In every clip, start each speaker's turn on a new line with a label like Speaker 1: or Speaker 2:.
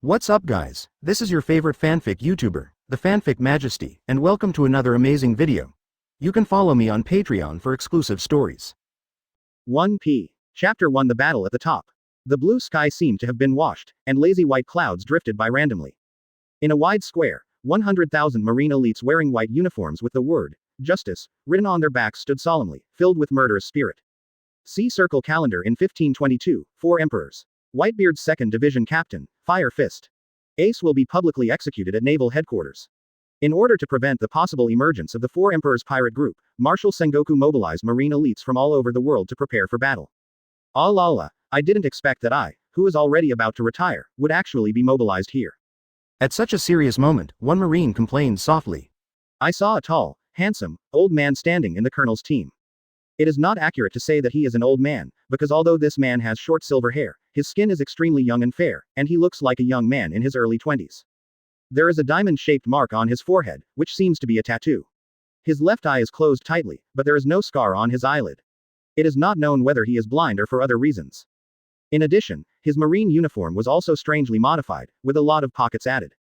Speaker 1: What's up guys, this is your favorite fanfic YouTuber, the Fanfic Majesty, and welcome to another amazing video. You can follow me on Patreon for exclusive stories.
Speaker 2: 1p. Chapter 1 The Battle at the Top. The blue sky seemed to have been washed, and lazy white clouds drifted by randomly. In a wide square, 100,000 Marine elites wearing white uniforms with the word, Justice, written on their backs stood solemnly, filled with murderous spirit. See Circle Calendar in 1522, 4 Emperors. Whitebeard's 2nd Division Captain, Fire Fist. Ace will be publicly executed at Naval Headquarters. In order to prevent the possible emergence of the 4 Emperors pirate group, Marshal Sengoku mobilized Marine elites from all over the world to prepare for battle. Allah, I didn't expect that I, who is already about to retire, would actually be mobilized here.
Speaker 1: At such a serious moment, one Marine complained softly.
Speaker 2: I saw a tall, handsome, old man standing in the colonel's team. It is not accurate to say that he is an old man, because although this man has short silver hair, his skin is extremely young and fair, and he looks like a young man in his early 20s. There is a diamond-shaped mark on his forehead, which seems to be a tattoo. His left eye is closed tightly, but there is no scar on his eyelid. It is not known whether he is blind or for other reasons. In addition, his marine uniform was also strangely modified, with a lot of pockets added.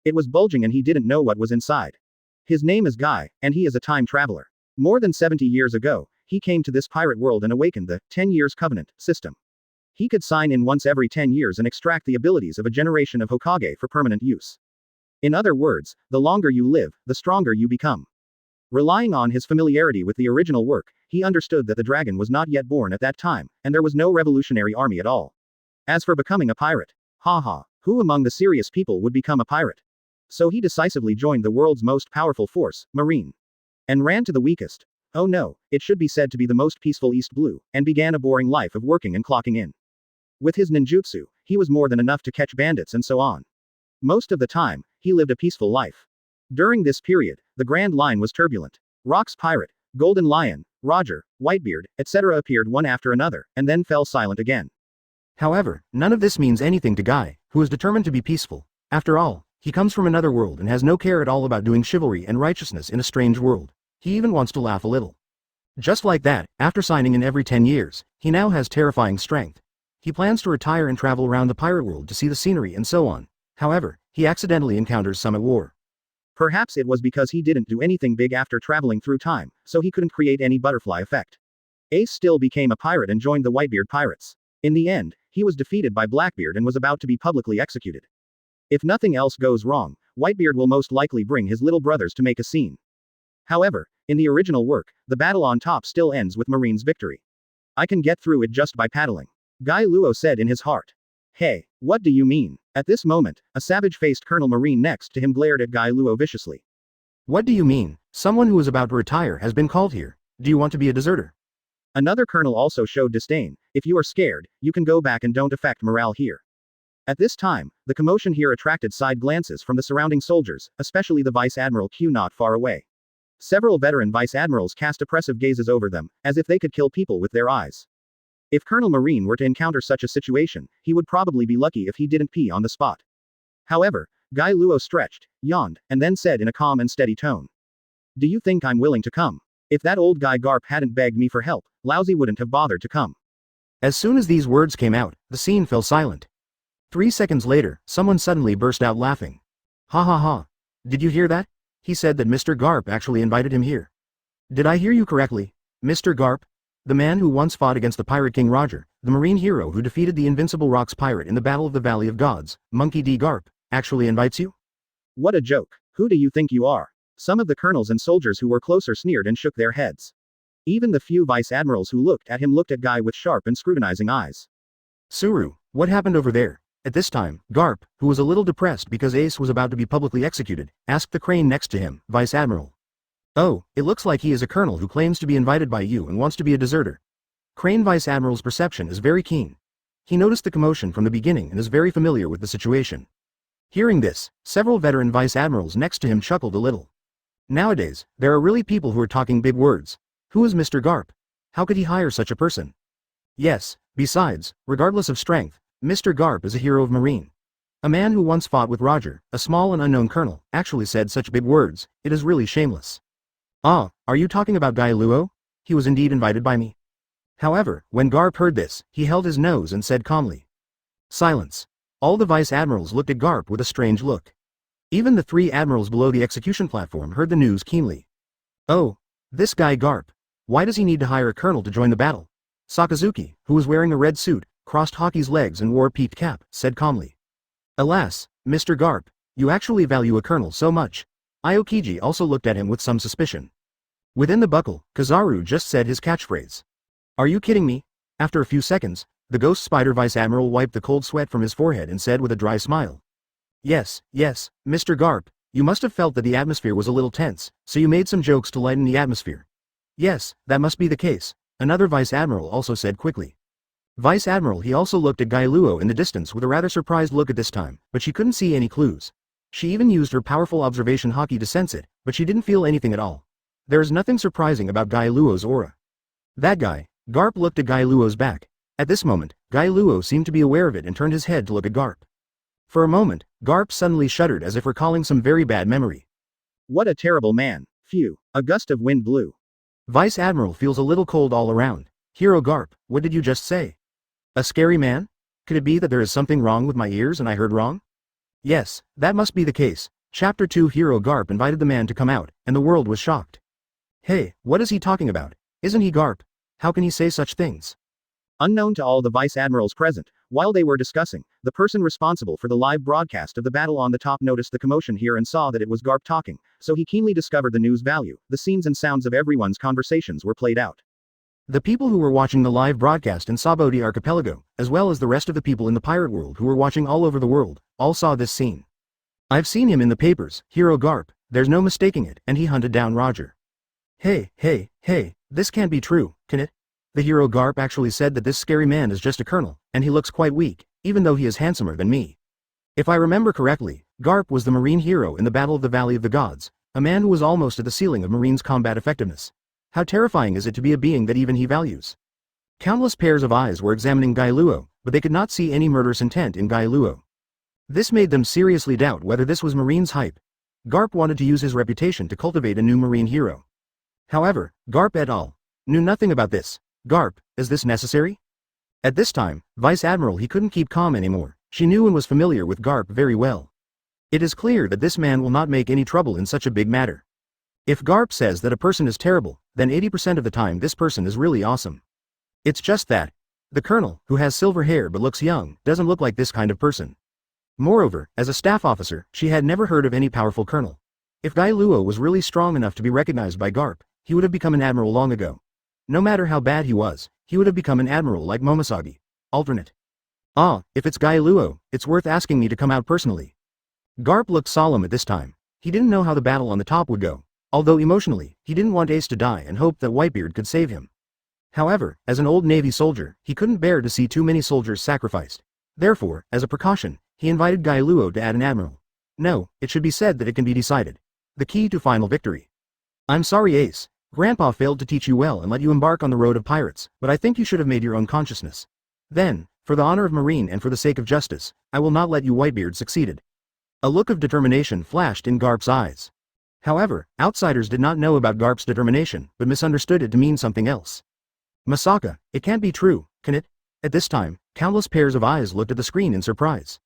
Speaker 2: It was bulging and he didn't know what was inside. His name is Guy, and he is a time traveler. More than 70 years ago, he came to this pirate world and awakened the 10 Years Covenant system. He could sign in once every 10 years and extract the abilities of a generation of Hokage for permanent use. In other words, the longer you live, the stronger you become. Relying on his familiarity with the original work, he understood that the dragon was not yet born at that time, and there was no revolutionary army at all. As for becoming a pirate, who among the serious people would become a pirate? So he decisively joined the world's most powerful force, Marine. And ran to the weakest. Oh no, it should be said to be the most peaceful East Blue, and began a boring life of working and clocking in. With his ninjutsu, he was more than enough to catch bandits and so on. Most of the time, he lived a peaceful life. During this period, the Grand Line was turbulent. Rock's Pirate, Golden Lion, Roger, Whitebeard, etc. appeared one after another, and then fell silent again.
Speaker 1: However, none of this means anything to Guy, who is determined to be peaceful. After all, he comes from another world and has no care at all about doing chivalry and righteousness in a strange world. He even wants to laugh a little. Just like that, after signing in every 10 years, he now has terrifying strength. He plans to retire and travel around the pirate world to see the scenery and so on. However, he accidentally encounters some at war.
Speaker 2: Perhaps it was because he didn't do anything big after traveling through time, so he couldn't create any butterfly effect. Ace still became a pirate and joined the Whitebeard pirates. In the end, he was defeated by Blackbeard and was about to be publicly executed. If nothing else goes wrong, Whitebeard will most likely bring his little brothers to make a scene. However, in the original work, the battle on top still ends with Marine's victory. I can get through it just by paddling. Guy Luo said in his heart. Hey, what do you mean? At this moment, a savage-faced Colonel Marine next to him glared at Guy Luo viciously.
Speaker 1: What do you mean? Someone who is about to retire has been called here. Do you want to be a deserter?
Speaker 2: Another colonel also showed disdain. If you are scared, you can go back and don't affect morale here. At this time, the commotion here attracted side glances from the surrounding soldiers, especially the Vice Admiral Q not far away. Several veteran Vice Admirals cast oppressive gazes over them, as if they could kill people with their eyes. If Colonel Marine were to encounter such a situation, he would probably be lucky if he didn't pee on the spot. However, Guy Luo stretched, yawned, and then said in a calm and steady tone. Do you think I'm willing to come? If that old guy Garp hadn't begged me for help, Lousy wouldn't have bothered to come.
Speaker 1: As soon as these words came out, the scene fell silent. 3 seconds later, someone suddenly burst out laughing. Ha ha ha. Did you hear that? He said that Mr. Garp actually invited him here. Did I hear you correctly? Mr. Garp? The man who once fought against the Pirate King Roger, the Marine hero who defeated the invincible Rocks pirate in the Battle of the Valley of Gods, Monkey D. Garp, actually invites you?
Speaker 2: What a joke. Who do you think you are? Some of the colonels and soldiers who were closer sneered and shook their heads. Even the few vice admirals who looked at him looked at Guy with sharp and scrutinizing eyes.
Speaker 1: Suru, what happened over there? At this time, Garp, who was a little depressed because Ace was about to be publicly executed, asked the crane next to him, Vice Admiral. Oh, it looks like he is a colonel who claims to be invited by you and wants to be a deserter. Crane Vice Admiral's perception is very keen. He noticed the commotion from the beginning and is very familiar with the situation. Hearing this, several veteran Vice Admirals next to him chuckled a little. Nowadays, there are really people who are talking big words. Who is Mr. Garp? How could he hire such a person? Yes, besides, regardless of strength, Mr. Garp is a hero of Marine. A man who once fought with Roger, a small and unknown colonel, actually said such big words. It is really shameless. Ah, are you talking about Guy Luo? He was indeed invited by me. However, when Garp heard this, he held his nose and said calmly. Silence. All the vice admirals looked at Garp with a strange look. Even the 3 admirals below the execution platform heard the news keenly. Oh, this guy Garp. Why does he need to hire a colonel to join the battle? Sakazuki, who was wearing a red suit, crossed Haki's legs and wore a peaked cap, said calmly. Alas, Mr. Garp, you actually value a colonel so much. Aokiji also looked at him with some suspicion. Within the buckle, Kizaru just said his catchphrase. Are you kidding me? After a few seconds, the ghost spider vice admiral wiped the cold sweat from his forehead and said with a dry smile. Yes, Mr. Garp, you must have felt that the atmosphere was a little tense, so you made some jokes to lighten the atmosphere. Yes, that must be the case, another vice admiral also said quickly. Vice Admiral he also looked at Gailuo in the distance with a rather surprised look at this time, but she couldn't see any clues. She even used her powerful observation haki to sense it, but she didn't feel anything at all. There is nothing surprising about Gailuo's aura. That guy, Garp looked at Gailuo's back. At this moment, Gailuo seemed to be aware of it and turned his head to look at Garp. For a moment, Garp suddenly shuddered as if recalling some very bad memory.
Speaker 2: What a terrible man. Phew, a gust of wind blew.
Speaker 1: Vice Admiral feels a little cold all around. Hero Garp, what did you just say? A scary man? Could it be that there is something wrong with my ears and I heard wrong? Yes, that must be the case. Chapter 2 Hero Garp invited the man to come out, and the world was shocked. Hey, what is he talking about? Isn't he Garp? How can he say such things?
Speaker 2: Unknown to all the vice admirals present, while they were discussing, the person responsible for the live broadcast of the battle on the top noticed the commotion here and saw that it was Garp talking, so he keenly discovered the news value. The scenes and sounds of everyone's conversations were played out.
Speaker 1: The people who were watching the live broadcast in Sabodi Archipelago, as well as the rest of the people in the pirate world who were watching all over the world, all saw this scene. I've seen him in the papers, Hero Garp, there's no mistaking it, and he hunted down Roger. Hey, this can't be true, can it? The Hero Garp actually said that this scary man is just a colonel, and he looks quite weak, even though he is handsomer than me. If I remember correctly, Garp was the Marine hero in the Battle of the Valley of the Gods, a man who was almost at the ceiling of Marine's combat effectiveness. How terrifying is it to be a being that even he values? Countless pairs of eyes were examining Gailuo, but they could not see any murderous intent in Gailuo. This made them seriously doubt whether this was Marine's hype. Garp wanted to use his reputation to cultivate a new Marine hero. However, Garp et al. Knew nothing about this. Garp, is this necessary? At this time, Vice Admiral he couldn't keep calm anymore. She knew and was familiar with Garp very well. It is clear that this man will not make any trouble in such a big matter. If Garp says that a person is terrible, then 80% of the time this person is really awesome. It's just that the colonel, who has silver hair but looks young, doesn't look like this kind of person. Moreover, as a staff officer, she had never heard of any powerful colonel. If Gailuo was really strong enough to be recognized by Garp, he would have become an admiral long ago. No matter how bad he was, he would have become an admiral like Momosagi. Alternate. If it's Gailuo, it's worth asking me to come out personally. Garp looked solemn at this time. He didn't know how the battle on the top would go. Although emotionally, he didn't want Ace to die and hoped that Whitebeard could save him. However, as an old Navy soldier, he couldn't bear to see too many soldiers sacrificed. Therefore, as a precaution, he invited Gailuo to add an admiral. No, it should be said that it can be decided. The key to final victory. I'm sorry Ace. Grandpa failed to teach you well and let you embark on the road of pirates, but I think you should have made your own consciousness. Then, for the honor of Marine and for the sake of justice, I will not let you Whitebeard succeeded. A look of determination flashed in Garp's eyes. However, outsiders did not know about Garp's determination, but misunderstood it to mean something else. Masaka, it can't be true, can it? At this time, countless pairs of eyes looked at the screen in surprise.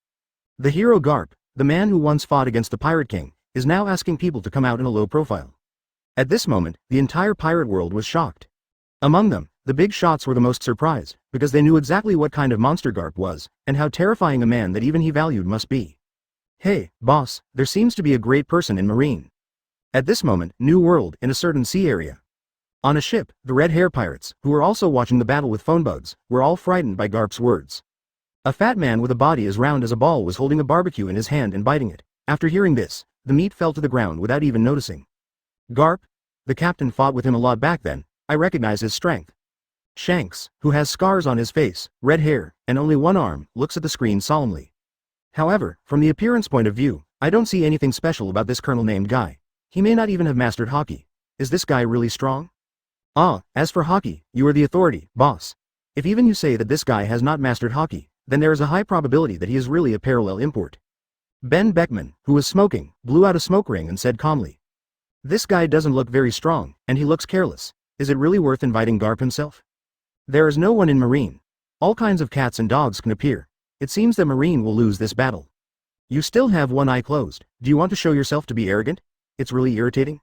Speaker 1: The hero Garp, the man who once fought against the Pirate King, is now asking people to come out in a low profile. At this moment, the entire pirate world was shocked. Among them, the big shots were the most surprised, because they knew exactly what kind of monster Garp was, and how terrifying a man that even he valued must be. Hey, boss, there seems to be a great person in Marine. At this moment, New World, in a certain sea area. On a ship, the red hair pirates, who were also watching the battle with phone bugs, were all frightened by Garp's words. A fat man with a body as round as a ball was holding a barbecue in his hand and biting it. After hearing this, the meat fell to the ground without even noticing. Garp? The captain fought with him a lot back then. I recognize his strength. Shanks, who has scars on his face, red hair, and only one arm, looks at the screen solemnly. However, from the appearance point of view, I don't see anything special about this colonel named Guy. He may not even have mastered haki. Is this guy really strong? As for haki, you are the authority, boss. If even you say that this guy has not mastered haki, then there is a high probability that he is really a parallel import. Ben Beckman, who was smoking, blew out a smoke ring and said calmly. This guy doesn't look very strong, and he looks careless. Is it really worth inviting Garp himself? There is no one in Marine. All kinds of cats and dogs can appear. It seems that Marine will lose this battle. You still have one eye closed. Do you want to show yourself to be arrogant? It's really irritating.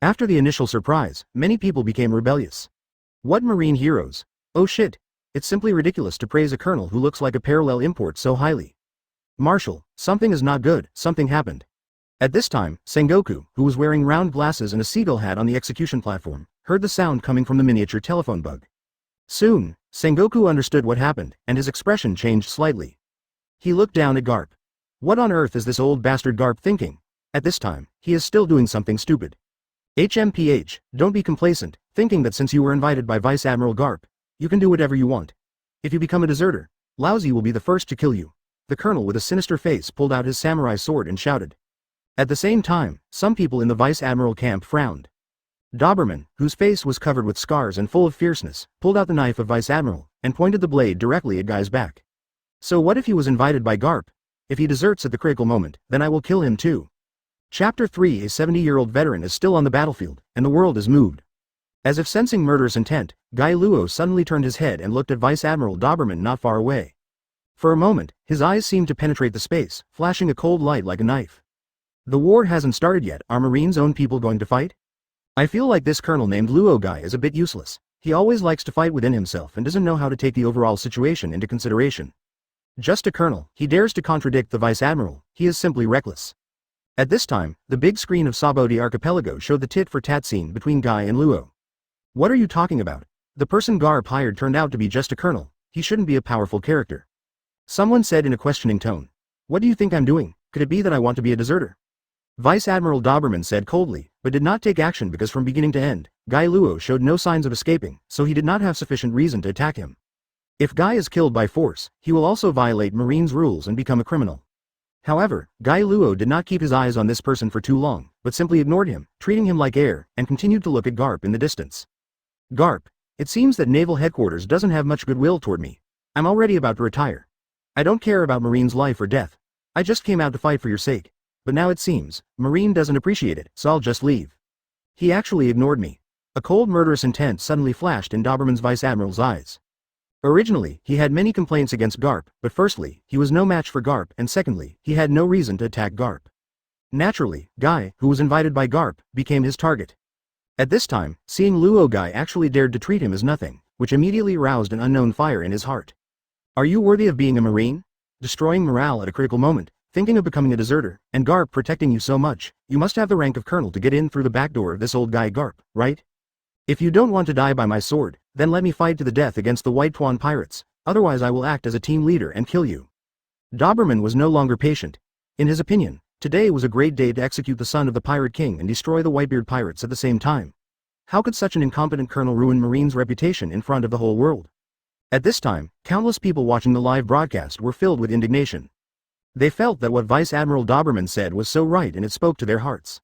Speaker 1: After the initial surprise, many people became rebellious. What Marine heroes? Oh shit. It's simply ridiculous to praise a colonel who looks like a parallel import so highly. Marshal, something is not good, something happened. At this time, Sengoku, who was wearing round glasses and a seagull hat on the execution platform, heard the sound coming from the miniature telephone bug. Soon, Sengoku understood what happened, and his expression changed slightly. He looked down at Garp. What on earth is this old bastard Garp thinking? At this time, he is still doing something stupid. HMPH, don't be complacent, thinking that since you were invited by Vice Admiral Garp, you can do whatever you want. If you become a deserter, Lousy will be the first to kill you. The colonel with a sinister face pulled out his samurai sword and shouted. At the same time, some people in the Vice Admiral camp frowned. Doberman, whose face was covered with scars and full of fierceness, pulled out the knife of Vice Admiral, and pointed the blade directly at Guy's back. So what if he was invited by Garp? If he deserts at the critical moment, then I will kill him too. Chapter 3. A 70-year-old veteran is still on the battlefield, and the world is moved. As if sensing murderous intent, Guy Luo suddenly turned his head and looked at Vice Admiral Doberman not far away. For a moment, his eyes seemed to penetrate the space, flashing a cold light like a knife. The war hasn't started yet. Are Marine's own people going to fight? I feel like this colonel named Luo guy is a bit useless. He always likes to fight within himself and doesn't know how to take the overall situation into consideration. Just a colonel, he dares to contradict the Vice Admiral. He is simply reckless. At this time, the big screen of Saboti Archipelago showed the tit-for-tat scene between Guy and Luo. What are you talking about? The person Garp hired turned out to be just a colonel. He shouldn't be a powerful character. Someone said in a questioning tone. What do you think I'm doing? Could it be that I want to be a deserter? Vice Admiral Doberman said coldly, but did not take action because from beginning to end, Guy Luo showed no signs of escaping, so he did not have sufficient reason to attack him. If Guy is killed by force, he will also violate Marine's rules and become a criminal. However, Guy Luo did not keep his eyes on this person for too long, but simply ignored him, treating him like air, and continued to look at Garp in the distance. Garp, it seems that Naval Headquarters doesn't have much goodwill toward me. I'm already about to retire. I don't care about Marine's life or death. I just came out to fight for your sake. But now it seems, Marine doesn't appreciate it, so I'll just leave. He actually ignored me. A cold murderous intent suddenly flashed in Doberman's Vice Admiral's eyes. Originally, he had many complaints against Garp, but firstly, he was no match for Garp, and secondly, he had no reason to attack Garp. Naturally, Guy, who was invited by Garp, became his target. At this time, seeing Luo Guy actually dared to treat him as nothing, which immediately roused an unknown fire in his heart. Are you worthy of being a Marine? Destroying morale at a critical moment, thinking of becoming a deserter, and Garp protecting you so much, you must have the rank of colonel to get in through the back door of this old guy Garp, right? If you don't want to die by my sword, then let me fight to the death against the White Tuan pirates, otherwise I will act as a team leader and kill you. Doberman was no longer patient. In his opinion, today was a great day to execute the son of the Pirate King and destroy the Whitebeard pirates at the same time. How could such an incompetent colonel ruin Marine's reputation in front of the whole world? At this time, countless people watching the live broadcast were filled with indignation. They felt that what Vice Admiral Doberman said was so right and it spoke to their hearts.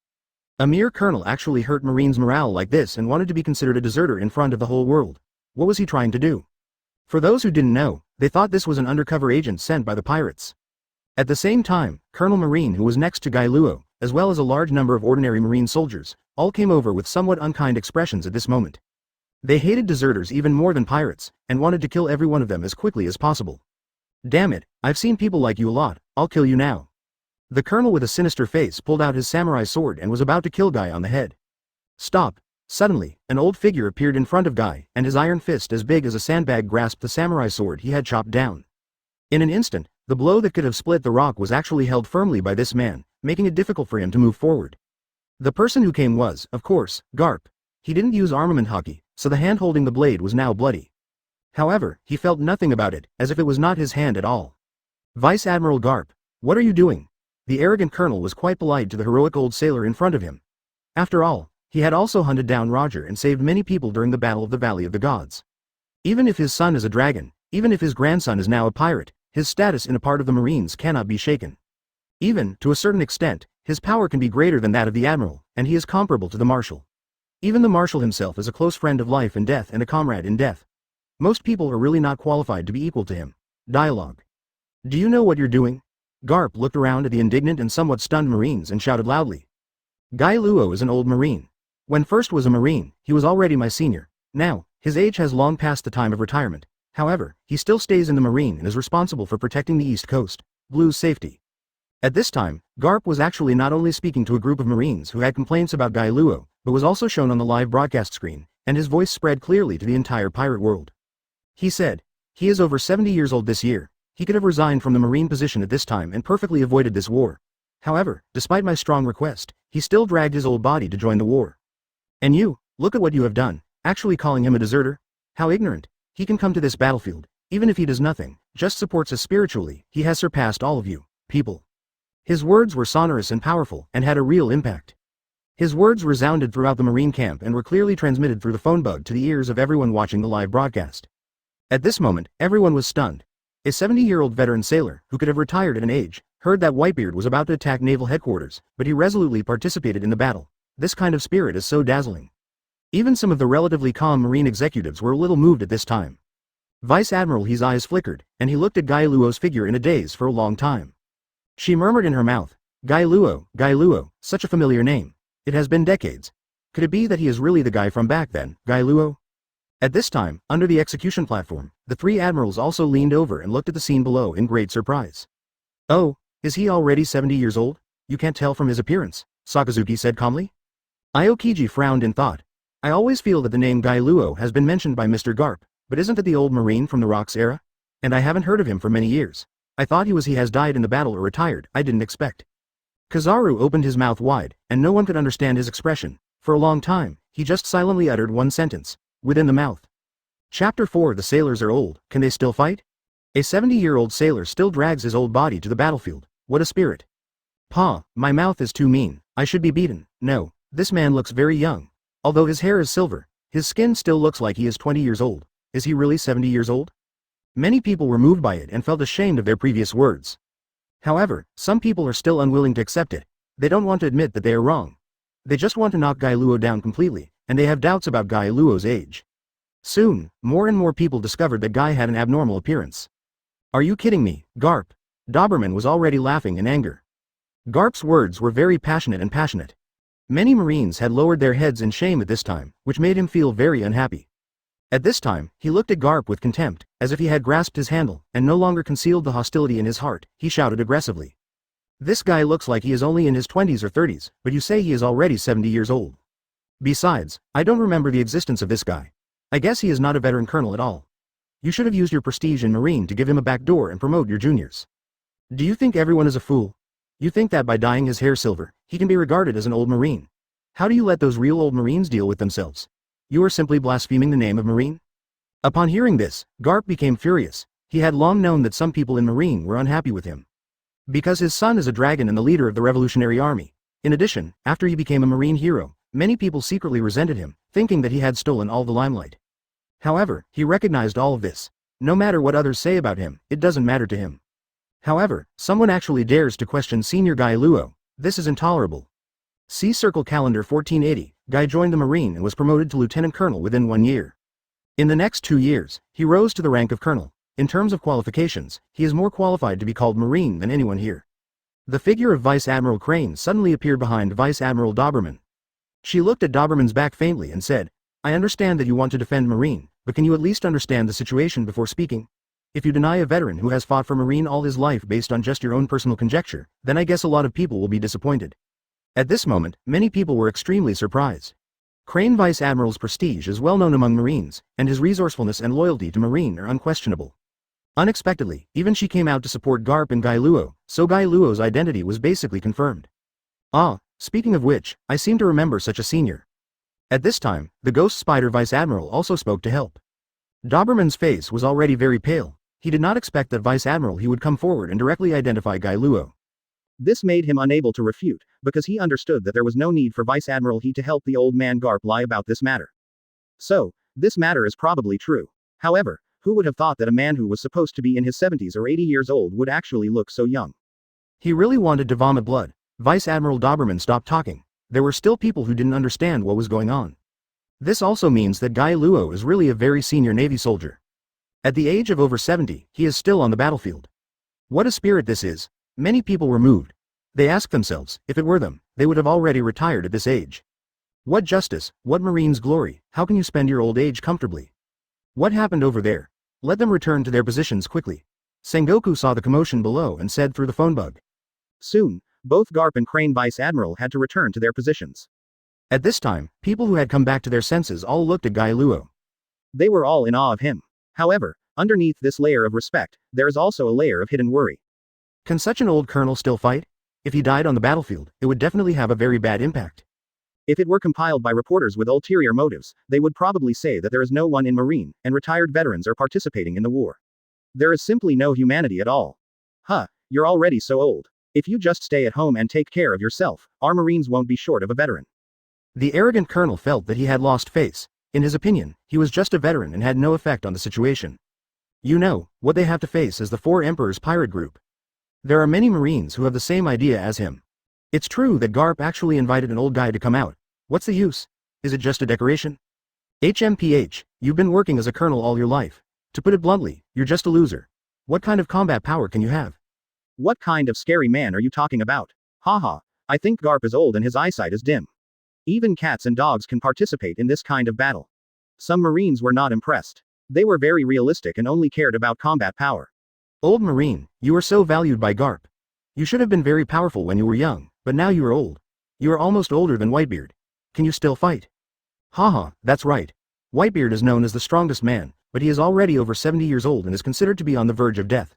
Speaker 1: A mere colonel actually hurt Marine's morale like this and wanted to be considered a deserter in front of the whole world. What was he trying to do? For those who didn't know, they thought this was an undercover agent sent by the pirates. At the same time, Colonel Marine, who was next to Guy Luo, as well as a large number of ordinary Marine soldiers, all came over with somewhat unkind expressions at this moment. They hated deserters even more than pirates, and wanted to kill every one of them as quickly as possible. Damn it, I've seen people like you a lot, I'll kill you now. The colonel with a sinister face pulled out his samurai sword and was about to kill Guy on the head. Stop. Suddenly, an old figure appeared in front of Guy, and his iron fist as big as a sandbag grasped the samurai sword he had chopped down. In an instant, the blow that could have split the rock was actually held firmly by this man, making it difficult for him to move forward. The person who came was, of course, Garp. He didn't use armament haki, so the hand holding the blade was now bloody. However, he felt nothing about it, as if it was not his hand at all. Vice Admiral Garp, what are you doing? The arrogant colonel was quite polite to the heroic old sailor in front of him. After all, he had also hunted down Roger and saved many people during the Battle of the Valley of the Gods. Even if his son is a dragon, even if his grandson is now a pirate, his status in a part of the Marines cannot be shaken. Even, to a certain extent, his power can be greater than that of the Admiral, and he is comparable to the Marshal. Even the Marshal himself is a close friend of life and death and a comrade in death. Most people are really not qualified to be equal to him. Dialogue. Do you know what you're doing? Garp looked around at the indignant and somewhat stunned Marines and shouted loudly. Guy Luo is an old Marine. When first was a Marine, he was already my senior. Now, his age has long passed the time of retirement. However, he still stays in the Marine and is responsible for protecting the East Coast, Blue's safety. At this time, Garp was actually not only speaking to a group of Marines who had complaints about Guy Luo, but was also shown on the live broadcast screen, and his voice spread clearly to the entire pirate world. He said, "He is over 70 years old this year. He could have resigned from the Marine position at this time and perfectly avoided this war. However, despite my strong request, he still dragged his old body to join the war. And you, look at what you have done, actually calling him a deserter? How ignorant. He can come to this battlefield, even if he does nothing, just supports us spiritually. He has surpassed all of you, people." His words were sonorous and powerful, and had a real impact. His words resounded throughout the Marine camp and were clearly transmitted through the phone bug to the ears of everyone watching the live broadcast. At this moment, everyone was stunned. A 70-year-old veteran sailor, who could have retired at an age, heard that Whitebeard was about to attack Naval Headquarters, but he resolutely participated in the battle. This kind of spirit is so dazzling. Even some of the relatively calm Marine executives were a little moved at this time. Vice Admiral He's eyes flickered, and he looked at Guy Luo's figure in a daze for a long time. She murmured in her mouth, Guy Luo, such a familiar name. It has been decades. Could it be that he is really the guy from back then, Guy Luo? At this time, under the execution platform, the three admirals also leaned over and looked at the scene below in great surprise. "Oh, is he already 70 years old? You can't tell from his appearance," Sakazuki said calmly. Aokiji frowned in thought. "I always feel that the name Guy Luo has been mentioned by Mr. Garp, but isn't it the old Marine from the Rocks era? And I haven't heard of him for many years. I thought he has died in the battle or retired. I didn't expect." Kizaru opened his mouth wide, and no one could understand his expression. For a long time, he just silently uttered one sentence, "Within the mouth." Chapter 4. The sailors are old, can they still fight? A 70-year-old sailor still drags his old body to the battlefield. What a spirit. "Pa, my mouth is too mean. I should be beaten." "No, this man looks very young. Although his hair is silver, his skin still looks like he is 20 years old. Is he really 70 years old?" Many people were moved by it and felt ashamed of their previous words. However, some people are still unwilling to accept it. They don't want to admit that they are wrong. They just want to knock Guy Luo down completely, and they have doubts about Guy Luo's age. Soon, more and more people discovered that Guy had an abnormal appearance. "Are you kidding me, Garp?" Doberman was already laughing in anger. Garp's words were very passionate. Many Marines had lowered their heads in shame at this time, which made him feel very unhappy. At this time, he looked at Garp with contempt, as if he had grasped his handle, and no longer concealed the hostility in his heart. He shouted aggressively. "This guy looks like he is only in his 20s or 30s, but you say he is already 70 years old. Besides, I don't remember the existence of this guy. I guess he is not a veteran colonel at all. You should have used your prestige in Marine to give him a back door and promote your juniors. Do you think everyone is a fool? You think that by dyeing his hair silver, he can be regarded as an old Marine? How do you let those real old Marines deal with themselves? You are simply blaspheming the name of Marine?" Upon hearing this, Garp became furious. He had long known that some people in Marine were unhappy with him. Because his son is a dragon and the leader of the Revolutionary Army. In addition, after he became a Marine hero, many people secretly resented him, thinking that he had stolen all the limelight. However, he recognized all of this. No matter what others say about him, it doesn't matter to him. However, someone actually dares to question Senior Guy Luo. This is intolerable. See Circle Calendar 1480, Guy joined the Marine and was promoted to Lieutenant Colonel within 1 year. In the next 2 years, he rose to the rank of Colonel. In terms of qualifications, he is more qualified to be called Marine than anyone here. The figure of Vice Admiral Crane suddenly appeared behind Vice Admiral Doberman. She looked at Doberman's back faintly and said, "I understand that you want to defend Marine, but can you at least understand the situation before speaking? If you deny a veteran who has fought for Marine all his life based on just your own personal conjecture, then I guess a lot of people will be disappointed." At this moment, many people were extremely surprised. Crane Vice Admiral's prestige is well known among Marines, and his resourcefulness and loyalty to Marine are unquestionable. Unexpectedly, even she came out to support Garp and Guy Luo, so Guy Luo's identity was basically confirmed. "Ah, speaking of which, I seem to remember such a senior." At this time, the Ghost Spider Vice Admiral also spoke to help. Doberman's face was already very pale. He did not expect that Vice Admiral he would come forward and directly identify Guy Luo. This made him unable to refute, because he understood that there was no need for Vice Admiral he to help the old man Garp lie about this matter. So, this matter is probably true. However, who would have thought that a man who was supposed to be in his 70s or 80 years old would actually look so young? He really wanted to vomit blood. Vice Admiral Doberman stopped talking. There were still people who didn't understand what was going on. This also means that Guy Luo is really a very senior Navy soldier. At the age of over 70, he is still on the battlefield. What a spirit this is. Many people were moved. They asked themselves, if it were them, they would have already retired at this age. What justice, what Marine's glory, how can you spend your old age comfortably? What happened over there? Let them return to their positions quickly. Sengoku saw the commotion below and said through the phone bug.
Speaker 2: Soon, both Garp and Crane Vice Admiral had to return to their positions.
Speaker 1: At this time, people who had come back to their senses all looked at Guy Luo.
Speaker 2: They were all in awe of him. However, underneath this layer of respect, there is also a layer of hidden worry.
Speaker 1: Can such an old colonel still fight? If he died on the battlefield, it would definitely have a very bad impact.
Speaker 2: If it were compiled by reporters with ulterior motives, they would probably say that there is no one in Marine, and retired veterans are participating in the war. There is simply no humanity at all. Huh, you're already so old. If you just stay at home and take care of yourself, our Marines won't be short of a veteran.
Speaker 1: The arrogant colonel felt that he had lost face. In his opinion, he was just a veteran and had no effect on the situation. You know, what they have to face is the Four Emperors pirate group. There are many Marines who have the same idea as him. It's true that Garp actually invited an old guy to come out. What's the use? Is it just a decoration? HMPH, you've been working as a colonel all your life. To put it bluntly, you're just a loser. What kind of combat power can you have?
Speaker 2: What kind of scary man are you talking about? Haha, I think Garp is old and his eyesight is dim. Even cats and dogs can participate in this kind of battle. Some Marines were not impressed. They were very realistic and only cared about combat power.
Speaker 1: Old Marine, you are so valued by Garp. You should have been very powerful when you were young, but now you are old. You are almost older than Whitebeard. Can you still fight? Haha, that's right. Whitebeard is known as the strongest man, but he is already over 70 years old and is considered to be on the verge of death.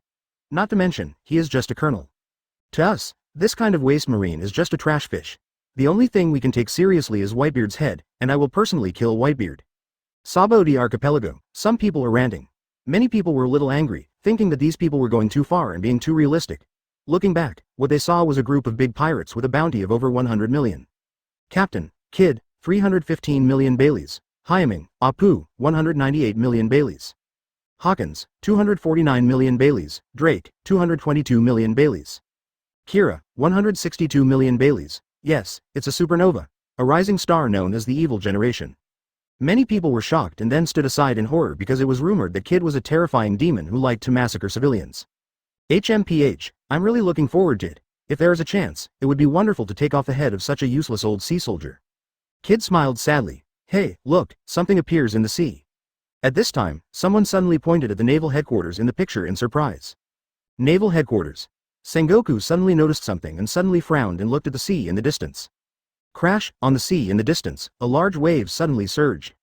Speaker 1: Not to mention, he is just a colonel. To us, this kind of waste Marine is just a trash fish. The only thing we can take seriously is Whitebeard's head, and I will personally kill Whitebeard. Sabo de Archipelago, some people are ranting. Many people were a little angry, thinking that these people were going too far and being too realistic. Looking back, what they saw was a group of big pirates with a bounty of over 100 million. Captain, Kid, 315 million Baileys. Hyaming, Apu, 198 million Baileys. Hawkins, 249 million Baileys. Drake, 222 million Baileys. Kira, 162 million Baileys. Yes, it's a supernova. A rising star known as the Evil Generation. Many people were shocked and then stood aside in horror because it was rumored that Kid was a terrifying demon who liked to massacre civilians. HMPH, I'm really looking forward to it. If there is a chance, it would be wonderful to take off the head of such a useless old sea soldier. Kid smiled sadly. Hey, look, something appears in the sea. At this time, someone suddenly pointed at the Naval Headquarters in the picture in surprise. Naval Headquarters. Sengoku suddenly noticed something and suddenly frowned and looked at the sea in the distance. Crash, on the sea in the distance, a large wave suddenly surged.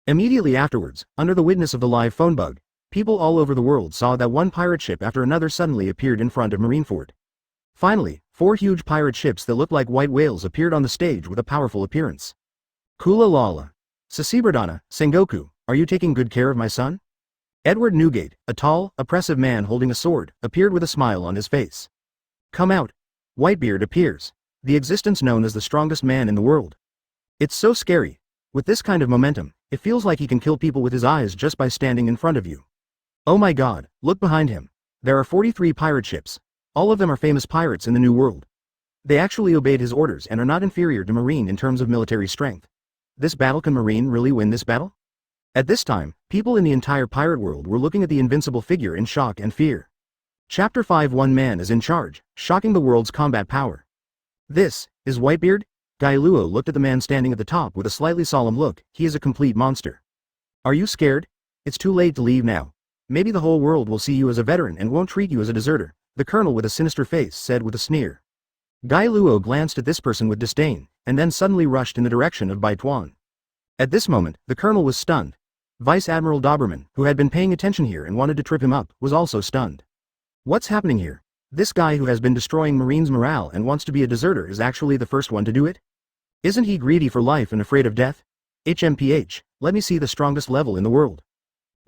Speaker 1: Immediately afterwards, under the witness of the live phone bug, people all over the world saw that one pirate ship after another suddenly appeared in front of Marineford. Finally, 4 huge pirate ships that looked like white whales appeared on the stage with a powerful appearance. Kula Lala. Sasibradana, Sengoku, are you taking good care of my son? Edward Newgate, a tall, oppressive man holding a sword, appeared with a smile on his face. Come out. Whitebeard appears. The existence known as the strongest man in the world. It's so scary. With this kind of momentum, it feels like he can kill people with his eyes just by standing in front of you. Oh my god, look behind him. There are 43 pirate ships. All of them are famous pirates in the New World. They actually obeyed his orders and are not inferior to Marine in terms of military strength. This battle, can Marine really win this battle? At this time, people in the entire pirate world were looking at the invincible figure in shock and fear. Chapter 5. One man is in charge, shocking the world's combat power. This is Whitebeard? Guy Luo looked at the man standing at the top with a slightly solemn look. He is a complete monster. Are you scared? It's too late to leave now. Maybe the whole world will see you as a veteran and won't treat you as a deserter, the colonel with a sinister face said with a sneer. Guy Luo glanced at this person with disdain, and then suddenly rushed in the direction of Bai Tuan. At this moment, the colonel was stunned. Vice Admiral Doberman, who had been paying attention here and wanted to trip him up, was also stunned. What's happening here? This guy who has been destroying Marines' morale and wants to be a deserter is actually the first one to do it? Isn't he greedy for life and afraid of death? HMPH, let me see the strongest level in the world.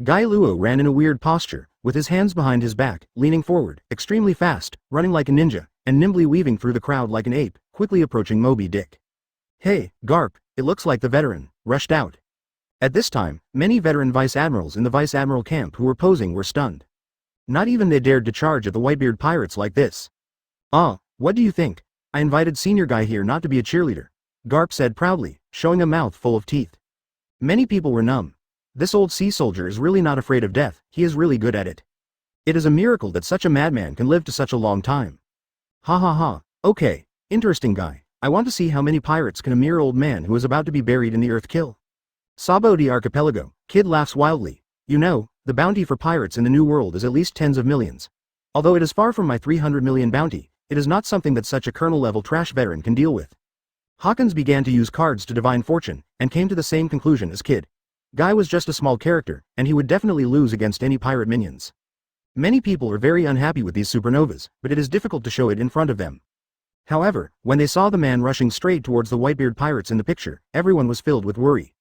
Speaker 1: Guy Luo ran in a weird posture, with his hands behind his back, leaning forward, extremely fast, running like a ninja, and nimbly weaving through the crowd like an ape, quickly approaching Moby Dick. Hey, Garp, it looks like the veteran, rushed out. At this time, many veteran vice admirals in the vice admiral camp who were posing were stunned. Not even they dared to charge at the Whitebeard pirates like this. What do you think? I invited senior guy here not to be a cheerleader, Garp said proudly, showing a mouth full of teeth. Many people were numb. This old sea soldier is really not afraid of death, he is really good at it. It is a miracle that such a madman can live to such a long time. Ha ha ha, okay, interesting guy. I want to see how many pirates can a mere old man who is about to be buried in the earth kill. Sabo de Archipelago, Kid laughs wildly. You know, The bounty for pirates in the New World is at least tens of millions. Although it is far from my 300 million bounty, it is not something that such a colonel-level trash veteran can deal with. Hawkins began to use cards to divine fortune, and came to the same conclusion as Kid. Guy was just a small character, and he would definitely lose against any pirate minions. Many people are very unhappy with these supernovas, but it is difficult to show it in front of them. However, when they saw the man rushing straight towards the Whitebeard pirates in the picture, everyone was filled with worry.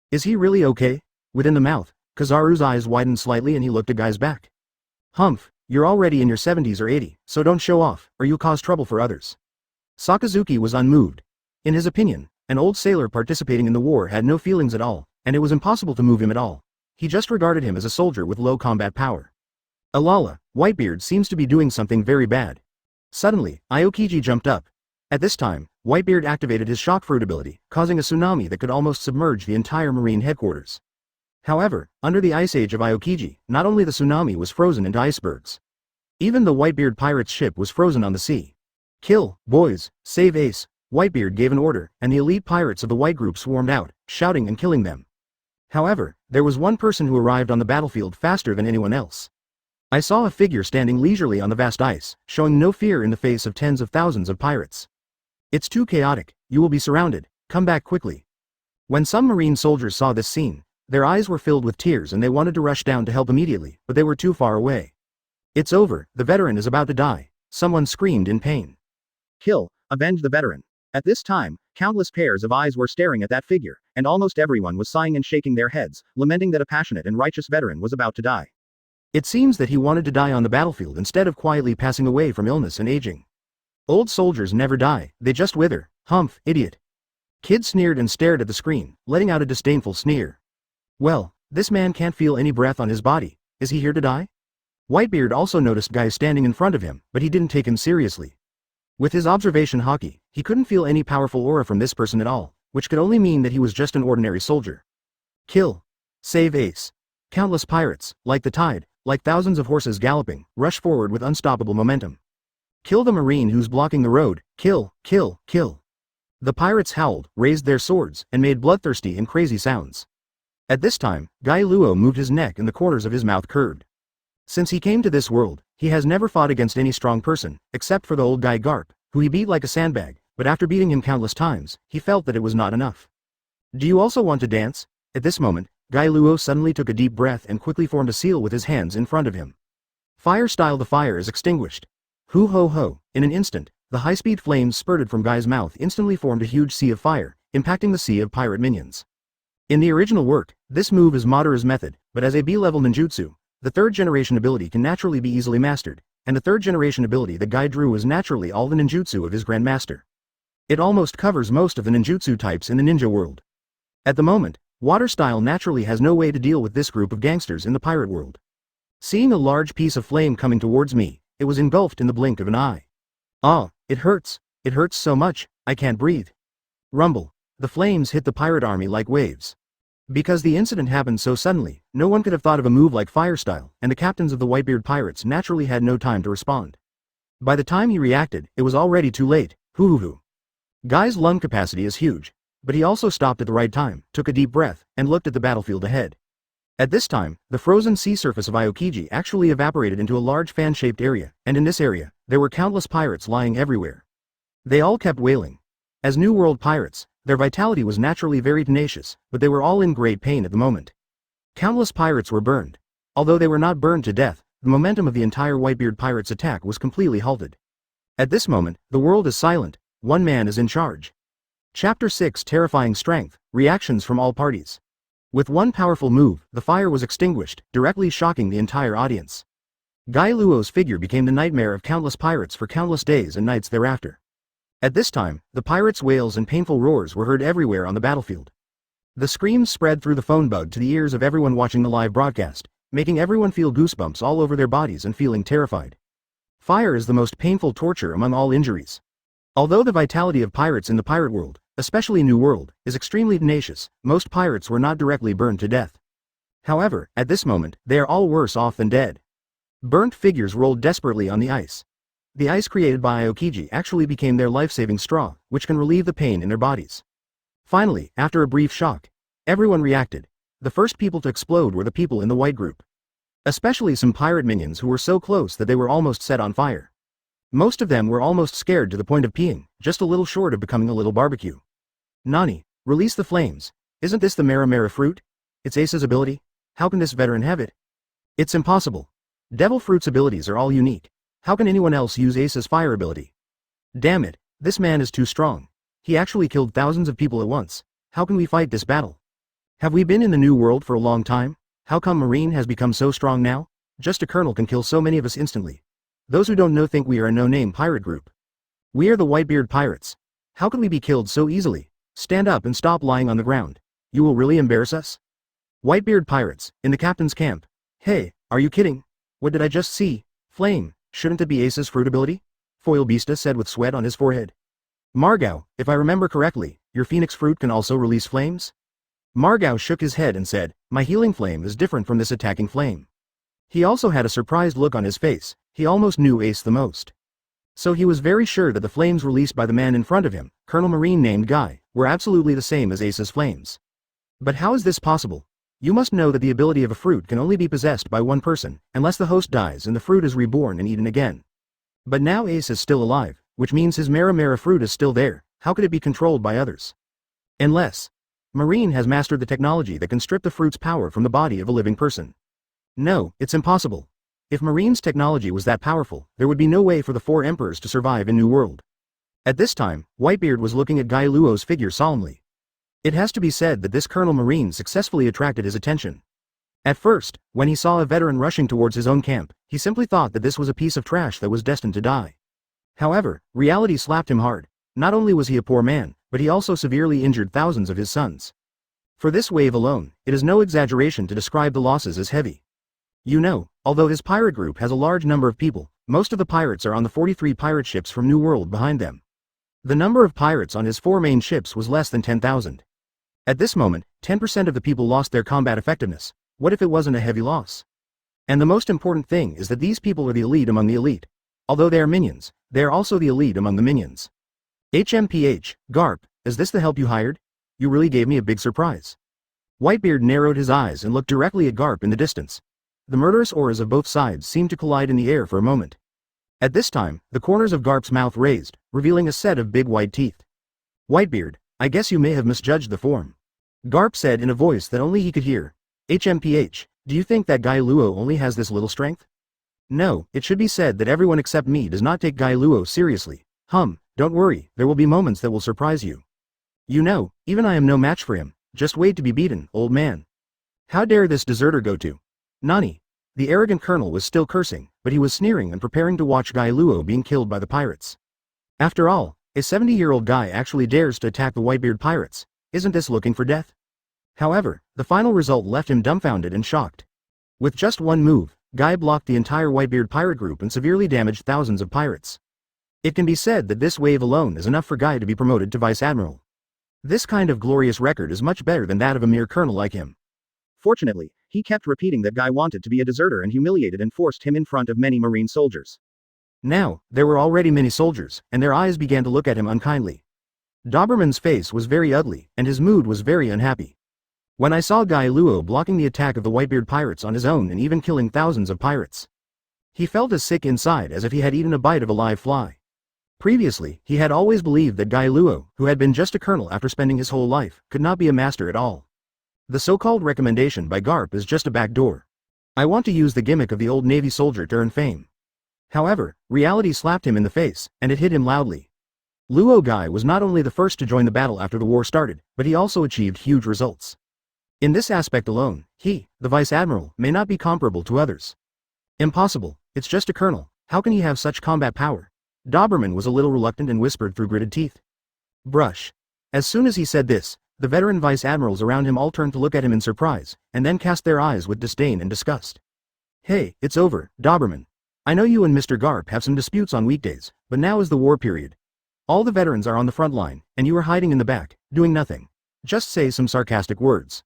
Speaker 1: Is he really okay? Within the mouth, Kizaru's eyes widened slightly and he looked at Guy's back. Humph, you're already in your 70s or 80, so don't show off, or you'll cause trouble for others. Sakazuki was unmoved. In his opinion, an old sailor participating in the war had no feelings at all, and it was impossible to move him at all. He just regarded him as a soldier with low combat power. Alala, Whitebeard seems to be doing something very bad. Suddenly, Aokiji jumped up. At this time, Whitebeard activated his shock fruit ability, causing a tsunami that could almost submerge the entire marine headquarters. However, under the ice age of Aokiji, not only the tsunami was frozen into icebergs. Even the Whitebeard pirate's ship was frozen on the sea. Kill, boys, save Ace. Whitebeard gave an order, and the elite pirates of the White Group swarmed out, shouting and killing them. However, there was one person who arrived on the battlefield faster than anyone else. I saw a figure standing leisurely on the vast ice, showing no fear in the face of tens of thousands of pirates. It's too chaotic, you will be surrounded, come back quickly. When some marine soldiers saw this scene, their eyes were filled with tears and they wanted to rush down to help immediately, but they were too far away. It's over, the veteran is about to die, someone screamed in pain.
Speaker 2: Kill, avenge the veteran. At this time, countless pairs of eyes were staring at that figure, and almost everyone was sighing and shaking their heads, lamenting that a passionate and righteous veteran was about to die.
Speaker 1: It seems that he wanted to die on the battlefield instead of quietly passing away from illness and aging. Old soldiers never die, they just wither, humph, idiot. Kid sneered and stared at the screen, letting out a disdainful sneer. Well, this man can't feel any breath on his body, is he here to die? Whitebeard also noticed Guy standing in front of him, but he didn't take him seriously. With his observation haki, he couldn't feel any powerful aura from this person at all, which could only mean that he was just an ordinary soldier. Kill. Save Ace. Countless pirates, like the tide, like thousands of horses galloping, rush forward with unstoppable momentum. Kill the marine who's blocking the road, kill, kill, kill. The pirates howled, raised their swords, and made bloodthirsty and crazy sounds. At this time, Guy Luo moved his neck and the corners of his mouth curved. Since he came to this world, he has never fought against any strong person, except for the old guy Garp, who he beat like a sandbag, but after beating him countless times, he felt that it was not enough. Do you also want to dance? At this moment, Guy Luo suddenly took a deep breath and quickly formed a seal with his hands in front of him. Fire style. The fire is extinguished. Hoo ho ho, in an instant, the high-speed flames spurted from Guy's mouth instantly formed a huge sea of fire, impacting the sea of pirate minions. In the original work, this move is Madara's method, but as a B-level ninjutsu, the third-generation ability can naturally be easily mastered, and the third-generation ability that Guy drew is naturally all the ninjutsu of his grandmaster. It almost covers most of the ninjutsu types in the ninja world. At the moment, water style naturally has no way to deal with this group of gangsters in the pirate world. Seeing a large piece of flame coming towards me, it was engulfed in the blink of an eye. Ah, it hurts so much, I can't breathe. Rumble. The flames hit the pirate army like waves. Because the incident happened so suddenly, no one could have thought of a move like fire style, and the captains of the Whitebeard pirates naturally had no time to respond. By the time he reacted, it was already too late. Hoo. Guy's lung capacity is huge, but he also stopped at the right time, took a deep breath, and looked at the battlefield ahead. At this time, the frozen sea surface of Aokiji actually evaporated into a large fan-shaped area, and in this area, there were countless pirates lying everywhere. They all kept wailing. As New World pirates, their vitality was naturally very tenacious, but they were all in great pain at the moment. Countless pirates were burned. Although they were not burned to death, the momentum of the entire Whitebeard pirates' attack was completely halted. At this moment, the world is silent, one man is in charge. Chapter 6. Terrifying Strength, Reactions from All Parties. With one powerful move, the fire was extinguished, directly shocking the entire audience. Guy Luo's figure became the nightmare of countless pirates for countless days and nights thereafter. At this time, the pirates' wails and painful roars were heard everywhere on the battlefield. The screams spread through the phone bug to the ears of everyone watching the live broadcast, making everyone feel goosebumps all over their bodies and feeling terrified. Fire is the most painful torture among all injuries. Although the vitality of pirates in the pirate world, especially New World, is extremely tenacious, most pirates were not directly burned to death. However, at this moment, they are all worse off than dead. Burnt figures rolled desperately on the ice. The ice created by Aokiji actually became their life-saving straw, which can relieve the pain in their bodies. Finally, after a brief shock, everyone reacted. The first people to explode were the people in the White Group. Especially some pirate minions who were so close that they were almost set on fire. Most of them were almost scared to the point of peeing, just a little short of becoming a little barbecue. Nani, release the flames. Isn't this the Mara fruit? It's Ace's ability? How can this veteran have it? It's impossible. Devil Fruit's abilities are all unique. How can anyone else use Ace's fire ability? Damn it, this man is too strong. He actually killed thousands of people at once. How can we fight this battle? Have we been in the New World for a long time? How come Marine has become so strong now? Just a colonel can kill so many of us instantly. Those who don't know think we are a no-name pirate group. We are the Whitebeard pirates. How can we be killed so easily? Stand up and stop lying on the ground. You will really embarrass us? Whitebeard pirates, in the captain's camp. Hey, are you kidding? What did I just see? Flame, shouldn't it be Ace's fruit ability? Foil Beasta said with sweat on his forehead. Margao, if I remember correctly, your phoenix fruit can also release flames? Margao shook his head and said, my healing flame is different from this attacking flame. He also had a surprised look on his face. He almost knew Ace the most. So he was very sure that the flames released by the man in front of him, Colonel Marine named Guy, were absolutely the same as Ace's flames. But how is this possible? You must know that the ability of a fruit can only be possessed by one person, unless the host dies and the fruit is reborn and eaten again. But now Ace is still alive, which means his Mara fruit is still there. How could it be controlled by others? Unless Marine has mastered the technology that can strip the fruit's power from the body of a living person. No, it's impossible. If Marine's technology was that powerful, there would be no way for the 4 emperors to survive in New World. At this time, Whitebeard was looking at Guy Luo's figure solemnly. It has to be said that this Colonel Marine successfully attracted his attention. At first, when he saw a veteran rushing towards his own camp, he simply thought that this was a piece of trash that was destined to die. However, reality slapped him hard. Not only was he a poor man, but he also severely injured thousands of his sons. For this wave alone, it is no exaggeration to describe the losses as heavy. You know, although his pirate group has a large number of people, most of the pirates are on the 43 pirate ships from New World behind them. The number of pirates on his 4 main ships was less than 10,000. At this moment, 10% of the people lost their combat effectiveness. What if it wasn't a heavy loss? And the most important thing is that these people are the elite among the elite. Although they are minions, they are also the elite among the minions. HMPH, Garp, is this the help you hired? You really gave me a big surprise. Whitebeard narrowed his eyes and looked directly at Garp in the distance. The murderous auras of both sides seemed to collide in the air for a moment. At this time, the corners of Garp's mouth raised, revealing a set of big white teeth. Whitebeard, I guess you may have misjudged the form. Garp said in a voice that only he could hear. HMPH, do you think that Guy Luo only has this little strength? No, it should be said that everyone except me does not take Guy Luo seriously. Don't worry, there will be moments that will surprise you. You know, even I am no match for him. Just wait to be beaten, old man. How dare this deserter go to? Nani. The arrogant colonel was still cursing, but he was sneering and preparing to watch Guy Luo being killed by the pirates. After all, a 70-year-old guy actually dares to attack the Whitebeard pirates. Isn't this looking for death? However, the final result left him dumbfounded and shocked. With just one move, Guy blocked the entire Whitebeard pirate group and severely damaged thousands of pirates. It can be said that this wave alone is enough for Guy to be promoted to Vice Admiral. This kind of glorious record is much better than that of a mere colonel like him.
Speaker 2: Fortunately, he kept repeating that Guy wanted to be a deserter and humiliated and forced him in front of many Marine soldiers.
Speaker 1: Now, there were already many soldiers, and their eyes began to look at him unkindly. Doberman's face was very ugly, and his mood was very unhappy. When I saw Guy Luo blocking the attack of the Whitebeard pirates on his own and even killing thousands of pirates, he felt as sick inside as if he had eaten a bite of a live fly. Previously, he had always believed that Guy Luo, who had been just a colonel after spending his whole life, could not be a master at all. The so-called recommendation by Garp is just a backdoor. I want to use the gimmick of the old Navy soldier to earn fame. However, reality slapped him in the face, and it hit him loudly. Luo Guy was not only the first to join the battle after the war started, but he also achieved huge results. In this aspect alone, he, the Vice Admiral, may not be comparable to others. Impossible, it's just a colonel, how can he have such combat power? Doberman was a little reluctant and whispered through gritted teeth. Brush. As soon as he said this, the veteran Vice Admirals around him all turned to look at him in surprise, and then cast their eyes with disdain and disgust. Hey, it's over, Doberman. I know you and Mr. Garp have some disputes on weekdays, but now is the war period. All the veterans are on the front line, and you are hiding in the back, doing nothing. Just say some sarcastic words.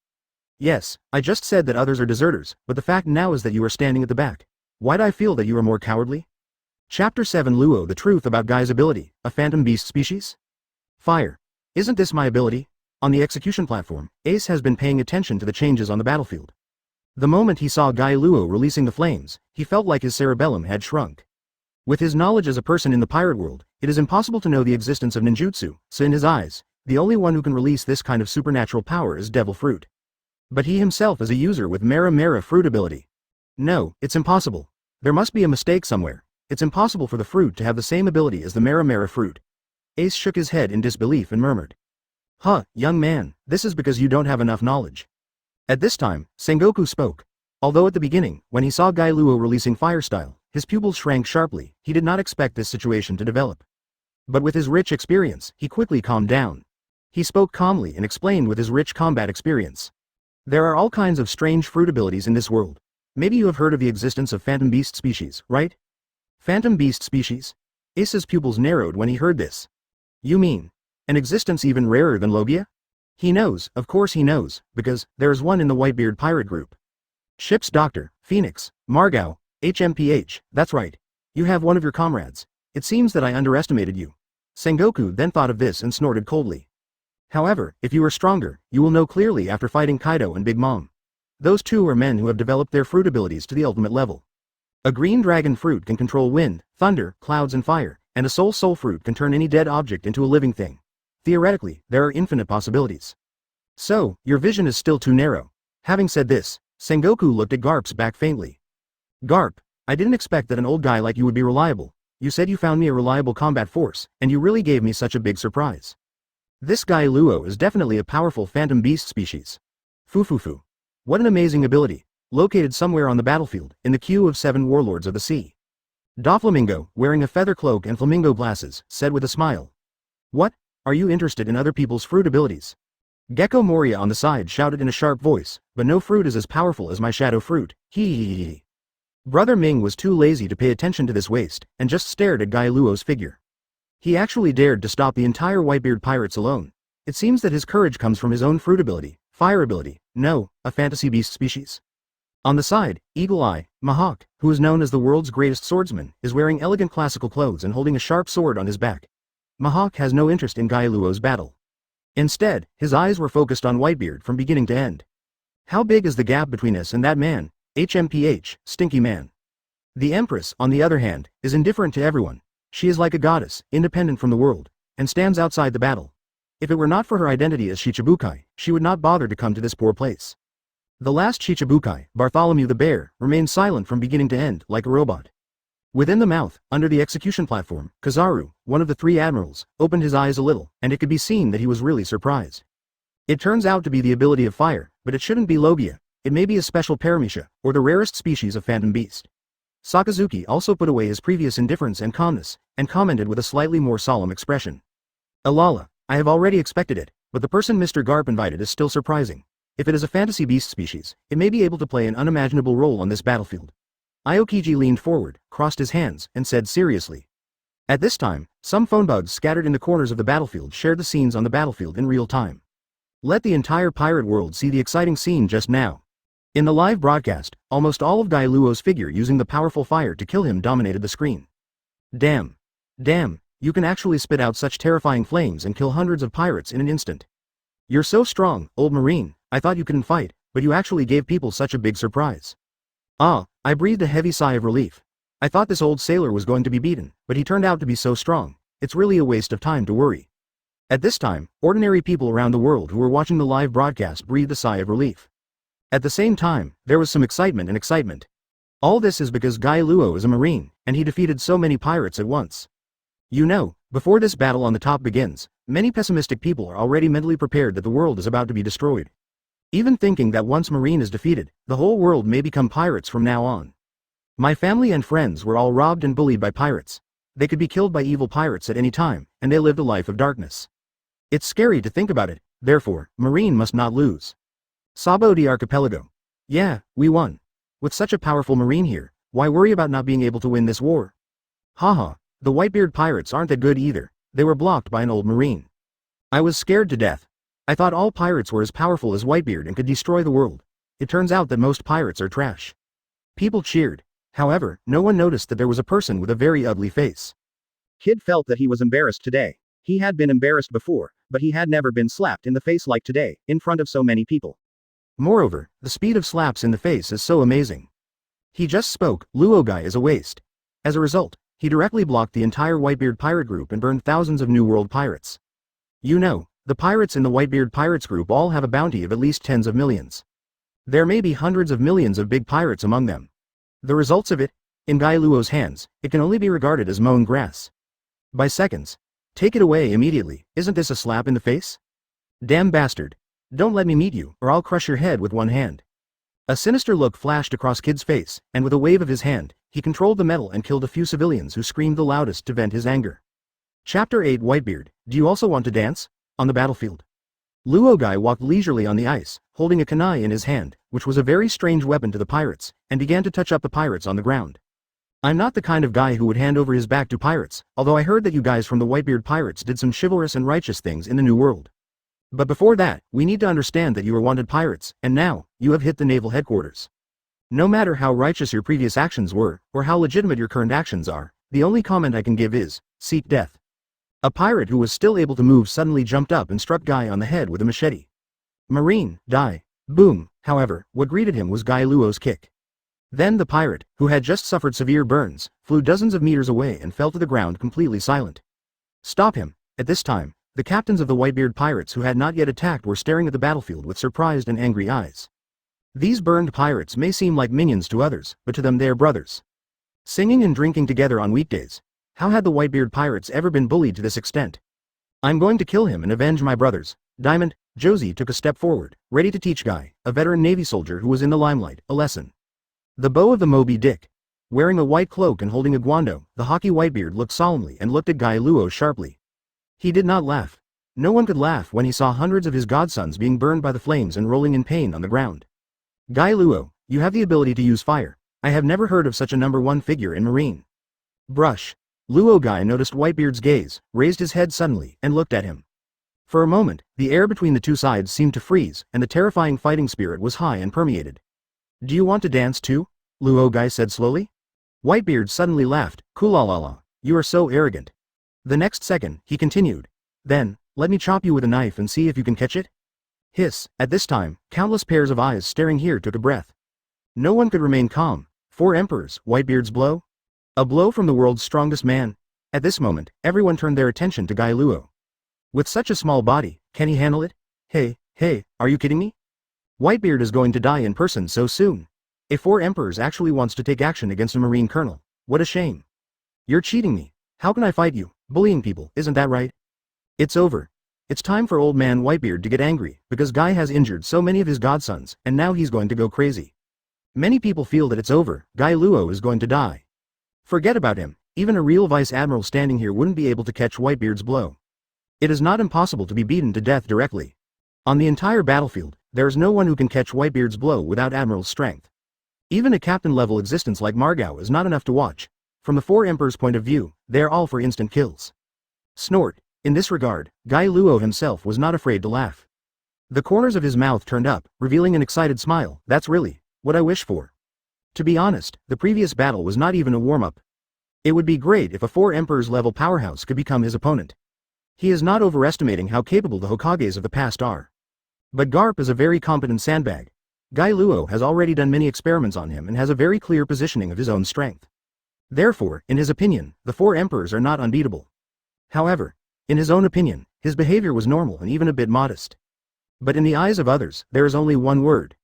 Speaker 1: Yes, I just said that others are deserters, but the fact now is that you are standing at the back. Why'd I feel that you are more cowardly? Chapter 7 Luo The truth about Guy's ability, a phantom beast species? Fire. Isn't this my ability? On the execution platform, Ace has been paying attention to the changes on the battlefield. The moment he saw Guy Luo releasing the flames, he felt like his cerebellum had shrunk. With his knowledge as a person in the pirate world, it is impossible to know the existence of ninjutsu, so in his eyes, the only one who can release this kind of supernatural power is devil fruit. But he himself is a user with Mera fruit ability. No, it's impossible. There must be a mistake somewhere. It's impossible for the fruit to have the same ability as the Mera fruit. Ace shook his head in disbelief and murmured. Huh, young man, this is because you don't have enough knowledge. At this time, Sengoku spoke. Although at the beginning, when he saw Guy Luo releasing fire style, his pupils shrank sharply, he did not expect this situation to develop. But with his rich experience, he quickly calmed down. He spoke calmly and explained with his rich combat experience. There are all kinds of strange fruit abilities in this world. Maybe you have heard of the existence of phantom beast species, right? Phantom beast species? Ace's pupils narrowed when he heard this. You mean an existence even rarer than Logia? He knows, of course he knows, because there is one in the Whitebeard pirate group. Ship's Doctor, Phoenix, Margao, HMPH, that's right. You have one of your comrades. It seems that I underestimated you. Sengoku then thought of this and snorted coldly. However, if you are stronger, you will know clearly after fighting Kaido and Big Mom. Those two are men who have developed their fruit abilities to the ultimate level. A green dragon fruit can control wind, thunder, clouds and fire, and a soul fruit can turn any dead object into a living thing. Theoretically, there are infinite possibilities. So, your vision is still too narrow. Having said this, Sengoku looked at Garp's back faintly. Garp, I didn't expect that an old guy like you would be reliable. You said you found me a reliable combat force, and you really gave me such a big surprise. This guy Luo is definitely a powerful phantom beast species. Fufufu. What an amazing ability, located somewhere on the battlefield, in the queue of 7 warlords of the sea. Doflamingo, wearing a feather cloak and flamingo glasses, said with a smile. What? Are you interested in other people's fruit abilities? Gecko Moria on the side shouted in a sharp voice, but no fruit is as powerful as my shadow fruit, hee. Brother Ming was too lazy to pay attention to this waste, and just stared at Guy Luo's figure. He actually dared to stop the entire Whitebeard pirates alone. It seems that his courage comes from his own fruit ability, fire ability, no, a fantasy beast species. On the side, Eagle Eye, Mahawk, who is known as the world's greatest swordsman, is wearing elegant classical clothes and holding a sharp sword on his back. Mahawk has no interest in Guy Luo's battle. Instead, his eyes were focused on Whitebeard from beginning to end. How big is the gap between us and that man, HMPH, stinky man? The Empress, on the other hand, is indifferent to everyone. She is like a goddess, independent from the world, and stands outside the battle. If it were not for her identity as Shichibukai, she would not bother to come to this poor place. The last Shichibukai, Bartholomew the Bear, remained silent from beginning to end, like a robot. Within the mouth, under the execution platform, Kizaru, one of the 3 admirals, opened his eyes a little, and it could be seen that he was really surprised. It turns out to be the ability of fire, but it shouldn't be Logia. It may be a special paramecia, or the rarest species of phantom beast. Sakazuki also put away his previous indifference and calmness, and commented with a slightly more solemn expression. Alala, I have already expected it, but the person Mr. Garp invited is still surprising. If it is a fantasy beast species, it may be able to play an unimaginable role on this battlefield. Aokiji leaned forward, crossed his hands, and said seriously. At this time, some phone bugs scattered in the corners of the battlefield shared the scenes on the battlefield in real time. Let the entire pirate world see the exciting scene just now. In the live broadcast, almost all of Guy Luo's figure using the powerful fire to kill him dominated the screen. Damn, you can actually spit out such terrifying flames and kill hundreds of pirates in an instant. You're so strong, old Marine, I thought you couldn't fight, but you actually gave people such a big surprise. Ah, I breathed a heavy sigh of relief. I thought this old sailor was going to be beaten, but he turned out to be so strong, it's really a waste of time to worry. At this time, ordinary people around the world who were watching the live broadcast breathed a sigh of relief. At the same time, there was some excitement. All this is because Guy Luo is a Marine, and he defeated so many pirates at once. You know, before this battle on the top begins, many pessimistic people are already mentally prepared that the world is about to be destroyed. Even thinking that once Marine is defeated, the whole world may become pirates from now on. My family and friends were all robbed and bullied by pirates. They could be killed by evil pirates at any time, and they lived a life of darkness. It's scary to think about it, therefore, Marine must not lose. Sabo de Archipelago. Yeah, we won. With such a powerful Marine here, why worry about not being able to win this war? Haha, the Whitebeard pirates aren't that good either, they were blocked by an old Marine. I was scared to death. I thought all pirates were as powerful as Whitebeard and could destroy the world. It turns out that most pirates are trash. People cheered. However, no one noticed that there was a person with a very ugly face.
Speaker 2: Kid felt that he was embarrassed today. He had been embarrassed before, but he had never been slapped in the face like today, in front of so many people.
Speaker 1: Moreover, the speed of slaps in the face is so amazing. He just spoke, Luogai is a waste. As a result, he directly blocked the entire Whitebeard pirate group and burned thousands of New World pirates. You know, the pirates in the Whitebeard pirates group all have a bounty of at least tens of millions. There may be hundreds of millions of big pirates among them. The results of it, in Guy Luo's hands, it can only be regarded as mown grass. By seconds. Take it away immediately, isn't this a slap in the face? Damn bastard. Don't let me meet you, or I'll crush your head with one hand. A sinister look flashed across Kid's face, and with a wave of his hand, he controlled the metal and killed a few civilians who screamed the loudest to vent his anger. Chapter 8 Whitebeard, do you also want to dance? On the battlefield. Luogai walked leisurely on the ice, holding a kunai in his hand, which was a very strange weapon to the pirates, and began to touch up the pirates on the ground. I'm not the kind of guy who would hand over his back to pirates, although I heard that you guys from the Whitebeard pirates did some chivalrous and righteous things in the New World. But before that, we need to understand that you are wanted pirates, and now, you have hit the Naval Headquarters. No matter how righteous your previous actions were, or how legitimate your current actions are, the only comment I can give is, seek death. A pirate who was still able to move suddenly jumped up and struck Guy on the head with a machete. Marine, die. Boom. However, what greeted him was Guy Luo's kick. Then the pirate, who had just suffered severe burns, flew dozens of meters away and fell to the ground completely silent. Stop him. At this time, the captains of the Whitebeard pirates who had not yet attacked were staring at the battlefield with surprised and angry eyes. These burned pirates may seem like minions to others, but to them they are brothers. Singing and drinking together on weekdays. How had the Whitebeard pirates ever been bullied to this extent? I'm going to kill him and avenge my brothers. Diamond, Josie took a step forward, ready to teach Guy, a veteran Navy soldier who was in the limelight, a lesson. The bow of the Moby Dick. Wearing a white cloak and holding a guando, the haki Whitebeard looked solemnly and looked at Guy Luo sharply. He did not laugh. No one could laugh when he saw hundreds of his godsons being burned by the flames and rolling in pain on the ground. Guy Luo, you have the ability to use fire. I have never heard of such a #1 figure in Marine. Brush. Luogai noticed Whitebeard's gaze, raised his head suddenly, and looked at him. For a moment, the air between the two sides seemed to freeze, and the terrifying fighting spirit was high and permeated. Do you want to dance too? Luogai said slowly. Whitebeard suddenly laughed, Kulalala, you are so arrogant. The next second, he continued. Then, let me chop you with a knife and see if you can catch it? Hiss. At this time, countless pairs of eyes staring here took a breath. No one could remain calm. 4 emperors, Whitebeard's blow? A blow from the world's strongest man? At this moment, everyone turned their attention to Guy Luo. With such a small body, can he handle it? Hey, are you kidding me? Whitebeard is going to die in person so soon. If 4 emperors actually wants to take action against a Marine colonel, what a shame. You're cheating me. How can I fight you? Bullying people, isn't that right? It's over. It's time for old man Whitebeard to get angry, because Guy has injured so many of his godsons, and now he's going to go crazy. Many people feel that it's over, Guy Luo is going to die. Forget about him, even a real Vice Admiral standing here wouldn't be able to catch Whitebeard's blow. It is not impossible to be beaten to death directly. On the entire battlefield, there is no one who can catch Whitebeard's blow without Admiral's strength. Even a captain-level existence like Margao is not enough to watch. From the 4 emperors' point of view, they are all for instant kills. Snort. In this regard, Guy Luo himself was not afraid to laugh. The corners of his mouth turned up, revealing an excited smile. That's really what I wish for. To be honest, the previous battle was not even a warm-up. It would be great if a 4 emperors level powerhouse could become his opponent. He is not overestimating how capable the Hokages of the past are. But Garp is a very competent sandbag. Guy Luo has already done many experiments on him and has a very clear positioning of his own strength. Therefore, in his opinion, the 4 emperors are not unbeatable. However, in his own opinion, his behavior was normal and even a bit modest. But in the eyes of others, there is only one word.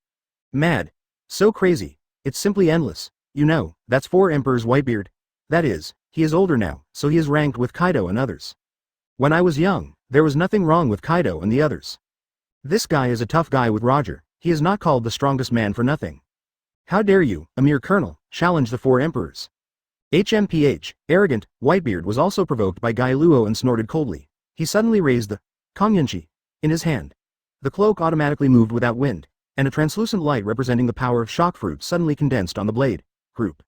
Speaker 1: Mad. So crazy. It's simply endless. You know, that's 4 emperors Whitebeard. That is, he is older now, so he is ranked with Kaido and others. When I was young, there was nothing wrong with Kaido and the others. This guy is a tough guy with Roger. He is not called the strongest man for nothing. How dare you, a mere colonel, challenge the 4 emperors? HMPH, arrogant. Whitebeard was also provoked by Guy Luo and snorted coldly. He suddenly raised the Kongyanchi in his hand. The cloak automatically moved without wind, and a translucent light representing the power of shock fruit suddenly condensed on the blade. Group.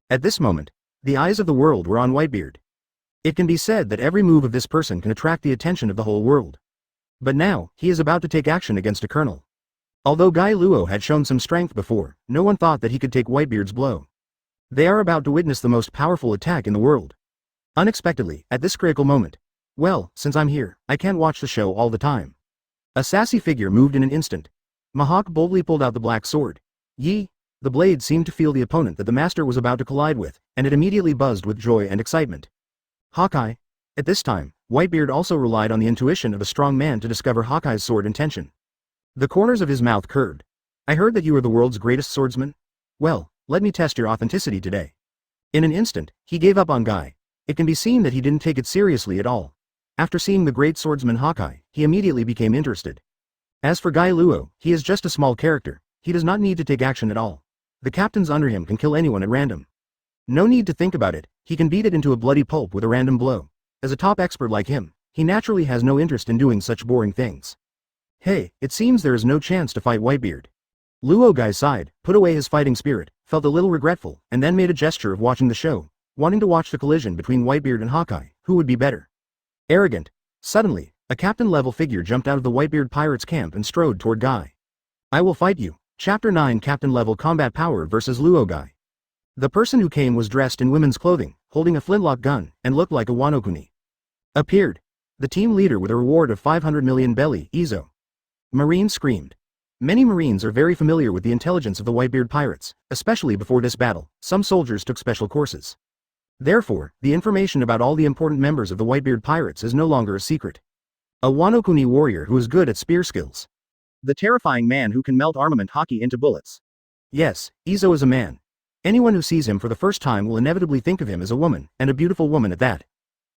Speaker 1: At this moment, the eyes of the world were on Whitebeard. It can be said that every move of this person can attract the attention of the whole world. But now, he is about to take action against a colonel. Although Guy Luo had shown some strength before, no one thought that he could take Whitebeard's blow. They are about to witness the most powerful attack in the world. Unexpectedly, at this critical moment. Well, since I'm here, I can't watch the show all the time. A sassy figure moved in an instant. Mihawk boldly pulled out the black sword. Yi! The blade seemed to feel the opponent that the master was about to collide with, and it immediately buzzed with joy and excitement. Hawkeye. At this time, Whitebeard also relied on the intuition of a strong man to discover Hawkeye's sword intention. The corners of his mouth curved. I heard that you are the world's greatest swordsman? Well, let me test your authenticity today. In an instant, he gave up on Guy. It can be seen that he didn't take it seriously at all. After seeing the great swordsman Hawkeye, he immediately became interested. As for Guy Luo, he is just a small character. He does not need to take action at all. The captains under him can kill anyone at random. No need to think about it, he can beat it into a bloody pulp with a random blow. As a top expert like him, he naturally has no interest in doing such boring things. Hey, it seems there is no chance to fight Whitebeard. Luo Guy sighed, put away his fighting spirit, felt a little regretful, and then made a gesture of watching the show, wanting to watch the collision between Whitebeard and Hawkeye, who would be better. Arrogant. Suddenly, a captain-level figure jumped out of the Whitebeard pirates' camp and strode toward Guy. I will fight you. Chapter 9 Captain-level combat power versus Luo Guy. The person who came was dressed in women's clothing, holding a flintlock gun, and looked like a Wano-kuni. Appeared. The team leader with a reward of 500 million belly, Izo. Marine screamed. Many Marines are very familiar with the intelligence of the Whitebeard pirates, especially before this battle. Some soldiers took special courses. Therefore, the information about all the important members of the Whitebeard pirates is no longer a secret. A Wano-kuni warrior who is good at spear skills.
Speaker 2: The terrifying man who can melt armament haki into bullets.
Speaker 1: Yes, Izo is a man. Anyone who sees him for the first time will inevitably think of him as a woman, and a beautiful woman at that.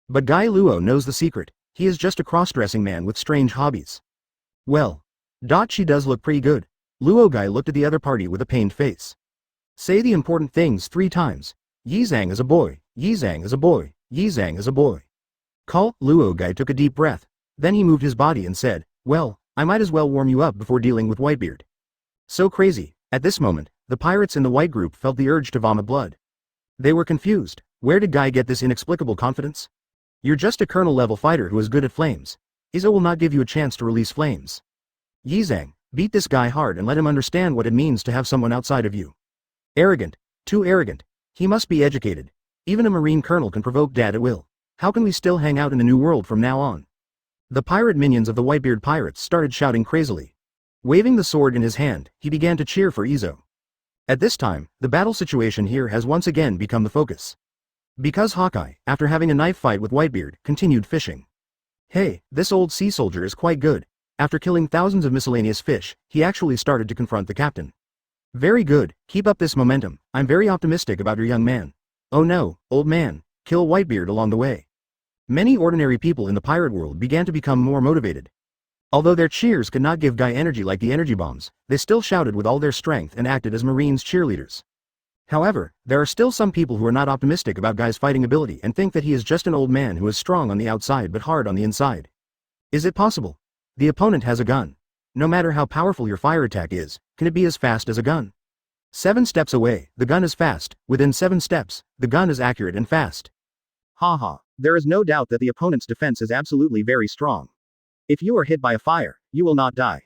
Speaker 1: But Guy Luo knows the secret. He is just a cross-dressing man with strange hobbies. Well. She does look pretty good. Luo Guy looked at the other party with a pained face. Say the important things 3 times. Yizang is a boy, Yizang is a boy, Yizang is a boy. Call. Luo Guy took a deep breath. Then he moved his body and said, well, I might as well warm you up before dealing with Whitebeard. So crazy. At this moment, the pirates in the white group felt the urge to vomit blood. They were confused. Where did Guy get this inexplicable confidence? You're just a colonel-level fighter who is good at flames. Izo will not give you a chance to release flames. Yizang, beat this guy hard and let him understand what it means to have someone outside of you. Arrogant. Too arrogant. He must be educated. Even a marine colonel can provoke dad at will. How can we still hang out in the new world from now on? The pirate minions of the Whitebeard pirates started shouting crazily. Waving the sword in his hand, he began to cheer for Izo. At this time, the battle situation here has once again become the focus. Because Hawkeye, after having a knife fight with Whitebeard, continued fishing. Hey, this old sea soldier is quite good. After killing thousands of miscellaneous fish, he actually started to confront the captain. Very good, keep up this momentum, I'm very optimistic about your young man. Oh no, old man, kill Whitebeard along the way. Many ordinary people in the pirate world began to become more motivated. Although their cheers could not give Guy energy like the energy bombs, they still shouted with all their strength and acted as Marines cheerleaders. However, there are still some people who are not optimistic about Guy's fighting ability and think that he is just an old man who is strong on the outside but hard on the inside. Is it possible? The opponent has a gun. No matter how powerful your fire attack is, can it be as fast as a gun? 7 steps away, the gun is fast. Within 7 steps, the gun is accurate and fast.
Speaker 2: Haha, there is no doubt that the opponent's defense is absolutely very strong. If you are hit by a fire, you will not die.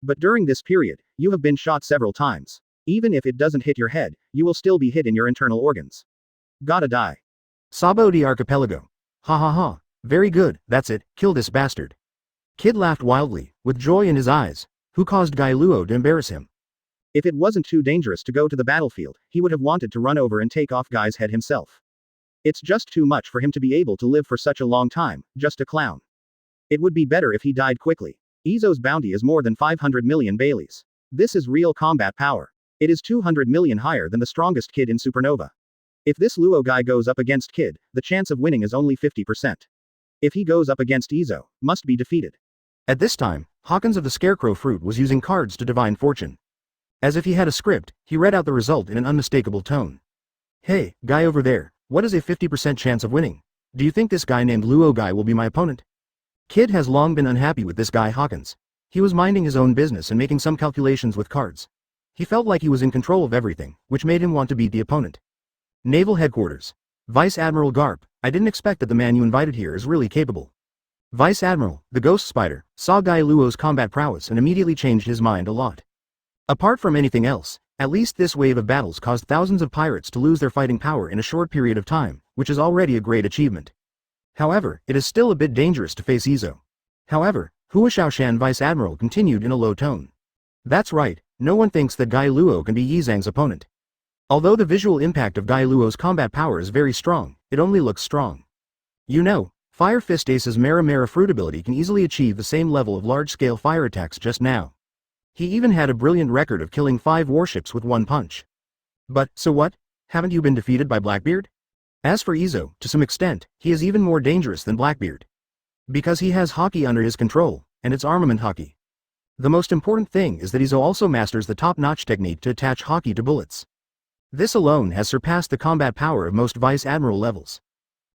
Speaker 2: But during this period, you have been shot several times. Even if it doesn't hit your head, you will still be hit in your internal organs. Gotta die.
Speaker 1: Sabo de Archipelago. Ha ha ha, very good, that's it, kill this bastard. Kid laughed wildly, with joy in his eyes. Who caused Guy Luo to embarrass him?
Speaker 2: If it wasn't too dangerous to go to the battlefield, he would have wanted to run over and take off Guy's head himself. It's just too much for him to be able to live for such a long time, just a clown. It would be better if he died quickly. Izo's bounty is more than 500 million Baileys. This is real combat power. It is 200 million higher than the strongest Kid in Supernova. If this Luo Guy goes up against Kid, the chance of winning is only 50%. If he goes up against Izo, must be defeated.
Speaker 1: At this time, Hawkins of the Scarecrow Fruit was using cards to divine fortune. As if he had a script, he read out the result in an unmistakable tone. Hey, guy over there, what is a 50% chance of winning? Do you think this guy named Luo Guy will be my opponent? Kid has long been unhappy with this guy Hawkins. He was minding his own business and making some calculations with cards. He felt like he was in control of everything, which made him want to beat the opponent. Naval Headquarters. Vice Admiral Garp, I didn't expect that the man you invited here is really capable. Vice Admiral, the Ghost Spider, saw Guy Luo's combat prowess and immediately changed his mind a lot. Apart from anything else, at least this wave of battles caused thousands of pirates to lose their fighting power in a short period of time, which is already a great achievement. However, it is still a bit dangerous to face Izo. However, Hua Shaoshan Vice Admiral continued in a low tone. That's right, no one thinks that Guy Luo can be Yi Zhang's opponent. Although the visual impact of Guy Luo's combat power is very strong, it only looks strong. You know, Fire Fist Ace's Mera Mera fruit ability can easily achieve the same level of large-scale fire attacks just now. He even had a brilliant record of killing 5 warships with one punch. But, so what? Haven't you been defeated by Blackbeard? As for Izo, to some extent, he is even more dangerous than Blackbeard. Because he has haki under his control, and it's armament haki. The most important thing is that Izo also masters the top-notch technique to attach haki to bullets. This alone has surpassed the combat power of most Vice Admiral levels.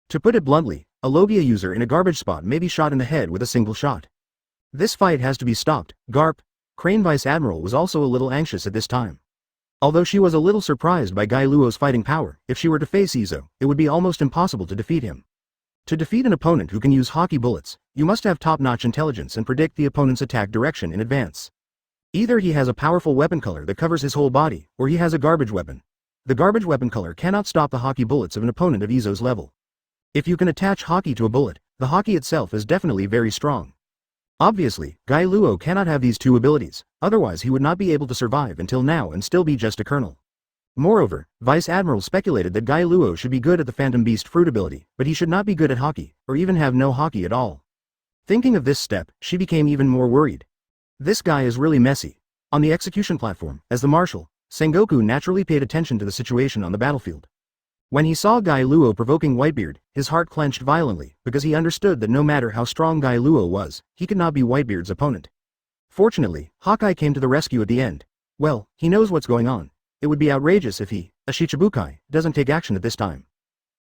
Speaker 1: To put it bluntly, a Logia user in a garbage spot may be shot in the head with a single shot. This fight has to be stopped. Garp, Crane Vice Admiral was also a little anxious at this time. Although she was a little surprised by Guy Luo's fighting power, if she were to face Izo, it would be almost impossible to defeat him. To defeat an opponent who can use haki bullets, you must have top-notch intelligence and predict the opponent's attack direction in advance. Either he has a powerful weapon color that covers his whole body, or he has a garbage weapon. The garbage weapon color cannot stop the haki bullets of an opponent of Izo's level. If you can attach haki to a bullet, the haki itself is definitely very strong. Obviously, Guy Luo cannot have these two abilities, otherwise he would not be able to survive until now and still be just a colonel. Moreover, Vice Admiral speculated that Guy Luo should be good at the Phantom Beast fruit ability, but he should not be good at haki, or even have no haki at all. Thinking of this step, she became even more worried. This guy is really messy. On the execution platform, as the marshal, Sengoku naturally paid attention to the situation on the battlefield. When he saw Guy Luo provoking Whitebeard, his heart clenched violently, because he understood that no matter how strong Guy Luo was, he could not be Whitebeard's opponent. Fortunately, Hawkeye came to the rescue at the end. Well, he knows what's going on. It would be outrageous if he, a Shichibukai, doesn't take action at this time.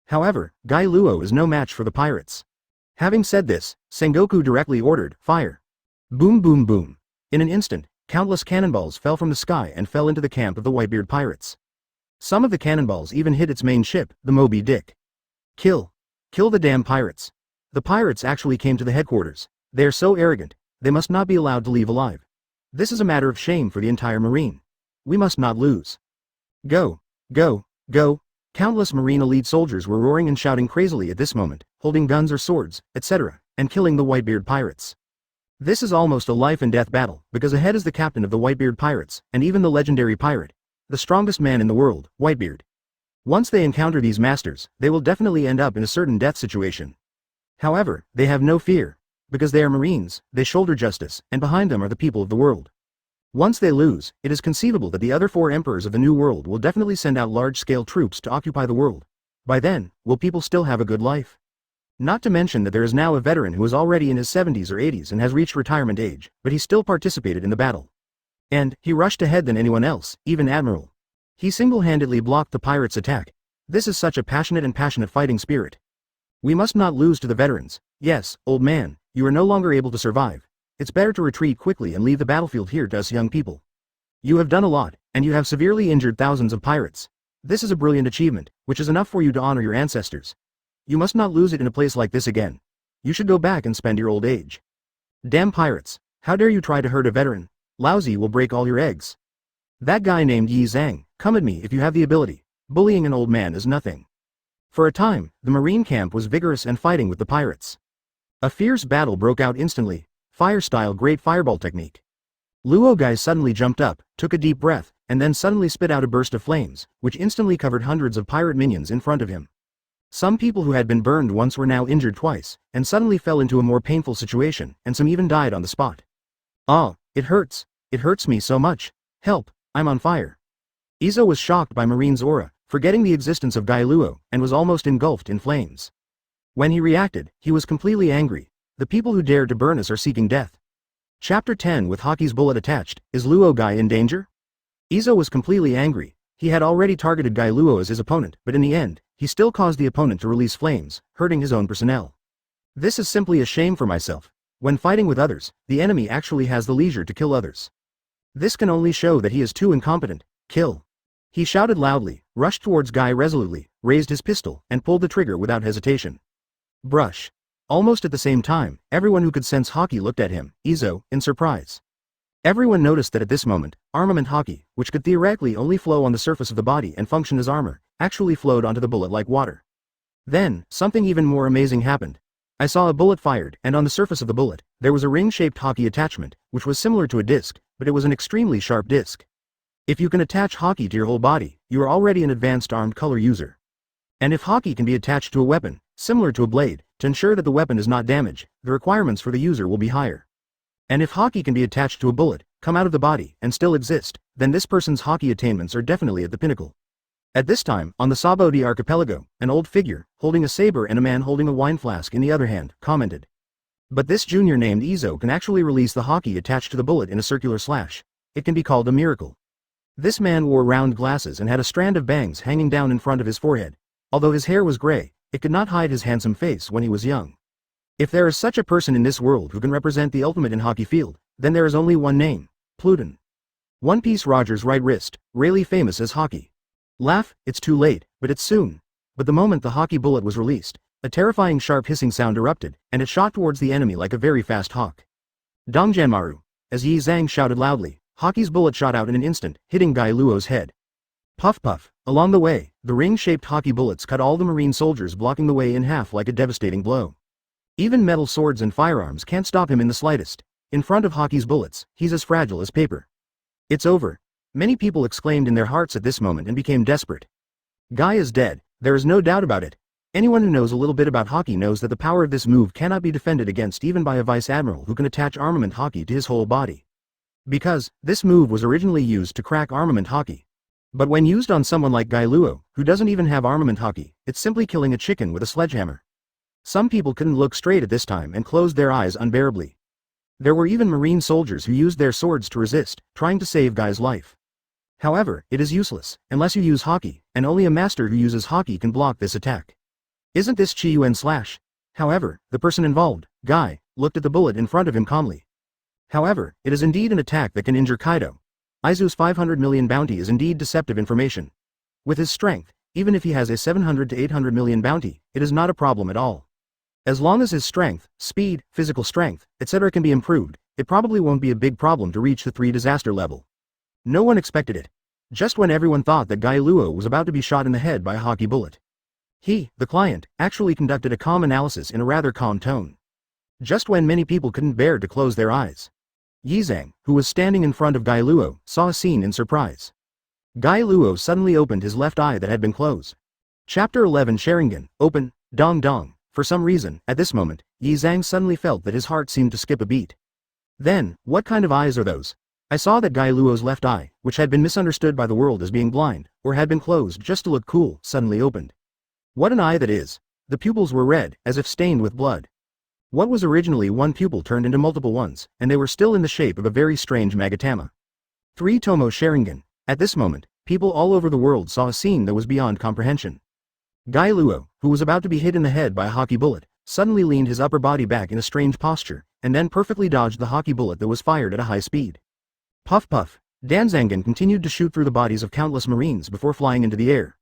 Speaker 1: However, Guy Luo is no match for the pirates. Having said this, Sengoku directly ordered, fire. Boom boom boom. In an instant, countless cannonballs fell from the sky and fell into the camp of the Whitebeard pirates. Some of the cannonballs even hit its main ship, the Moby Dick. Kill. Kill the damn pirates. The pirates actually came to the headquarters. They are so arrogant, they must not be allowed to leave alive. This is a matter of shame for the entire Marine. We must not lose. Go. Go. Go. Countless Marine elite soldiers were roaring and shouting crazily at this moment, holding guns or swords, etc., and killing the Whitebeard pirates. This is almost a life and death battle, because ahead is the captain of the Whitebeard pirates, and even the legendary pirate, the strongest man in the world, Whitebeard. Once they encounter these masters, they will definitely end up in a certain death situation. However, they have no fear. Because they are Marines, they shoulder justice, and behind them are the people of the world. Once they lose, it is conceivable that the other 4 emperors of the New World will definitely send out large-scale troops to occupy the world. By then, will people still have a good life? Not to mention that there is now a veteran who is already in his 70s or 80s and has reached retirement age, but he still participated in the battle. And, he rushed ahead than anyone else, even Admiral. He single-handedly blocked the pirates' attack. This is such a passionate fighting spirit. We must not lose to the veterans. Yes, old man, you are no longer able to survive. It's better to retreat quickly and leave the battlefield here to us young people. You have done a lot, and you have severely injured thousands of pirates. This is a brilliant achievement, which is enough for you to honor your ancestors. You must not lose it in a place like this again. You should go back and spend your old age. Damn pirates, how dare you try to hurt a veteran? Lousy will break all your eggs. That guy named Yi Zhang, come at me if you have the ability. Bullying an old man is nothing. For a time, the Marine camp was vigorous and fighting with the pirates. A fierce battle broke out instantly, fire-style great fireball technique. Luo Gai suddenly jumped up, took a deep breath, and then suddenly spit out a burst of flames, which instantly covered hundreds of pirate minions in front of him. Some people who had been burned once were now injured twice, and suddenly fell into a more painful situation, and some even died on the spot. Ah, it hurts. It hurts me so much. Help, I'm on fire. Izo was shocked by Marine's aura, forgetting the existence of Guy Luo, and was almost engulfed in flames. When he reacted, he was completely angry. The people who dared to burn us are seeking death. Chapter 10 with Haki's bullet attached, is Luo Gai in danger? Izo was completely angry. He had already targeted Guy Luo as his opponent, but in the end, he still caused the opponent to release flames, hurting his own personnel. This is simply a shame for myself. When fighting with others, the enemy actually has the leisure to kill others. This can only show that he is too incompetent. Kill. He shouted loudly, rushed towards Guy resolutely, raised his pistol, and pulled the trigger without hesitation. Brush. Almost at the same time, everyone who could sense haki looked at him, Izo, in surprise. Everyone noticed that at this moment, armament haki, which could theoretically only flow on the surface of the body and function as armor, actually flowed onto the bullet like water. Then, something even more amazing happened. I saw a bullet fired, and on the surface of the bullet, there was a ring-shaped haki attachment, which was similar to a disc, but it was an extremely sharp disc. If you can attach haki to your whole body, you are already an advanced armed color user. And if haki can be attached to a weapon, similar to a blade, to ensure that the weapon is not damaged, the requirements for the user will be higher. And if haki can be attached to a bullet, come out of the body, and still exist, then this person's haki attainments are definitely at the pinnacle. At this time, on the Sabaody archipelago, an old figure, holding a saber and a man holding a wine flask in the other hand, commented. But this junior named Izo can actually release the haki attached to the bullet in a circular slash. It can be called a miracle. This man wore round glasses and had a strand of bangs hanging down in front of his forehead. Although his hair was gray, it could not hide his handsome face when he was young. If there is such a person in this world who can represent the ultimate in haki field, then there is only one name, Pluton. One Piece Roger's right wrist, really famous as haki. Laugh, it's too late, but it's soon. But the moment the haki bullet was released, a terrifying sharp hissing sound erupted, and it shot towards the enemy like a very fast hawk. Dongjanmaru. As Yi Zhang shouted loudly, Haki's bullet shot out in an instant, hitting Guy Luo's head. Puff puff. Along the way, the ring-shaped haki bullets cut all the marine soldiers, blocking the way in half like a devastating blow. Even metal swords and firearms can't stop him in the slightest. In front of Haki's bullets, he's as fragile as paper. It's over. Many people exclaimed in their hearts at this moment and became desperate. Guy is dead, there is no doubt about it. Anyone who knows a little bit about haki knows that the power of this move cannot be defended against even by a Vice Admiral who can attach armament haki to his whole body. Because, this move was originally used to crack armament haki. But when used on someone like Guy Luo, who doesn't even have armament haki, it's simply killing a chicken with a sledgehammer. Some people couldn't look straight at this time and closed their eyes unbearably. There were even marine soldiers who used their swords to resist, trying to save Guy's life. However, it is useless, unless you use haki, and only a master who uses haki can block this attack. Isn't this Chi-Yuan slash? However, the person involved, Guy, looked at the bullet in front of him calmly. However, it is indeed an attack that can injure Kaido. Izu's 500 million bounty is indeed deceptive information. With his strength, even if he has a 700 to 800 million bounty, it is not a problem at all. As long as his strength, speed, physical strength, etc. can be improved, it probably won't be a big problem to reach the 3 disaster level. No one expected it. Just when everyone thought that Guy Luo was about to be shot in the head by a haki bullet. He, the client, actually conducted a calm analysis in a rather calm tone. Just when many people couldn't bear to close their eyes. Yi Zhang, who was standing in front of Guy Luo, saw a scene in surprise. Guy Luo suddenly opened his left eye that had been closed. Chapter 11 Sharingan, open, dong dong. For some reason, at this moment, Yi Zhang suddenly felt that his heart seemed to skip a beat. Then, what kind of eyes are those? I saw that Guy Luo's left eye, which had been misunderstood by the world as being blind, or had been closed just to look cool, suddenly opened. What an eye that is! The pupils were red, as if stained with blood. What was originally one pupil turned into multiple ones, and they were still in the shape of a very strange Magatama. 3 Tomo Sharingan. At this moment, people all over the world saw a scene that was beyond comprehension. Guy Luo, who was about to be hit in the head by a haki bullet, suddenly leaned his upper body back in a strange posture, and then perfectly dodged the haki bullet that was fired at a high speed. Puff puff. Danzangan continued to shoot through the bodies of countless marines before flying into the air.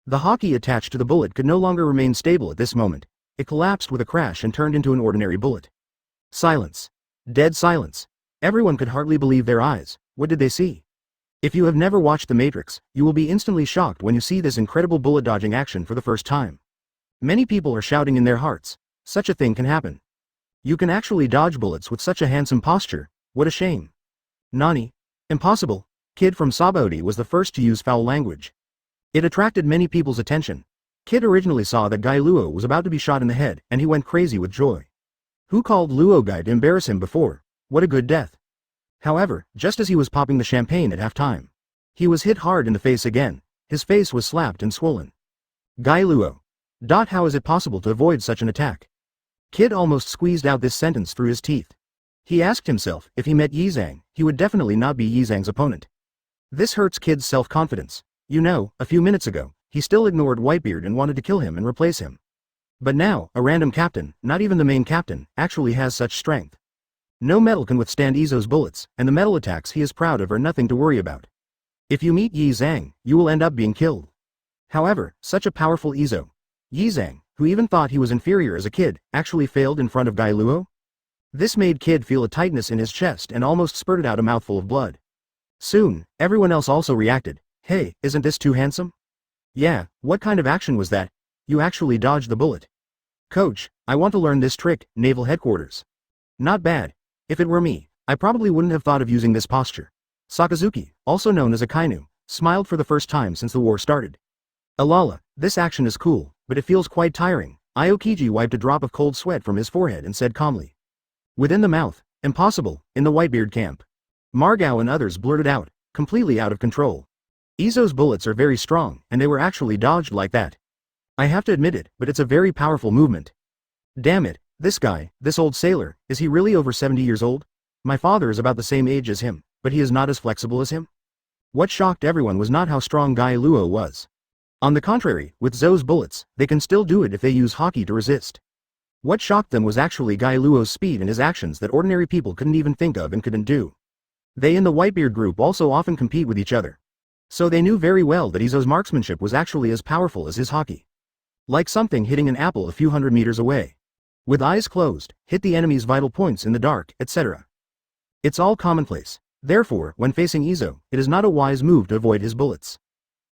Speaker 1: The haki attached to the bullet could no longer remain stable at this moment. It collapsed with a crash and turned into an ordinary bullet. Silence. Dead silence. Everyone could hardly believe their eyes. What did they see? If you have never watched The Matrix, you will be instantly shocked when you see this incredible bullet dodging action for the first time. Many people are shouting in their hearts, such a thing can happen. You can actually dodge bullets with such a handsome posture, what a shame. Nani? Impossible. Kid from Sabaody was the first to use foul language. It attracted many people's attention. Kid originally saw that Guy Luo was about to be shot in the head, and he went crazy with joy. Who called Luo Guy to embarrass him before? What a good death. However, just as he was popping the champagne at halftime, he was hit hard in the face again. His face was slapped and swollen. Guy Luo. How is it possible to avoid such an attack? Kid almost squeezed out this sentence through his teeth. He asked himself, if he met Yi Zhang, he would definitely not be Yi Zhang's opponent. This hurts Kid's self-confidence. You know, a few minutes ago, he still ignored Whitebeard and wanted to kill him and replace him. But now, a random captain, not even the main captain, actually has such strength. No metal can withstand Izo's bullets, and the metal attacks he is proud of are nothing to worry about. If you meet Yi Zhang, you will end up being killed. However, such a powerful Izo. Yi Zhang, who even thought he was inferior as a kid, actually failed in front of Guy Luo? This made Kid feel a tightness in his chest and almost spurted out a mouthful of blood. Soon, everyone else also reacted. Hey, isn't this too handsome? Yeah, what kind of action was that? You actually dodged the bullet. Coach, I want to learn this trick, Naval Headquarters. Not bad. If it were me, I probably wouldn't have thought of using this posture. Sakazuki, also known as Akainu, smiled for the first time since the war started. Alala, this action is cool, but it feels quite tiring. Aokiji wiped a drop of cold sweat from his forehead and said calmly. Within the mouth, impossible, in the Whitebeard camp. Margao and others blurted out, completely out of control. Izo's bullets are very strong, and they were actually dodged like that. I have to admit it, but it's a very powerful movement. Damn it, this guy, this old sailor, is he really over 70 years old? My father is about the same age as him, but he is not as flexible as him? What shocked everyone was not how strong Guy Luo was. On the contrary, with Zou's bullets, they can still do it if they use haki to resist. What shocked them was actually Guy Luo's speed and his actions that ordinary people couldn't even think of and couldn't do. They in the Whitebeard group also often compete with each other. So they knew very well that Izo's marksmanship was actually as powerful as his haki. Like something hitting an apple a few hundred meters away. With eyes closed, hit the enemy's vital points in the dark, etc. It's all commonplace. Therefore, when facing Izo, it is not a wise move to avoid his bullets.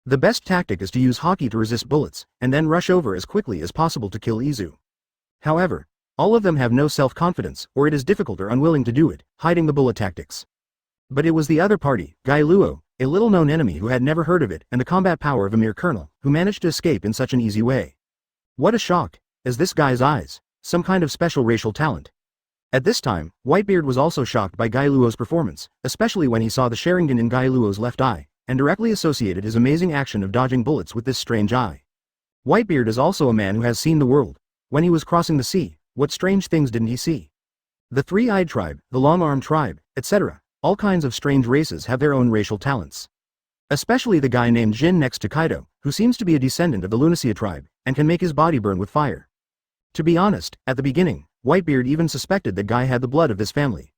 Speaker 1: The best tactic is to use haki to resist bullets, and then rush over as quickly as possible to kill Izu. However, all of them have no self-confidence, or it is difficult or unwilling to do it, hiding the bullet tactics. But it was the other party, Guy Luo, a little-known enemy who had never heard of it, and the combat power of a mere colonel, who managed to escape in such an easy way. What a shock, as this guy's eyes, some kind of special racial talent. At this time, Whitebeard was also shocked by Guy Luo's performance, especially when he saw the Sharingan in Guy Luo's left eye, and directly associated his amazing action of dodging bullets with this strange eye. Whitebeard is also a man who has seen the world. When he was crossing the sea, what strange things didn't he see? The three-eyed tribe, the long-armed tribe, etc. All kinds of strange races have their own racial talents. Especially the guy named Jin next to Kaido, who seems to be a descendant of the Lunacia tribe, and can make his body burn with fire. To be honest, at the beginning, Whitebeard even suspected that Guy had the blood of this family.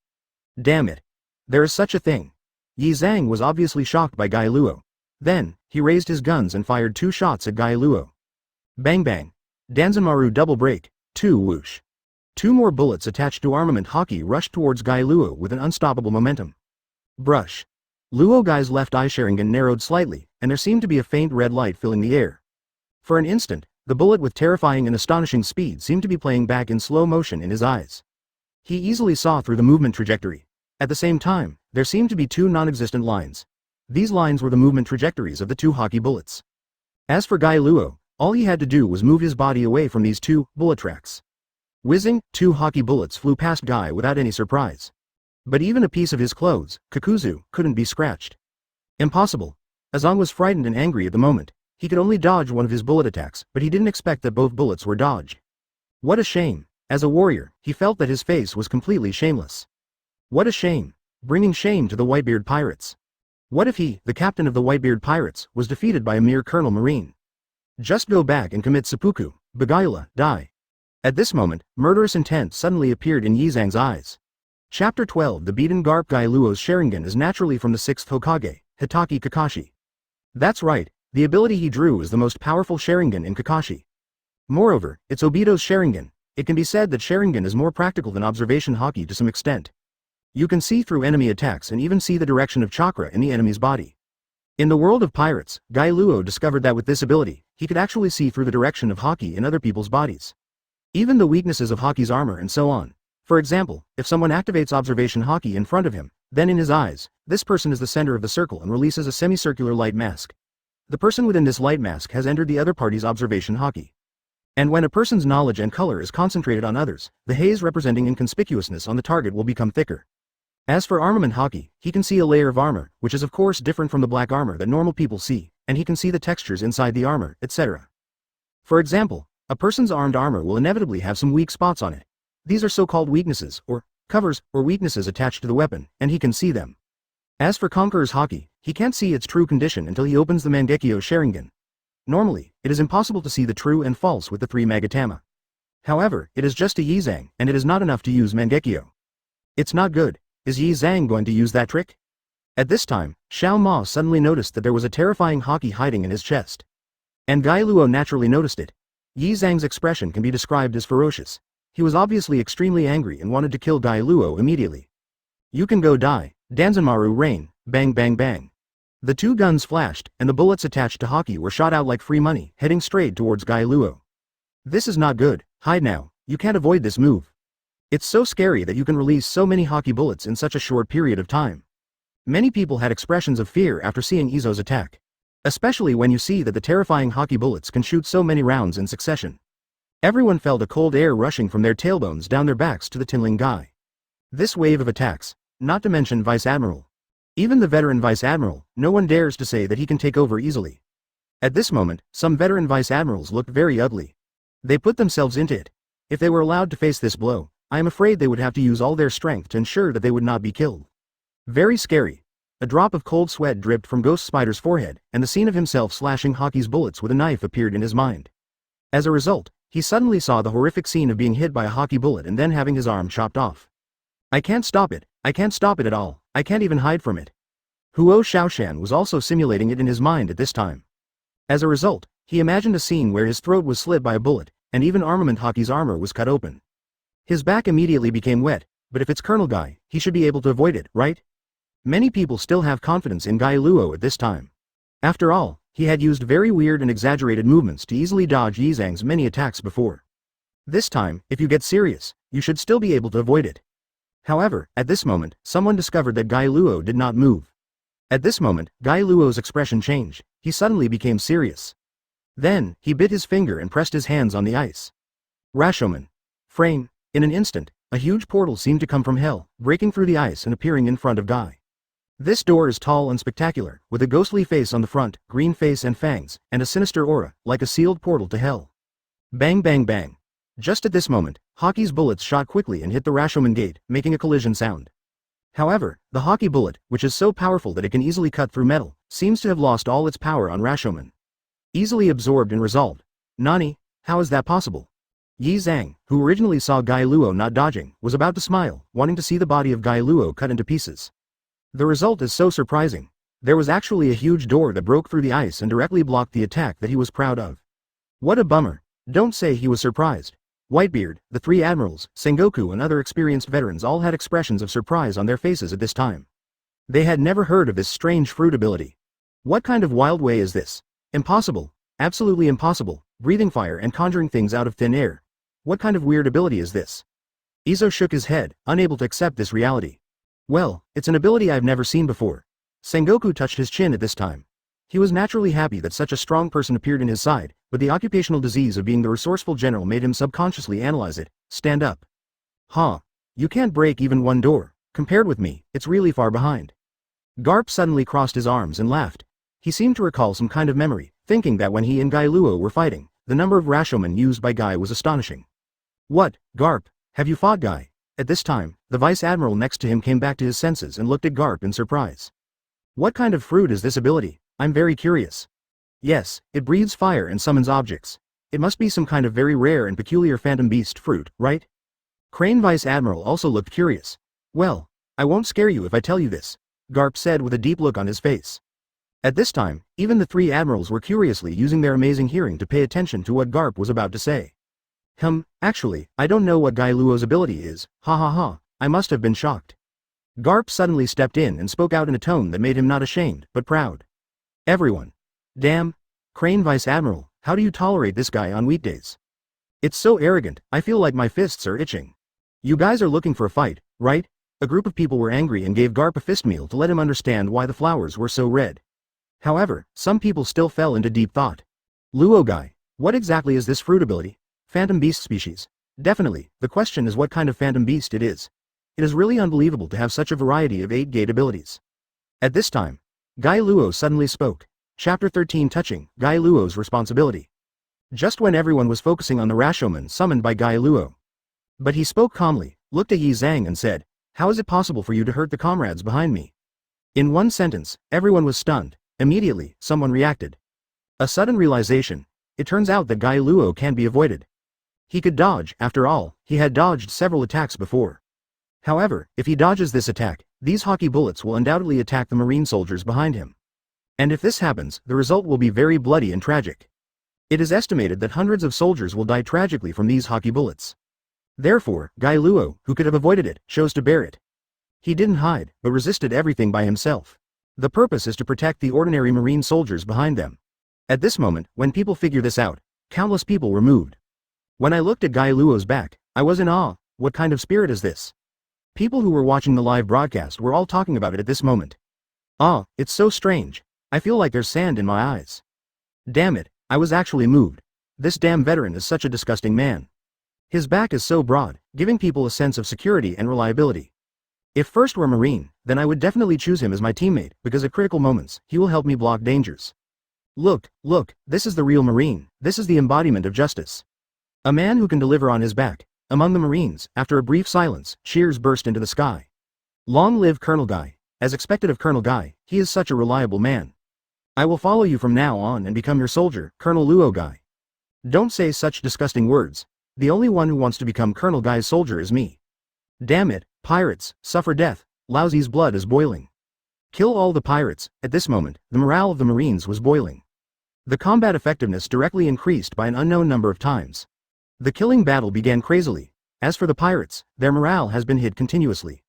Speaker 1: Damn it. There is such a thing. Yi Zhang was obviously shocked by Guy Luo. Then, he raised his guns and fired 2 shots at Guy Luo. Bang bang. Danzanmaru double break, 2 whoosh. 2 more bullets attached to armament haki rushed towards Guy Luo with an unstoppable momentum. Brush. Luo Guy's left eye Sharingan narrowed slightly, and there seemed to be a faint red light filling the air. For an instant, the bullet with terrifying and astonishing speed seemed to be playing back in slow motion in his eyes. He easily saw through the movement trajectory. At the same time, there seemed to be 2 non-existent lines. These lines were the movement trajectories of the 2 haki bullets. As for Guy Luo, all he had to do was move his body away from these 2 bullet tracks. Whizzing, 2 haki bullets flew past Guy without any surprise. But even a piece of his clothes, Kakuzu, couldn't be scratched. Impossible. Azong was frightened and angry at the moment. He could only dodge one of his bullet attacks, but he didn't expect that both bullets were dodged. What a shame. As a warrior, he felt that his face was completely shameless. What a shame. Bringing shame to the Whitebeard pirates. What if he, the captain of the Whitebeard pirates, was defeated by a mere colonel marine? Just go back and commit seppuku, Bagayula, die. At this moment, murderous intent suddenly appeared in Yi Zhang's eyes. Chapter 12. The beaten Garp Guy Luo's Sharingan is naturally from the 6th Hokage, Hitaki Kakashi. That's right, the ability he drew is the most powerful Sharingan in Kakashi. Moreover, it's Obito's Sharingan. It can be said that Sharingan is more practical than observation haki to some extent. You can see through enemy attacks and even see the direction of chakra in the enemy's body. In the world of pirates, Guy Luo discovered that with this ability, he could actually see through the direction of haki in other people's bodies. Even the weaknesses of haki's armor and so on. For example, if someone activates observation haki in front of him, then in his eyes, this person is the center of the circle and releases a semicircular light mask. The person within this light mask has entered the other party's observation haki. And when a person's knowledge and color is concentrated on others, the haze representing inconspicuousness on the target will become thicker. As for armament haki, he can see a layer of armor, which is of course different from the black armor that normal people see, and he can see the textures inside the armor, etc. For example, a person's armed armor will inevitably have some weak spots on it. These are so-called weaknesses, or covers, or weaknesses attached to the weapon, and he can see them. As for Conqueror's haki, he can't see its true condition until he opens the Mangekyo Sharingan. Normally, it is impossible to see the true and false with the 3 Magatama. However, it is just a Yi Zhang, and it is not enough to use Mangekyo. It's not good. Is Yi Zhang going to use that trick? At this time, Xiao Ma suddenly noticed that there was a terrifying haki hiding in his chest. And Guy Luo naturally noticed it. Yi Zhang's expression can be described as ferocious. He was obviously extremely angry and wanted to kill Guy Luo immediately. You can go die, Danzanmaru rain, bang bang bang. The 2 guns flashed, and the bullets attached to haki were shot out like free money, heading straight towards Guy Luo. This is not good, hide now, you can't avoid this move. It's so scary that you can release so many haki bullets in such a short period of time. Many people had expressions of fear after seeing Izo's attack. Especially when you see that the terrifying haki bullets can shoot so many rounds in succession. Everyone felt a cold air rushing from their tailbones down their backs to the tinling guy. This wave of attacks, not to mention Vice Admiral. Even the veteran Vice Admiral, no one dares to say that he can take over easily. At this moment, some veteran Vice Admirals looked very ugly. They put themselves into it. If they were allowed to face this blow, I am afraid they would have to use all their strength to ensure that they would not be killed. Very scary. A drop of cold sweat dripped from Ghost Spider's forehead, and the scene of himself slashing Haki's bullets with a knife appeared in his mind. As a result, he suddenly saw the horrific scene of being hit by a haki bullet and then having his arm chopped off. I can't stop it at all, I can't even hide from it. Huo Shaoshan was also simulating it in his mind at this time. As a result, he imagined a scene where his throat was slit by a bullet, and even Armament Haki's armor was cut open. His back immediately became wet, but if it's Colonel Guy, he should be able to avoid it, right? Many people still have confidence in Guy Luo at this time. After all, he had used very weird and exaggerated movements to easily dodge Yi Zhang's many attacks before. This time, if you get serious, you should still be able to avoid it. However, at this moment, someone discovered that Guy Luo did not move. At this moment, Guy Luo's expression changed. He suddenly became serious. Then, he bit his finger and pressed his hands on the ice. Rashomon. Frame. In an instant, a huge portal seemed to come from hell, breaking through the ice and appearing in front of Guy. This door is tall and spectacular, with a ghostly face on the front, green face and fangs, and a sinister aura, like a sealed portal to hell. Bang bang bang. Just at this moment, Haki's bullets shot quickly and hit the Rashomon gate, making a collision sound. However, the haki bullet, which is so powerful that it can easily cut through metal, seems to have lost all its power on Rashomon. Easily absorbed and resolved. Nani? How is that possible? Yi Zhang, who originally saw Guy Luo not dodging, was about to smile, wanting to see the body of Guy Luo cut into pieces. The result is so surprising. There was actually a huge door that broke through the ice and directly blocked the attack that he was proud of. What a bummer. Don't say he was surprised. Whitebeard, the three admirals, Sengoku and other experienced veterans all had expressions of surprise on their faces at this time. They had never heard of this strange fruit ability. What kind of wild way is this? Impossible. Absolutely impossible. Breathing fire and conjuring things out of thin air. What kind of weird ability is this? Izo shook his head, unable to accept this reality. Well, it's an ability I've never seen before. Sengoku touched his chin at this time. He was naturally happy that such a strong person appeared in his side, but the occupational disease of being the resourceful general made him subconsciously analyze it. Stand up. Huh. You can't break even one door. Compared with me, it's really far behind. Garp suddenly crossed his arms and laughed. He seemed to recall some kind of memory, thinking that when he and Guy Luo were fighting, the number of Rashomon used by Guy was astonishing. What, Garp? Have you fought Guy? At this time, the Vice Admiral next to him came back to his senses and looked at Garp in surprise. What kind of fruit is this ability? I'm very curious. Yes, it breathes fire and summons objects. It must be some kind of very rare and peculiar phantom beast fruit, right? Crane Vice Admiral also looked curious. Well, I won't scare you if I tell you this, Garp said with a deep look on his face. At this time, even the three admirals were curiously using their amazing hearing to pay attention to what Garp was about to say. Actually, I don't know what Guy Luo's ability is, ha ha ha, I must have been shocked. Garp suddenly stepped in and spoke out in a tone that made him not ashamed, but proud. Everyone. Damn. Crane Vice Admiral, how do you tolerate this guy on weekdays? It's so arrogant, I feel like my fists are itching. You guys are looking for a fight, right? A group of people were angry and gave Garp a fistmeal to let him understand why the flowers were so red. However, some people still fell into deep thought. Luo Guy, what exactly is this fruit ability? Phantom beast species. Definitely, the question is what kind of phantom beast it is. It is really unbelievable to have such a variety of 8-gate abilities. At this time, Guy Luo suddenly spoke. Chapter 13 touching Guy Luo's responsibility. Just when everyone was focusing on the Rashomon summoned by Guy Luo. But he spoke calmly, looked at Yi Zhang and said, how is it possible for you to hurt the comrades behind me? In one sentence, everyone was stunned. Immediately, someone reacted. A sudden realization. It turns out that Guy Luo can be avoided. He could dodge, after all, he had dodged several attacks before. However, if he dodges this attack, these haki bullets will undoubtedly attack the marine soldiers behind him. And if this happens, the result will be very bloody and tragic. It is estimated that hundreds of soldiers will die tragically from these haki bullets. Therefore, Guy Luo, who could have avoided it, chose to bear it. He didn't hide, but resisted everything by himself. The purpose is to protect the ordinary marine soldiers behind them. At this moment, when people figure this out, countless people were moved. When I looked at Guy Luo's back, I was in awe. What kind of spirit is this? People who were watching the live broadcast were all talking about it at this moment. Ah, it's so strange. I feel like there's sand in my eyes. Damn it, I was actually moved. This damn veteran is such a disgusting man. His back is so broad, giving people a sense of security and reliability. If first were Marine, then I would definitely choose him as my teammate, because at critical moments, he will help me block dangers. Look, this is the real Marine, this is the embodiment of justice. A man who can deliver on his back. Among the Marines, after a brief silence, cheers burst into the sky. Long live Colonel Guy. As expected of Colonel Guy, he is such a reliable man. I will follow you from now on and become your soldier, Colonel Luo Guy. Don't say such disgusting words. The only one who wants to become Colonel Guy's soldier is me. Damn it, pirates, suffer death, Lousy's blood is boiling. Kill all the pirates. At this moment, the morale of the Marines was boiling. The combat effectiveness directly increased by an unknown number of times. The killing battle began crazily. As for the pirates, their morale has been hit continuously.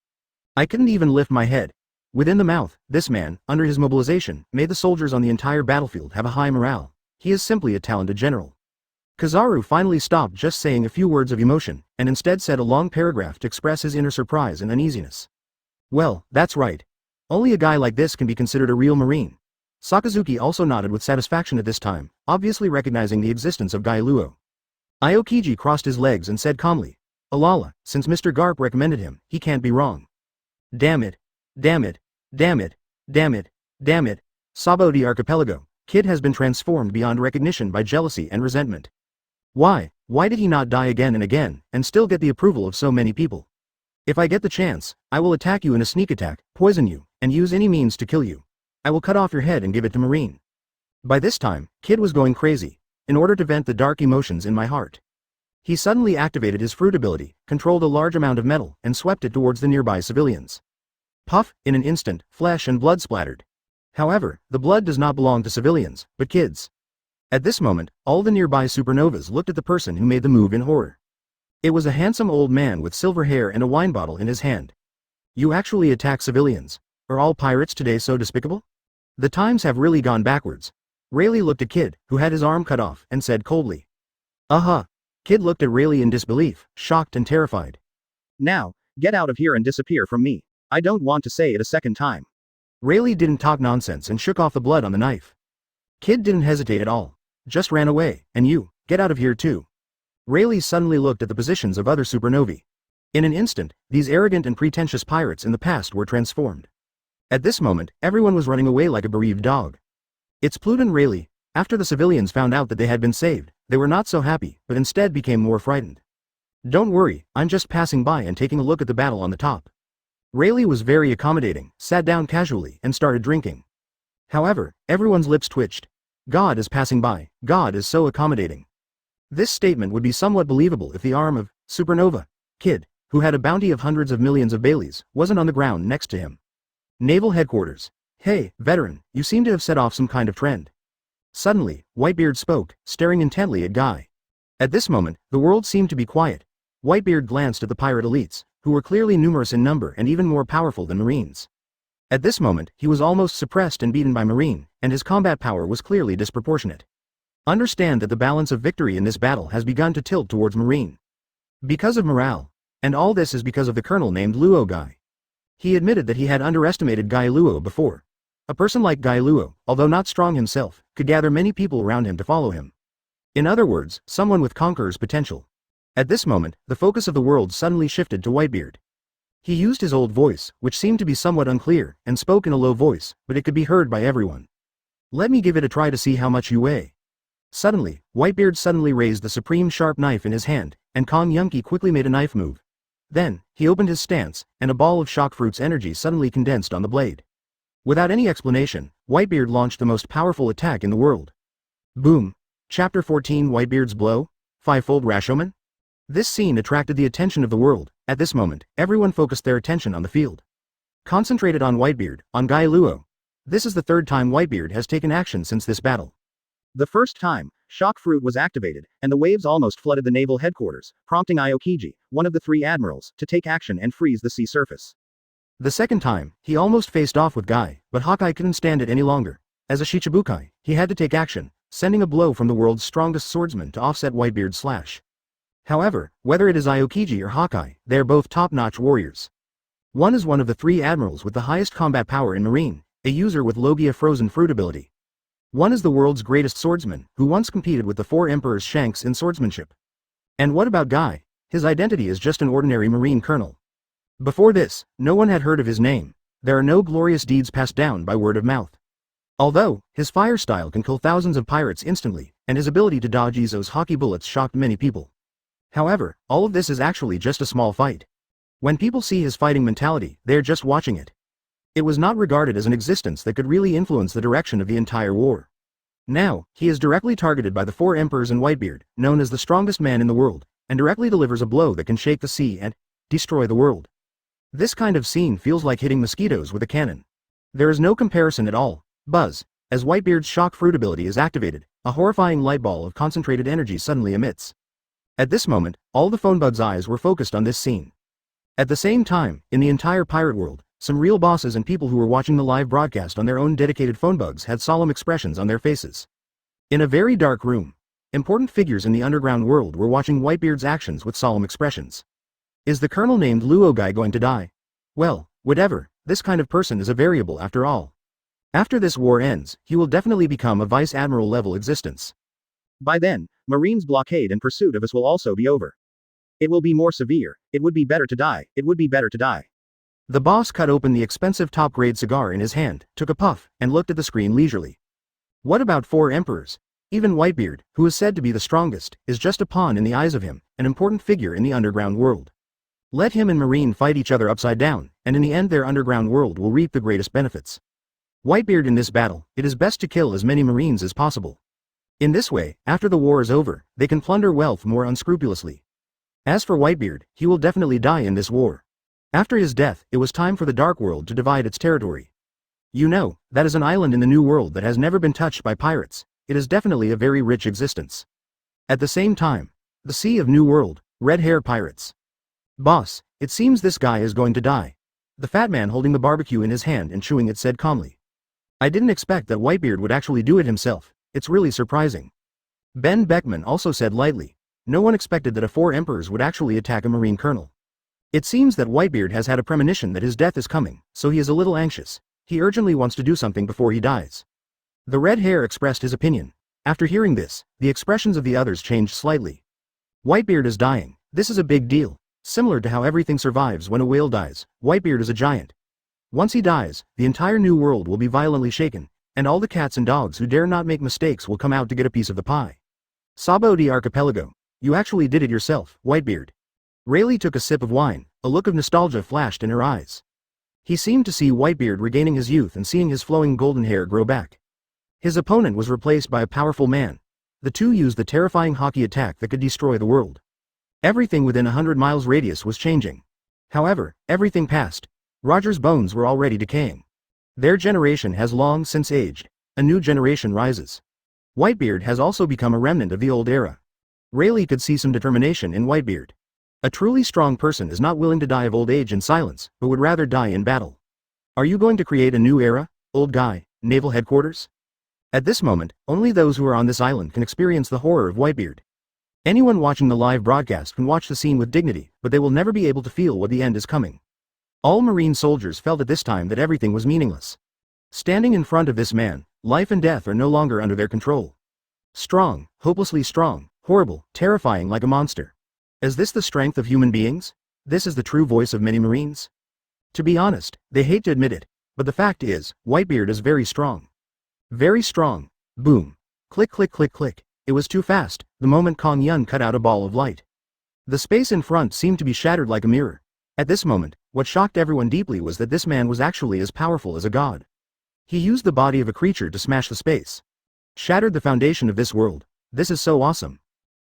Speaker 1: I couldn't even lift my head. Within the mouth, this man, under his mobilization, made the soldiers on the entire battlefield have a high morale. He is simply a talented general. Kizaru finally stopped just saying a few words of emotion, and instead said a long paragraph to express his inner surprise and uneasiness. Well, that's right. Only a guy like this can be considered a real Marine. Sakazuki also nodded with satisfaction at this time, obviously recognizing the existence of Guy Luo. Aokiji crossed his legs and said calmly, Alala, since Mr. Garp recommended him, he can't be wrong. Damn it. Damn it. Damn it. Damn it. Damn it. Sabodi Archipelago, Kid has been transformed beyond recognition by jealousy and resentment. Why did he not die again and again, and still get the approval of so many people? If I get the chance, I will attack you in a sneak attack, poison you, and use any means to kill you. I will cut off your head and give it to Marine. By this time, Kid was going crazy, in order to vent the dark emotions in my heart. He suddenly activated his fruit ability, controlled a large amount of metal, and swept it towards the nearby civilians. Puff, in an instant, flesh and blood splattered. However, the blood does not belong to civilians, but kids. At this moment, all the nearby supernovas looked at the person who made the move in horror. It was a handsome old man with silver hair and a wine bottle in his hand. You actually attack civilians. Are all pirates today so despicable? The times have really gone backwards. Rayleigh looked at Kid, who had his arm cut off, and said coldly. Kid looked at Rayleigh in disbelief, shocked and terrified.
Speaker 2: Now, get out of here and disappear from me. I don't want to say it a second time.
Speaker 1: Rayleigh didn't talk nonsense and shook off the blood on the knife. Kid didn't hesitate at all. Just ran away, and you, get out of here too. Rayleigh suddenly looked at the positions of other supernovae. In an instant, these arrogant and pretentious pirates in the past were transformed. At this moment, everyone was running away like a bereaved dog. It's Pluton Rayleigh. After the civilians found out that they had been saved, they were not so happy, but instead became more frightened. Don't worry, I'm just passing by and taking a look at the battle on the top. Rayleigh was very accommodating, sat down casually, and started drinking. However, everyone's lips twitched. God is passing by, God is so accommodating. This statement would be somewhat believable if the arm of Supernova Kid, who had a bounty of hundreds of millions of Baileys, wasn't on the ground next to him. Naval Headquarters. Hey, veteran, you seem to have set off some kind of trend. Suddenly, Whitebeard spoke, staring intently at Guy. At this moment, the world seemed to be quiet. Whitebeard glanced at the pirate elites, who were clearly numerous in number and even more powerful than Marines. At this moment, he was almost suppressed and beaten by Marine, and his combat power was clearly disproportionate. Understand that the balance of victory in this battle has begun to tilt towards Marine. Because of morale. And all this is because of the colonel named Luo Guy. He admitted that he had underestimated Guy Luo before. A person like Guy Luo, although not strong himself, could gather many people around him to follow him. In other words, someone with conqueror's potential. At this moment, the focus of the world suddenly shifted to Whitebeard. He used his old voice, which seemed to be somewhat unclear, and spoke in a low voice, but it could be heard by everyone. Let me give it a try to see how much you weigh. Suddenly, Whitebeard suddenly raised the supreme sharp knife in his hand, and Kong Yunki quickly made a knife move. Then, he opened his stance, and a ball of shock fruit's energy suddenly condensed on the blade. Without any explanation, Whitebeard launched the most powerful attack in the world. Boom! Chapter 14 Whitebeard's Blow? Fivefold Rashomon? This scene attracted the attention of the world. At this moment, everyone focused their attention on the field. Concentrated on Whitebeard, on Guy Luo. This is the third time Whitebeard has taken action since this battle.
Speaker 2: The first time, shock fruit was activated, and the waves almost flooded the Naval Headquarters, prompting Aokiji, one of the three admirals, to take action and freeze the sea surface.
Speaker 1: The second time, he almost faced off with Guy, but Hokage couldn't stand it any longer. As a Shichibukai, he had to take action, sending a blow from the world's strongest swordsman to offset Whitebeard's slash. However, whether it is Aokiji or Hokage, they are both top-notch warriors. One is one of the 3 admirals with the highest combat power in Marine, a user with Logia frozen fruit ability. One is the world's greatest swordsman, who once competed with the 4 emperors Shanks in swordsmanship. And what about Guy? His identity is just an ordinary Marine colonel. Before this, no one had heard of his name. There are no glorious deeds passed down by word of mouth. Although, his fire style can kill thousands of pirates instantly, and his ability to dodge Izo's haki bullets shocked many people. However, all of this is actually just a small fight. When people see his fighting mentality, they are just watching it. It was not regarded as an existence that could really influence the direction of the entire war. Now, he is directly targeted by the 4 emperors and Whitebeard, known as the strongest man in the world, and directly delivers a blow that can shake the sea and destroy the world. This kind of scene feels like hitting mosquitoes with a cannon. There is no comparison at all. Buzz. As Whitebeard's shock fruit ability is activated, a horrifying light ball of concentrated energy suddenly emits. At this moment, all the phonebug's eyes were focused on this scene. At the same time, in the entire pirate world, some real bosses and people who were watching the live broadcast on their own dedicated phonebugs had solemn expressions on their faces. In a very dark room, important figures in the underground world were watching Whitebeard's actions with solemn expressions. Is the colonel named Luogai going to die? Well, whatever, this kind of person is a variable after all. After this war ends, he will definitely become a Vice Admiral level existence.
Speaker 2: By then, Marine's blockade and pursuit of us will also be over. It will be more severe. It would be better to die. It would be better to die.
Speaker 1: The boss cut open the expensive top-grade cigar in his hand, took a puff, and looked at the screen leisurely. What about 4 emperors? Even Whitebeard, who is said to be the strongest, is just a pawn in the eyes of him, an important figure in the underground world. Let him and Marine fight each other upside down, and in the end their underground world will reap the greatest benefits. Whitebeard in this battle, it is best to kill as many Marines as possible. In this way, after the war is over, they can plunder wealth more unscrupulously. As for Whitebeard, he will definitely die in this war. After his death, it was time for the Dark World to divide its territory. You know, that is an island in the New World that has never been touched by pirates. It is definitely a very rich existence. At the same time, the Sea of New World, red hair pirates. Boss, it seems this guy is going to die. The fat man holding the barbecue in his hand and chewing it said calmly. I didn't expect that Whitebeard would actually do it himself. It's really surprising. Ben Beckman also said lightly. No one expected that a 4 emperors would actually attack a Marine colonel. It seems that Whitebeard has had a premonition that his death is coming, so he is a little anxious. He urgently wants to do something before he dies. The red hair expressed his opinion. After hearing this, the expressions of the others changed slightly. Whitebeard is dying. This is a big deal. Similar to how everything survives when a whale dies, Whitebeard is a giant. Once he dies, the entire New World will be violently shaken, and all the cats and dogs who dare not make mistakes will come out to get a piece of the pie. Sabo de Archipelago. You actually did it yourself, Whitebeard. Rayleigh took a sip of wine, a look of nostalgia flashed in her eyes. He seemed to see Whitebeard regaining his youth and seeing his flowing golden hair grow back. His opponent was replaced by a powerful man. The two used the terrifying haki attack that could destroy the world. Everything within 100 miles radius was changing. However, everything passed. Roger's bones were already decaying. Their generation has long since aged. A new generation rises. Whitebeard has also become a remnant of the old era. Rayleigh could see some determination in Whitebeard. A truly strong person is not willing to die of old age in silence, but would rather die in battle. Are you going to create a new era, old guy, Naval Headquarters? At this moment, only those who are on this island can experience the horror of Whitebeard. Anyone watching the live broadcast can watch the scene with dignity, but they will never be able to feel what the end is coming. All Marine soldiers felt at this time that everything was meaningless. Standing in front of this man, life and death are no longer under their control. Strong, hopelessly strong, horrible, terrifying like a monster. Is this the strength of human beings? This is the true voice of many Marines? To be honest, they hate to admit it, but the fact is, Whitebeard is very strong. Very strong. Boom. Click click click click. It was too fast, the moment Kong Yun cut out a ball of light. The space in front seemed to be shattered like a mirror. At this moment, what shocked everyone deeply was that this man was actually as powerful as a god. He used the body of a creature to smash the space. Shattered the foundation of this world. This is so awesome.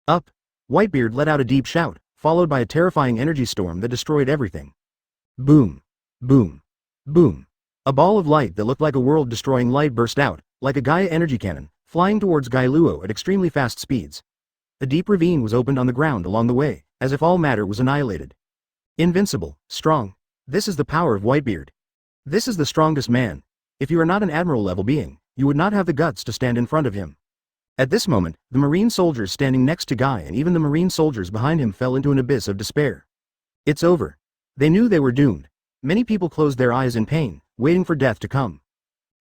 Speaker 1: Up. Whitebeard let out a deep shout, followed by a terrifying energy storm that destroyed everything. Boom. Boom. Boom. A ball of light that looked like a world-destroying light burst out, like a Gaia energy cannon, flying towards Gailuo at extremely fast speeds. A deep ravine was opened on the ground along the way, as if all matter was annihilated. Invincible, strong. This is the power of Whitebeard. This is the strongest man. If you are not an admiral-level being, you would not have the guts to stand in front of him. At this moment, the Marine soldiers standing next to Guy and even the Marine soldiers behind him fell into an abyss of despair. It's over. They knew they were doomed. Many people closed their eyes in pain, waiting for death to come.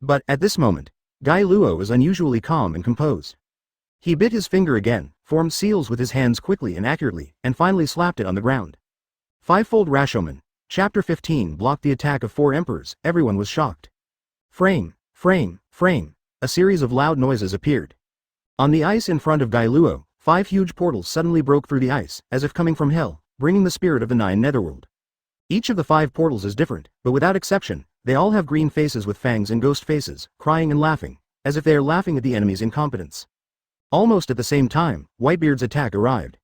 Speaker 1: But, at this moment, Guy Luo was unusually calm and composed. He bit his finger again, formed seals with his hands quickly and accurately, and finally slapped it on the ground. Fivefold Rashomon. Chapter 15 blocked the attack of 4 emperors. Everyone was shocked. Frame, frame, frame. A series of loud noises appeared. On the ice in front of Guy Luo, 5 huge portals suddenly broke through the ice, as if coming from hell, bringing the spirit of the 9 netherworld. Each of the 5 portals is different, but without exception, they all have green faces with fangs and ghost faces, crying and laughing, as if they are laughing at the enemy's incompetence. Almost at the same time, Whitebeard's attack arrived.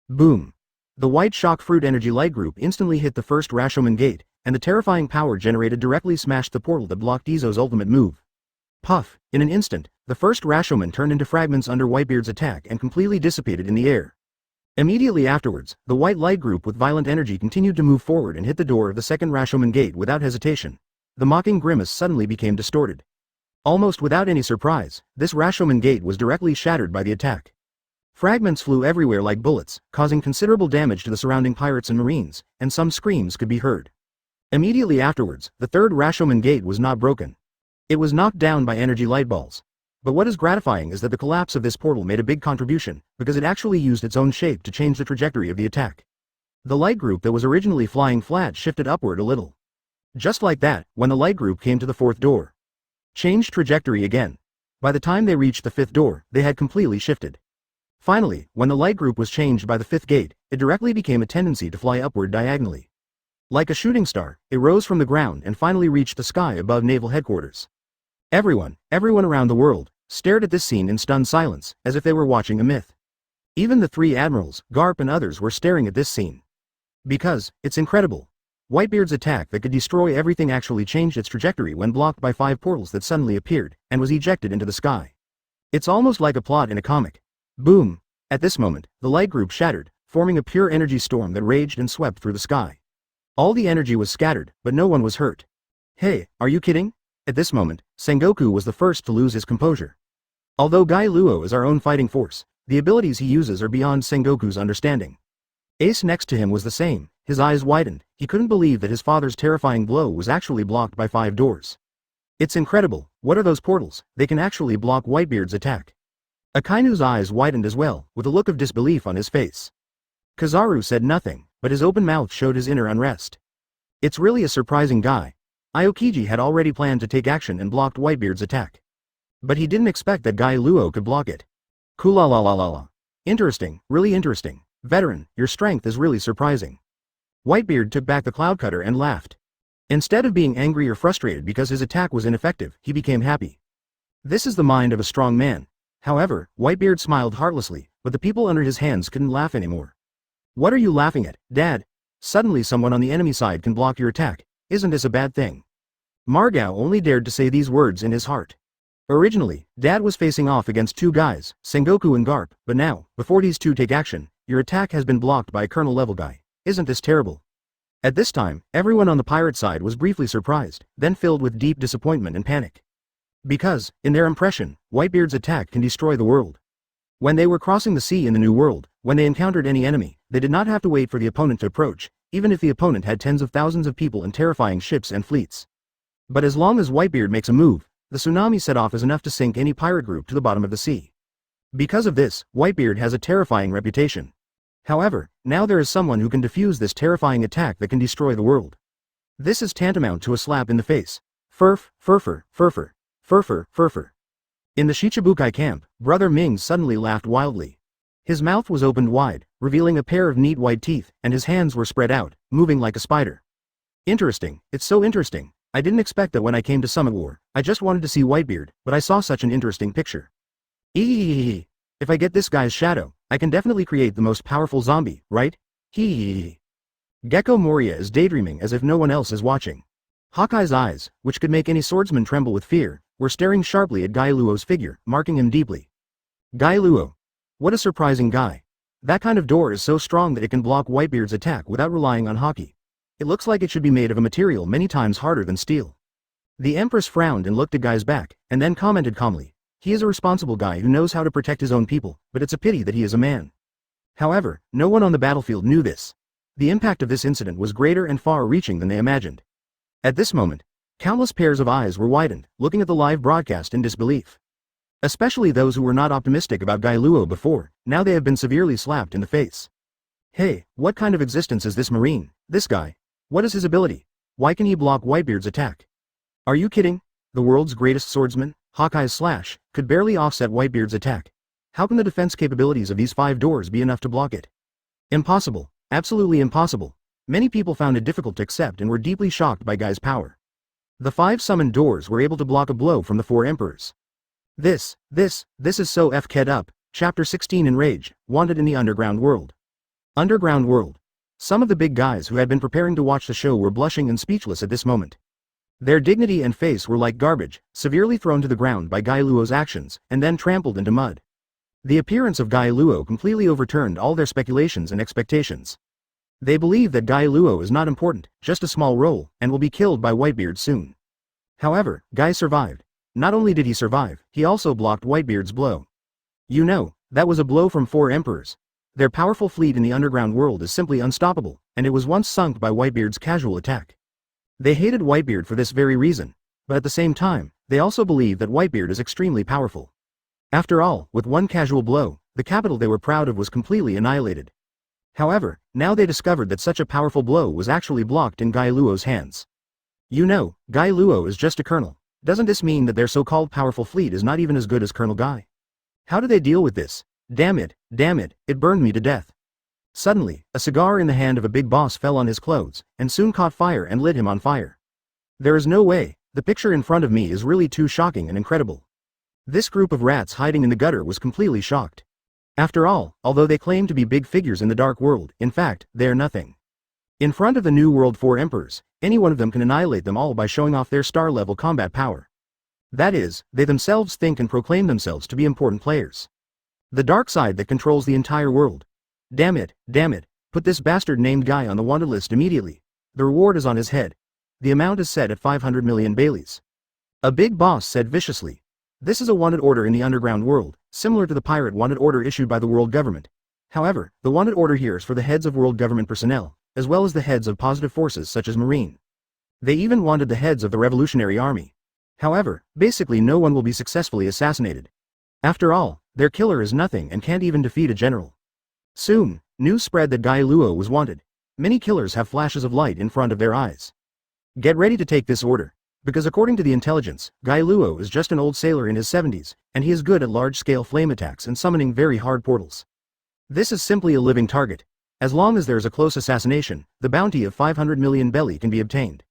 Speaker 1: Boom! The white shock fruit energy light group instantly hit the first Rashomon gate, and the terrifying power generated directly smashed the portal that blocked Izo's ultimate move. Puff! In an instant, the first Rashomon turned into fragments under Whitebeard's attack and completely dissipated in the air. Immediately afterwards, the white light group with violent energy continued to move forward and hit the door of the second Rashomon gate without hesitation. The mocking grimace suddenly became distorted. Almost without any surprise, this Rashomon gate was directly shattered by the attack. Fragments flew everywhere like bullets, causing considerable damage to the surrounding pirates and marines, and some screams could be heard. Immediately afterwards, the third Rashomon gate was not broken. It was knocked down by energy light balls. But what is gratifying is that the collapse of this portal made a big contribution, because it actually used its own shape to change the trajectory of the attack. The light group that was originally flying flat shifted upward a little. Just like that, when the light group came to the 4th door. Changed trajectory again. By the time they reached the 5th door, they had completely shifted. Finally, when the light group was changed by the 5th gate, it directly became a tendency to fly upward diagonally. Like a shooting star, it rose from the ground and finally reached the sky above Naval Headquarters. Everyone around the world, stared at this scene in stunned silence, as if they were watching a myth. Even the 3 admirals, Garp and others were staring at this scene. Because, it's incredible. Whitebeard's attack that could destroy everything actually changed its trajectory when blocked by 5 portals that suddenly appeared, and was ejected into the sky. It's almost like a plot in a comic. Boom! At this moment, the light group shattered, forming a pure energy storm that raged and swept through the sky. All the energy was scattered, but no one was hurt. Hey, are you kidding? At this moment, Sengoku was the first to lose his composure. Although Guy Luo is our own fighting force, the abilities he uses are beyond Sengoku's understanding. Ace next to him was the same, his eyes widened, he couldn't believe that his father's terrifying blow was actually blocked by 5 doors. It's incredible, what are those portals? They can actually block Whitebeard's attack. Akainu's eyes widened as well, with a look of disbelief on his face. Kizaru said nothing, but his open mouth showed his inner unrest. It's really a surprising guy. Aokiji had already planned to take action and blocked Whitebeard's attack. But he didn't expect that Guy Luo could block it. Kulalalala. Interesting, really interesting. Veteran, your strength is really surprising. Whitebeard took back the cloud cutter and laughed. Instead of being angry or frustrated because his attack was ineffective, he became happy. This is the mind of a strong man. However, Whitebeard smiled heartlessly, but the people under his hands couldn't laugh anymore. What are you laughing at, Dad? Suddenly someone on the enemy side can block your attack. Isn't this a bad thing? Margao only dared to say these words in his heart. Originally, Dad was facing off against 2 guys, Sengoku and Garp, but now, before these 2 take action, your attack has been blocked by a colonel-level guy. Isn't this terrible? At this time, everyone on the pirate side was briefly surprised, then filled with deep disappointment and panic. Because, in their impression, Whitebeard's attack can destroy the world. When they were crossing the sea in the New World, when they encountered any enemy, they did not have to wait for the opponent to approach, even if the opponent had tens of thousands of people and terrifying ships and fleets. But as long as Whitebeard makes a move, the tsunami set off is enough to sink any pirate group to the bottom of the sea. Because of this, Whitebeard has a terrifying reputation. However, now there is someone who can defuse this terrifying attack that can destroy the world. This is tantamount to a slap in the face. Furf, furfur, furfur. Furfur, furfur. In the Shichibukai camp, Brother Ming suddenly laughed wildly. His mouth was opened wide, revealing a pair of neat white teeth, and his hands were spread out, moving like a spider. Interesting, it's so interesting. I didn't expect that when I came to Summit War. I just wanted to see Whitebeard, but I saw such an interesting picture. Eeeeeee. If I get this guy's shadow, I can definitely create the most powerful zombie, right? Hee. Gecko Moria is daydreaming as if no one else is watching. Hawkeye's eyes, which could make any swordsman tremble with fear, were staring sharply at Guy Luo's figure, marking him deeply. Guy Luo. What a surprising guy. That kind of door is so strong that it can block Whitebeard's attack without relying on haki. It looks like it should be made of a material many times harder than steel. The Empress frowned and looked at Guy's back, and then commented calmly, He is a responsible guy who knows how to protect his own people, but it's a pity that he is a man. However, no one on the battlefield knew this. The impact of this incident was greater and far-reaching than they imagined. At this moment, countless pairs of eyes were widened, looking at the live broadcast in disbelief. Especially those who were not optimistic about Guy Luo before, now they have been severely slapped in the face. Hey, what kind of existence is this Marine, this guy? What is his ability? Why can he block Whitebeard's attack? Are you kidding? The world's greatest swordsman, Hokage's slash, could barely offset Whitebeard's attack. How can the defense capabilities of these 5 doors be enough to block it? Impossible, absolutely impossible. Many people found it difficult to accept and were deeply shocked by Guy's power. The 5 summoned doors were able to block a blow from the 4 emperors. This is so f***ed up. Chapter 16 Enrage, Wanted in the Underground World. Underground World. Some of the big guys who had been preparing to watch the show were blushing and speechless at this moment. Their dignity and face were like garbage, severely thrown to the ground by Guy Luo's actions, and then trampled into mud. The appearance of Guy Luo completely overturned all their speculations and expectations. They believe that Guy Luo is not important, just a small role, and will be killed by Whitebeard soon. However, Guy survived. Not only did he survive, he also blocked Whitebeard's blow. You know, that was a blow from 4 emperors. Their powerful fleet in the underground world is simply unstoppable, and it was once sunk by Whitebeard's casual attack. They hated Whitebeard for this very reason, but at the same time, they also believe that Whitebeard is extremely powerful. After all, with one casual blow, the capital they were proud of was completely annihilated. However, now they discovered that such a powerful blow was actually blocked in Guy Luo's hands. You know, Guy Luo is just a colonel. Doesn't this mean that their so-called powerful fleet is not even as good as Colonel Guy? How do they deal with this? Damn it, it burned me to death. Suddenly, a cigar in the hand of a big boss fell on his clothes, and soon caught fire and lit him on fire. There is no way, the picture in front of me is really too shocking and incredible. This group of rats hiding in the gutter was completely shocked. After all, although they claim to be big figures in the dark world, in fact, they are nothing. In front of the New World 4 emperors, any one of them can annihilate them all by showing off their star-level combat power. That is, they themselves think and proclaim themselves to be important players. The dark side that controls the entire world. Damn it, put this bastard named Guy on the wanted list immediately. The reward is on his head. The amount is set at 500 million Baileys. A big boss said viciously. This is a wanted order in the underground world, similar to the pirate wanted order issued by the world government. However, the wanted order here is for the heads of world government personnel, as well as the heads of positive forces such as Marine. They even wanted the heads of the Revolutionary Army. However, basically no one will be successfully assassinated. After all, their killer is nothing and can't even defeat a general. Soon, news spread that Guy Luo was wanted. Many killers have flashes of light in front of their eyes. Get ready to take this order. Because according to the intelligence, Guy Luo is just an old sailor in his 70s, and he is good at large-scale flame attacks and summoning very hard portals. This is simply a living target. As long as there is a close assassination, the bounty of 500 million belly can be obtained.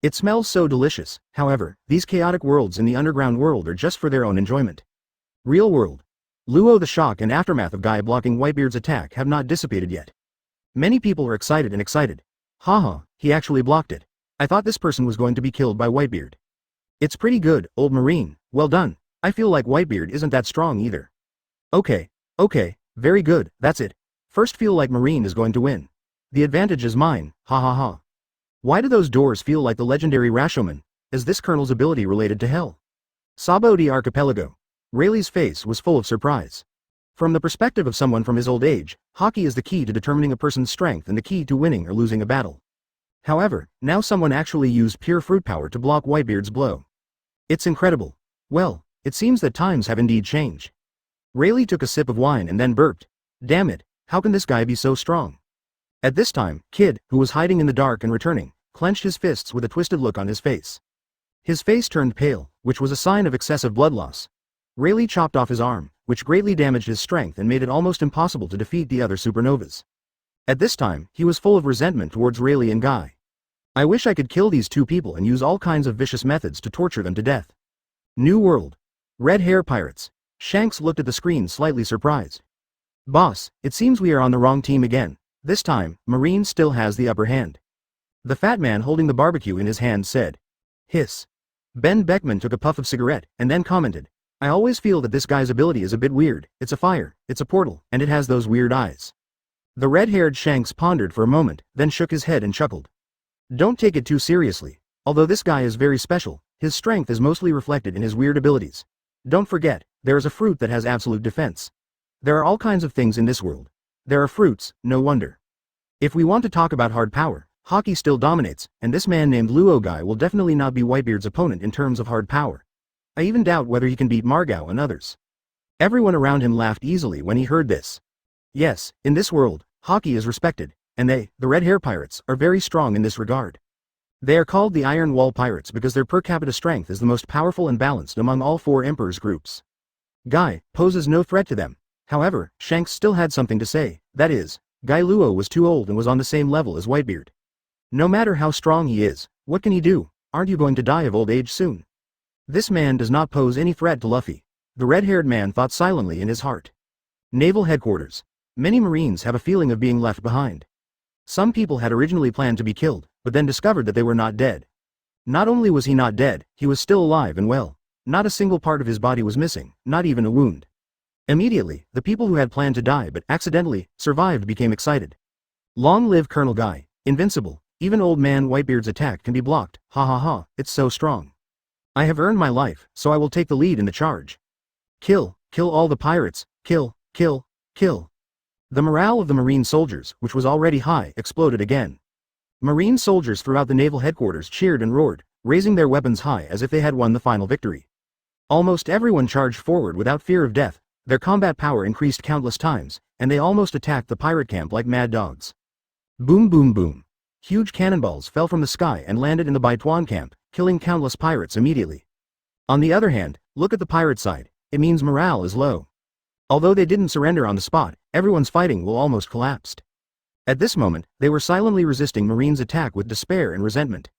Speaker 1: It smells so delicious. However, these chaotic worlds in the underground world are just for their own enjoyment. Real world. Luo, the shock and aftermath of Guy blocking Whitebeard's attack have not dissipated yet. Many people are excited. Haha, he actually blocked it. I thought this person was going to be killed by Whitebeard. It's pretty good, old Marine, well done. I feel like Whitebeard isn't that strong either. Okay, very good, that's it. First feel like Marine is going to win. The advantage is mine, ha. Why do those doors feel like the legendary Rashomon? Is this colonel's ability related to hell? Sabo de Archipelago. Rayleigh's face was full of surprise. From the perspective of someone from his old age, haki is the key to determining a person's strength and the key to winning or losing a battle. However, now someone actually used pure fruit power to block Whitebeard's blow. It's incredible. Well, it seems that times have indeed changed. Rayleigh took a sip of wine and then burped. Damn it. How can this guy be so strong? At this time, Kid, who was hiding in the dark and returning, clenched his fists with a twisted look on his face. His face turned pale, which was a sign of excessive blood loss. Rayleigh chopped off his arm, which greatly damaged his strength and made it almost impossible to defeat the other supernovas. At this time, he was full of resentment towards Rayleigh and Guy. I wish I could kill these two people and use all kinds of vicious methods to torture them to death. New World. Red Hair Pirates. Shanks looked at the screen slightly surprised. Boss, it seems we are on the wrong team again. This time, Marine still has the upper hand. The fat man holding the barbecue in his hand said. Hiss. Ben Beckman took a puff of cigarette, and then commented. I always feel that this guy's ability is a bit weird. It's a fire, it's a portal, and it has those weird eyes. The red-haired Shanks pondered for a moment, then shook his head and chuckled. Don't take it too seriously. Although this guy is very special, his strength is mostly reflected in his weird abilities. Don't forget, there is a fruit that has absolute defense. There are all kinds of things in this world. There are fruits, no wonder. If we want to talk about hard power, haki still dominates, and this man named Hokage will definitely not be Whitebeard's opponent in terms of hard power. I even doubt whether he can beat Margao and others. Everyone around him laughed easily when he heard this. Yes, in this world, haki is respected, and they, the Red Hair Pirates, are very strong in this regard. They are called the Iron Wall Pirates because their per capita strength is the most powerful and balanced among all 4 Emperor's groups. Guy poses no threat to them. However, Shanks still had something to say, that is, Guy Luo was too old and was on the same level as Whitebeard. No matter how strong he is, what can he do? Aren't you going to die of old age soon? This man does not pose any threat to Luffy. The red-haired man thought silently in his heart. Naval Headquarters. Many Marines have a feeling of being left behind. Some people had originally planned to be killed, but then discovered that they were not dead. Not only was he not dead, he was still alive and well. Not a single part of his body was missing, not even a wound. Immediately, the people who had planned to die but accidentally survived became excited. Long live Colonel Guy, invincible, even old man Whitebeard's attack can be blocked, ha ha ha, it's so strong. I have earned my life, so I will take the lead in the charge. Kill all the pirates, kill. The morale of the Marine soldiers, which was already high, exploded again. Marine soldiers throughout the Naval Headquarters cheered and roared, raising their weapons high as if they had won the final victory. Almost everyone charged forward without fear of death, their combat power increased countless times, and they almost attacked the pirate camp like mad dogs. Boom boom boom. Huge cannonballs fell from the sky and landed in the Baituan camp, killing countless pirates immediately. On the other hand, look at the pirate side, it means morale is low. Although they didn't surrender on the spot, everyone's fighting will almost collapsed. At this moment, they were silently resisting Marine's attack with despair and resentment.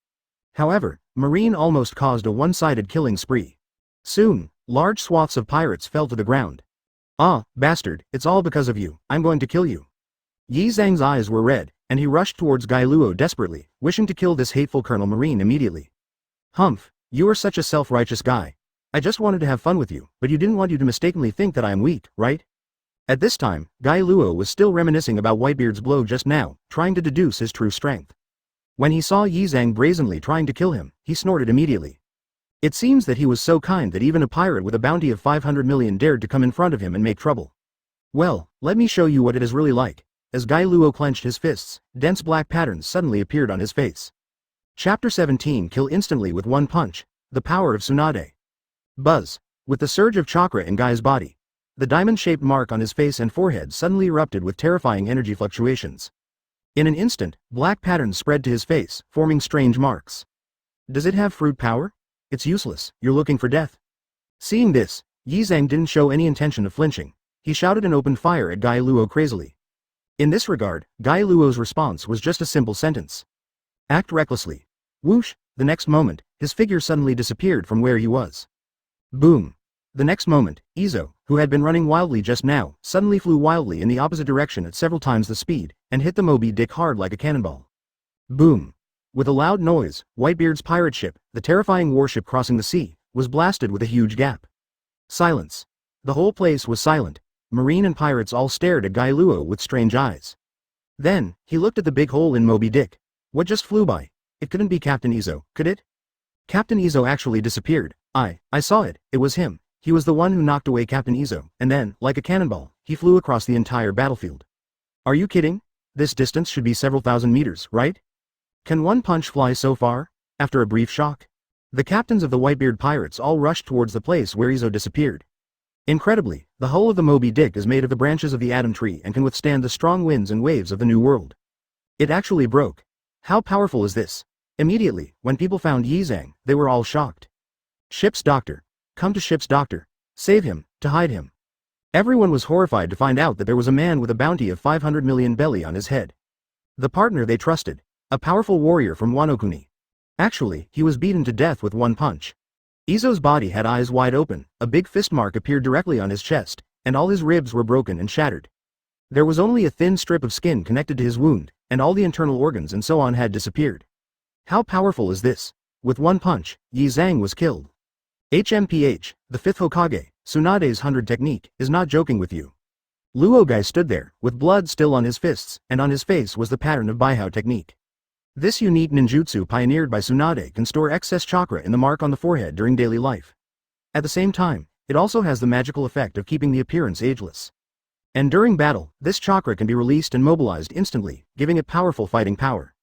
Speaker 1: However, Marine almost caused a one-sided killing spree. Soon, large swaths of pirates fell to the ground. Ah, bastard, it's all because of you, I'm going to kill you. Yi Zhang's eyes were red, and he rushed towards Guy Luo desperately, wishing to kill this hateful Colonel Marine immediately. Humph, you are such a self-righteous guy. I just wanted to have fun with you, but you didn't want you to mistakenly think that I am weak, right? At this time, Guy Luo was still reminiscing about Whitebeard's blow just now, trying to deduce his true strength. When he saw Yi Zhang brazenly trying to kill him, he snorted immediately. It seems that he was so kind that even a pirate with a bounty of 500 million dared to come in front of him and make trouble. Well, let me show you what it is really like. As Guy Luo clenched his fists, dense black patterns suddenly appeared on his face. Chapter 17 Kill instantly with one punch, the power of Tsunade. Buzz. With the surge of chakra in Guy's body, the diamond-shaped mark on his face and forehead suddenly erupted with terrifying energy fluctuations. In an instant, black patterns spread to his face, forming strange marks. Does it have fruit power? It's useless, you're looking for death. Seeing this, Yi Zhang didn't show any intention of flinching. He shouted and opened fire at Guy Luo crazily. In this regard, Guy Luo's response was just a simple sentence. Act recklessly. Whoosh, the next moment, his figure suddenly disappeared from where he was. Boom. The next moment, Izo, who had been running wildly just now, suddenly flew wildly in the opposite direction at several times the speed, and hit the Moby Dick hard like a cannonball. Boom. With a loud noise, Whitebeard's pirate ship, the terrifying warship crossing the sea, was blasted with a huge gap. Silence. The whole place was silent. Marine and pirates all stared at Guy Luo with strange eyes. Then, he looked at the big hole in Moby Dick. What just flew by? It couldn't be Captain Izo, could it? Captain Izo actually disappeared. I saw it, it was him. He was the one who knocked away Captain Izo, and then, like a cannonball, he flew across the entire battlefield. Are you kidding? This distance should be several thousand meters, right? Can one punch fly so far? After a brief shock, the captains of the Whitebeard pirates all rushed towards the place where Izo disappeared. Incredibly, the hull of the Moby Dick is made of the branches of the Atom Tree and can withstand the strong winds and waves of the New World. It actually broke. How powerful is this? Immediately, when people found Yi Zhang, they were all shocked. Ship's doctor. Come to ship's doctor. Save him, to hide him. Everyone was horrified to find out that there was a man with a bounty of 500 million belly on his head. The partner they trusted. A powerful warrior from Wano Kuni. Actually, he was beaten to death with one punch. Izo's body had eyes wide open, a big fist mark appeared directly on his chest, and all his ribs were broken and shattered. There was only a thin strip of skin connected to his wound, and all the internal organs and so on had disappeared. How powerful is this? With one punch, Yi Zhang was killed. HMPH, the fifth Hokage, Tsunade's 100 technique, is not joking with you. Luogai stood there, with blood still on his fists, and on his face was the pattern of Baihao technique. This unique ninjutsu pioneered by Tsunade can store excess chakra in the mark on the forehead during daily life. At the same time, It also has the magical effect of keeping the appearance ageless. And during battle, this chakra can be released and mobilized instantly, giving it powerful fighting power.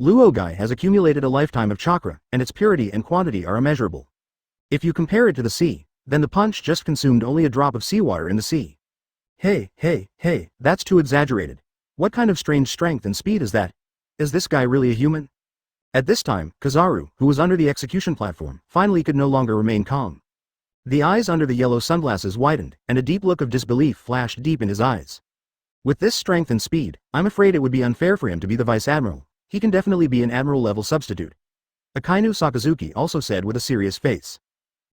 Speaker 1: Luogai has accumulated a lifetime of chakra, and its purity and quantity are immeasurable. If you compare it to the sea, then the punch just consumed only a drop of seawater in the sea. Hey, that's too exaggerated. What kind of strange strength and speed is that? Is this guy really a human? At this time, Kizaru, who was under the execution platform, finally could no longer remain calm. The eyes under the yellow sunglasses widened, and a deep look of disbelief flashed deep in his eyes. With this strength and speed, I'm afraid it would be unfair for him to be the Vice Admiral. He can definitely be an Admiral-level substitute. Akainu Sakazuki also said with a serious face.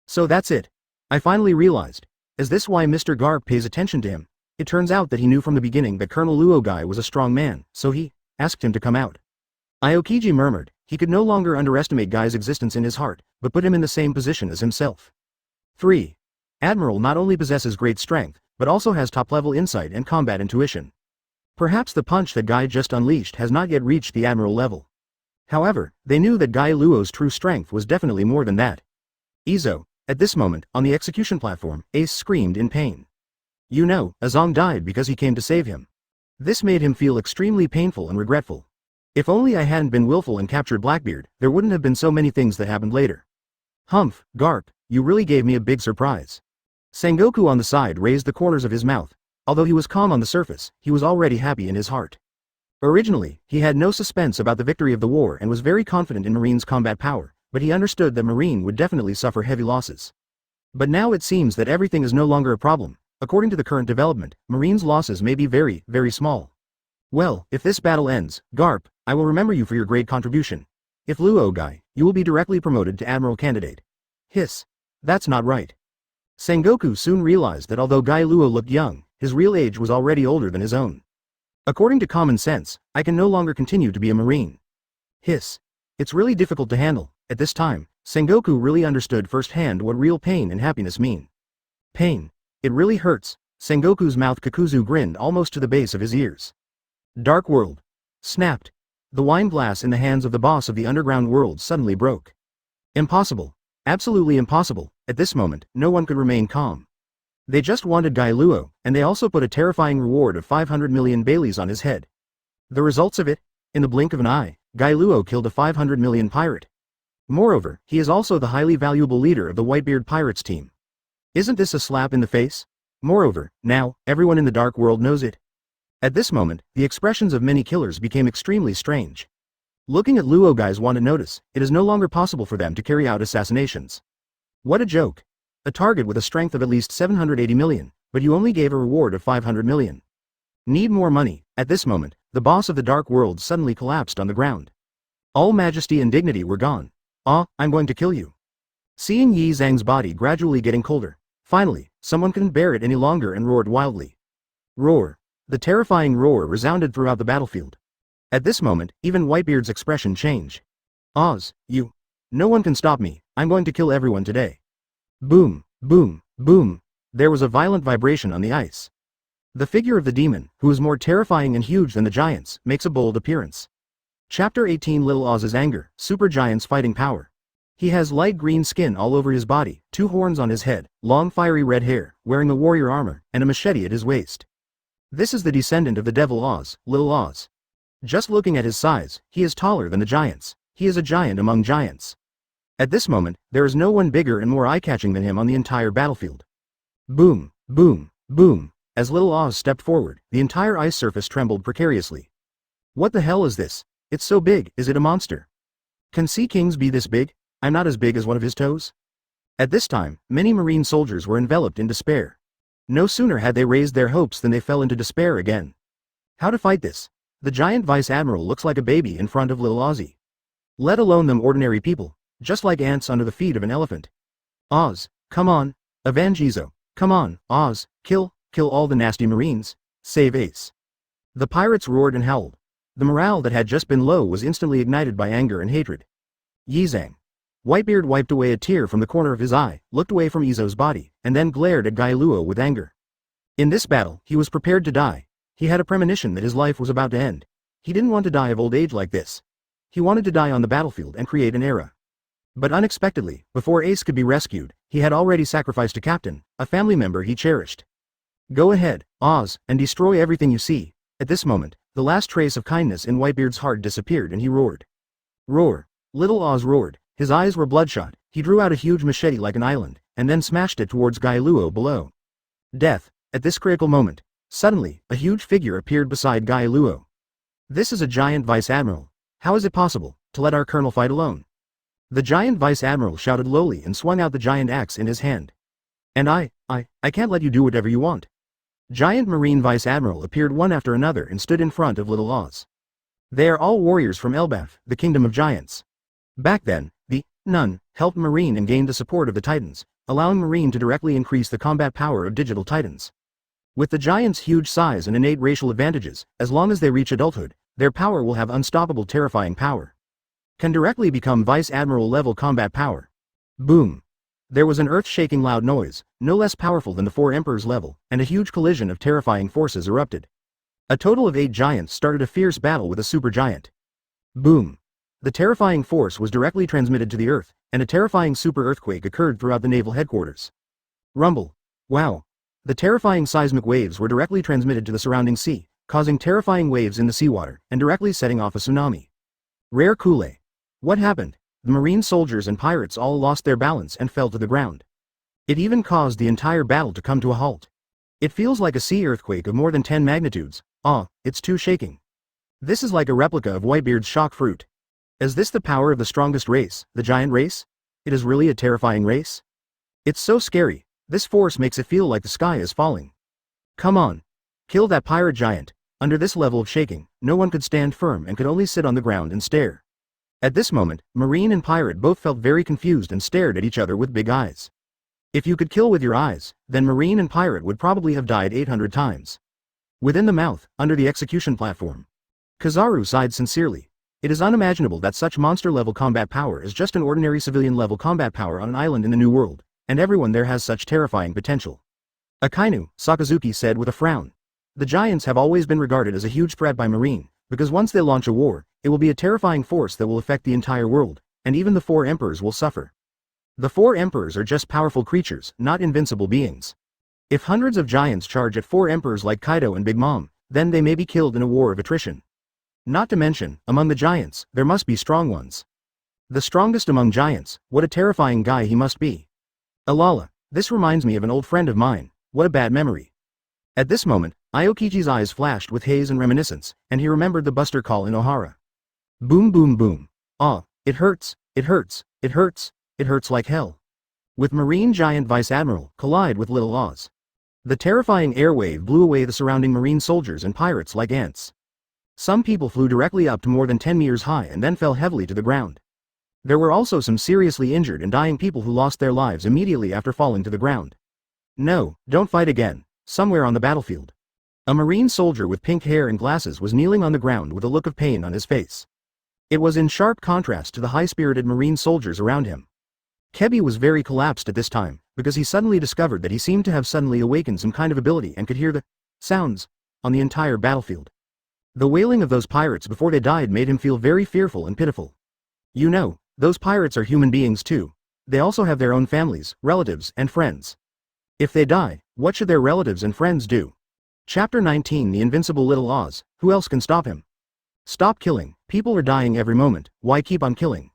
Speaker 1: So that's it. I finally realized. Is this why Mr. Garp pays attention to him? It turns out that he knew from the beginning that Colonel Luogai was a strong man, so he asked him to come out. Aokiji murmured. He could no longer underestimate Guy's existence in his heart, but put him in the same position as himself. 3. Admiral not only possesses great strength, but also has top-level insight and combat intuition. Perhaps the punch that Guy just unleashed has not yet reached the Admiral level. However, they knew that Guy Luo's true strength was definitely more than that. Izo. At this moment, on the execution platform, Ace screamed in pain. You know, Azong died because he came to save him. This made him feel extremely painful and regretful. If only I hadn't been willful and captured Blackbeard, there wouldn't have been so many things that happened later. Humph, Garp, you really gave me a big surprise. Sengoku on the side raised the corners of his mouth. Although he was calm on the surface, he was already happy in his heart. Originally, he had no suspense about the victory of the war and was very confident in Marine's combat power, but he understood that Marine would definitely suffer heavy losses. But now it seems that everything is no longer a problem. According to the current development, Marine's losses may be very, very small. Well, if this battle ends, Garp, I will remember you for your great contribution. If Luogai, you will be directly promoted to Admiral candidate. Hiss. That's not right. Sengoku soon realized that although Guy Luo looked young, his real age was already older than his own. According to common sense, I can no longer continue to be a Marine. Hiss. It's really difficult to handle. At this time, Sengoku really understood firsthand what real pain and happiness mean. Pain. It really hurts. Sengoku's mouth Kakuzu grinned almost to the base of his ears. Dark world. Snapped. The wine glass in the hands of the boss of the underground world suddenly broke. Impossible. Absolutely impossible. At this moment, no one could remain calm. They just wanted Guy Luo, and they also put a terrifying reward of 500 million Baileys on his head. The results of it? In the blink of an eye, Guy Luo killed a 500 million pirate. Moreover, he is also the highly valuable leader of the Whitebeard pirates team. Isn't this a slap in the face? Moreover, now, everyone in the dark world knows it. At this moment, the expressions of many killers became extremely strange. Looking at Luogai's wanted notice, it is no longer possible for them to carry out assassinations. What a joke. A target with a strength of at least 780 million, but you only gave a reward of 500 million. Need more money. At this moment, the boss of the dark world suddenly collapsed on the ground. All majesty and dignity were gone. I'm going to kill you. Seeing Yi Zhang's body gradually getting colder, finally, someone couldn't bear it any longer and roared wildly. Roar. The terrifying roar resounded throughout the battlefield. At this moment, even Whitebeard's expression changed. Oz, you. No one can stop me. I'm going to kill everyone today. Boom, boom, boom. There was a violent vibration on the ice. The figure of the demon, who is more terrifying and huge than the giants, makes a bold appearance. Chapter 18 Little Oz's Anger, Super Giant's Fighting Power. He has light green skin all over his body, 2 horns on his head, long fiery red hair, wearing a warrior armor, and a machete at his waist. This is the descendant of the devil Oz, Little Oz. Just looking at his size, he is taller than the giants. He is a giant among giants. At this moment, there is no one bigger and more eye-catching than him on the entire battlefield. Boom, boom, boom. As Little Oz stepped forward, the entire ice surface trembled precariously. What the hell is this? It's so big, is it a monster? Can Sea Kings be this big? I'm not as big as one of his toes. At this time, many Marine soldiers were enveloped in despair. No sooner had they raised their hopes than they fell into despair again. How to fight this? The giant Vice Admiral looks like a baby in front of Little Ozzy. Let alone them ordinary people, just like ants under the feet of an elephant. Oz, come on. Evangizo, come on, Oz, kill all the nasty Marines. Save Ace. The pirates roared and howled. The morale that had just been low was instantly ignited by anger and hatred. Yi Zhang. Whitebeard wiped away a tear from the corner of his eye, looked away from Izo's body, and then glared at Guy Luo with anger. In this battle, he was prepared to die. He had a premonition that his life was about to end. He didn't want to die of old age like this. He wanted to die on the battlefield and create an era. But unexpectedly, before Ace could be rescued, he had already sacrificed a captain, a family member he cherished. Go ahead, Oz, and destroy everything you see. At this moment, the last trace of kindness in Whitebeard's heart disappeared and he roared. Roar. Little Oz roared, his eyes were bloodshot, he drew out a huge machete like an island, and then smashed it towards Guy Luo below. Death. At this critical moment, suddenly, a huge figure appeared beside Guy Luo. This is a giant Vice Admiral. How is it possible, to let our colonel fight alone? The giant Vice Admiral shouted lowly and swung out the giant axe in his hand. And I can't let you do whatever you want. Giant Marine Vice Admiral appeared one after another and stood in front of Little Oz. They are all warriors from Elbaf, the Kingdom of Giants. Back then, the Nun helped Marine and gained the support of the Titans, allowing Marine to directly increase the combat power of digital Titans. With the Giants' huge size and innate racial advantages, as long as they reach adulthood, their power will have unstoppable terrifying power. Can directly become Vice Admiral level combat power. Boom. There was an earth-shaking loud noise, no less powerful than the 4 Emperors level, and a huge collision of terrifying forces erupted. A total of 8 giants started a fierce battle with a supergiant. Boom. The terrifying force was directly transmitted to the earth, and a terrifying super earthquake occurred throughout the Naval Headquarters. Rumble. Wow. The terrifying seismic waves were directly transmitted to the surrounding sea, causing terrifying waves in the seawater, and directly setting off a tsunami. Rare Kool-Aid. What happened? The Marine soldiers and pirates all lost their balance and fell to the ground. It even caused the entire battle to come to a halt. It feels like a sea earthquake of more than 10 magnitudes. It's too shaking. This is like a replica of Whitebeard's shock fruit. Is this the power of the strongest race, the giant race? It is really a terrifying race? It's so scary. This force makes it feel like the sky is falling. Come on. Kill that pirate giant. Under this level of shaking, no one could stand firm and could only sit on the ground and stare. At this moment, Marine and pirate both felt very confused and stared at each other with big eyes. If you could kill with your eyes, then Marine and pirate would probably have died 800 times. Within the mouth, under the execution platform. Kizaru sighed sincerely. It is unimaginable that such monster-level combat power is just an ordinary civilian-level combat power on an island in the New World, and everyone there has such terrifying potential. Akainu, Sakazuki said with a frown. The giants have always been regarded as a huge threat by Marine, because once they launch a war, it will be a terrifying force that will affect the entire world, and even the 4 emperors will suffer. The 4 emperors are just powerful creatures, not invincible beings. If hundreds of giants charge at 4 emperors like Kaido and Big Mom, then they may be killed in a war of attrition. Not to mention, among the giants, there must be strong ones. The strongest among giants, what a terrifying guy he must be. Alala, this reminds me of an old friend of mine, what a bad memory. At this moment, Aokichi's eyes flashed with haze and reminiscence, and he remembered the Buster call in Ohara. Boom boom boom. It hurts, it hurts, it hurts, it hurts like hell. With Marine giant Vice Admiral collide with Little Oz. The terrifying air wave blew away the surrounding Marine soldiers and pirates like ants. Some people flew directly up to more than 10 meters high and then fell heavily to the ground. There were also some seriously injured and dying people who lost their lives immediately after falling to the ground. No, don't fight again. Somewhere on the battlefield. A Marine soldier with pink hair and glasses was kneeling on the ground with a look of pain on his face. It was in sharp contrast to the high-spirited Marine soldiers around him. Kebi was very collapsed at this time, because he suddenly discovered that he seemed to have suddenly awakened some kind of ability and could hear the sounds on the entire battlefield. The wailing of those pirates before they died made him feel very fearful and pitiful. You know, those pirates are human beings too. They also have their own families, relatives, and friends. If they die, what should their relatives and friends do? Chapter 19 The Invincible Little Oz, who else can stop him? Stop killing, people are dying every moment, why keep on killing?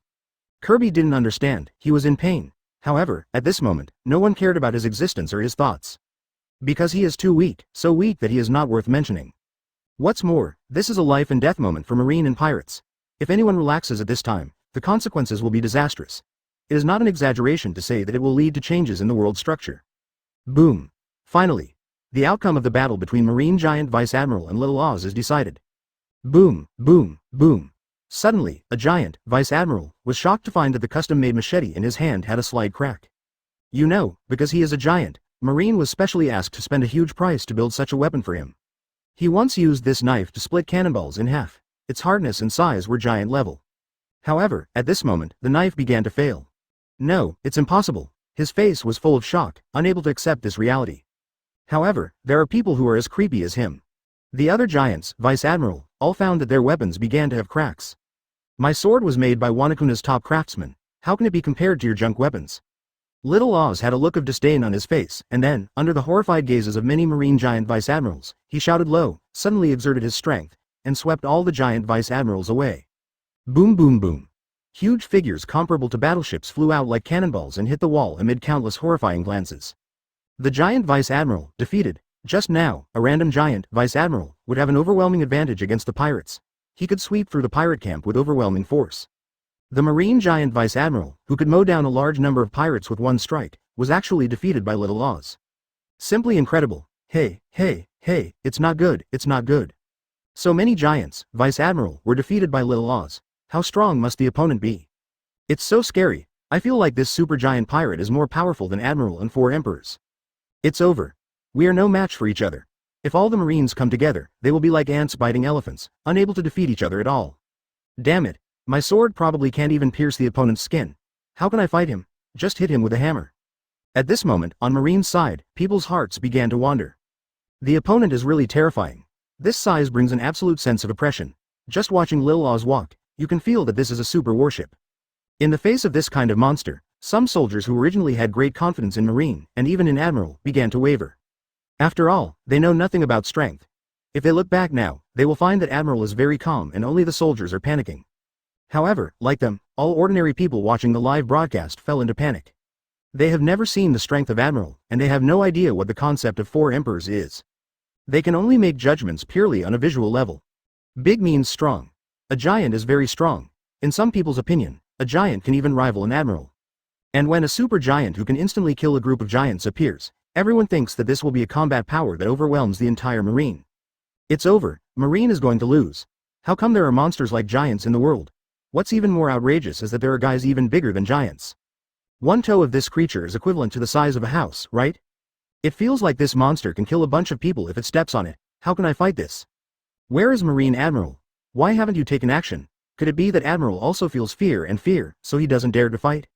Speaker 1: Kirby didn't understand, he was in pain. However, at this moment, no one cared about his existence or his thoughts. Because he is too weak, so weak that he is not worth mentioning. What's more, this is a life and death moment for Marine and pirates. If anyone relaxes at this time, the consequences will be disastrous. It is not an exaggeration to say that it will lead to changes in the world structure. Boom. Finally. The outcome of the battle between Marine giant Vice Admiral and Little Oz is decided. Boom, boom, boom. Suddenly, a giant, Vice Admiral, was shocked to find that the custom-made machete in his hand had a slight crack. You know, because he is a giant, Marine was specially asked to spend a huge price to build such a weapon for him. He once used this knife to split cannonballs in half. Its hardness and size were giant level. However, at this moment, the knife began to fail. No, it's impossible. His face was full of shock, unable to accept this reality. However, there are people who are as creepy as him. The other giants, Vice Admiral, all found that their weapons began to have cracks. My sword was made by Wanakuna's top craftsman. How can it be compared to your junk weapons? Little Oz had a look of disdain on his face, and then, under the horrified gazes of many marine giant vice admirals, he shouted low, suddenly exerted his strength, and swept all the giant vice admirals away. Boom boom boom. Huge figures comparable to battleships flew out like cannonballs and hit the wall amid countless horrifying glances. The giant vice admiral, defeated. Just now, a random giant vice admiral would have an overwhelming advantage against the pirates. He could sweep through the pirate camp with overwhelming force. The marine giant vice admiral, who could mow down a large number of pirates with one strike, was actually defeated by Little Oz. Simply incredible. Hey, it's not good, it's not good. So many giants, vice admiral, were defeated by Little Oz. How strong must the opponent be? It's so scary. I feel like this super giant pirate is more powerful than Admiral and 4 emperors. It's over. We are no match for each other. If all the marines come together, they will be like ants biting elephants, unable to defeat each other at all. Damn it. My sword probably can't even pierce the opponent's skin. How can I fight him? Just hit him with a hammer. At this moment, on Marine's side, people's hearts began to wander. The opponent is really terrifying. This size brings an absolute sense of oppression. Just watching Lil Oz walk, you can feel that this is a super warship. In the face of this kind of monster, some soldiers who originally had great confidence in Marine, and even in Admiral, began to waver. After all, they know nothing about strength. If they look back now, they will find that Admiral is very calm and only the soldiers are panicking. However, like them, all ordinary people watching the live broadcast fell into panic. They have never seen the strength of Admiral, and they have no idea what the concept of 4 emperors is. They can only make judgments purely on a visual level. Big means strong. A giant is very strong. In some people's opinion, a giant can even rival an admiral. And when a super giant who can instantly kill a group of giants appears, everyone thinks that this will be a combat power that overwhelms the entire Marine. It's over. Marine is going to lose. How come there are monsters like giants in the world? What's even more outrageous is that there are guys even bigger than giants. One toe of this creature is equivalent to the size of a house, right? It feels like this monster can kill a bunch of people if it steps on it. How can I fight this? Where is Marine Admiral? Why haven't you taken action? Could it be that Admiral also feels fear, so he doesn't dare to fight?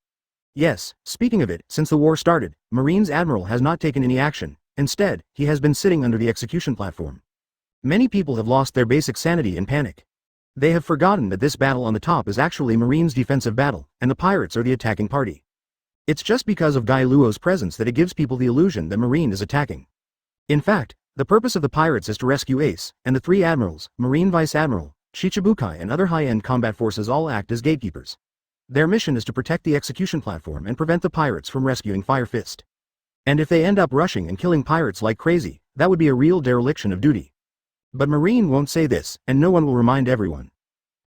Speaker 1: Yes, speaking of it, since the war started, Marine's Admiral has not taken any action. Instead, he has been sitting under the execution platform. Many people have lost their basic sanity in panic. They have forgotten that this battle on the top is actually Marine's defensive battle, and the pirates are the attacking party. It's just because of Guy Luo's presence that it gives people the illusion that Marine is attacking. In fact, the purpose of the pirates is to rescue Ace, and the 3 admirals, Marine Vice Admiral, Shichibukai and other high-end combat forces all act as gatekeepers. Their mission is to protect the execution platform and prevent the pirates from rescuing Fire Fist. And if they end up rushing and killing pirates like crazy, that would be a real dereliction of duty. But Marine won't say this, and no one will remind everyone.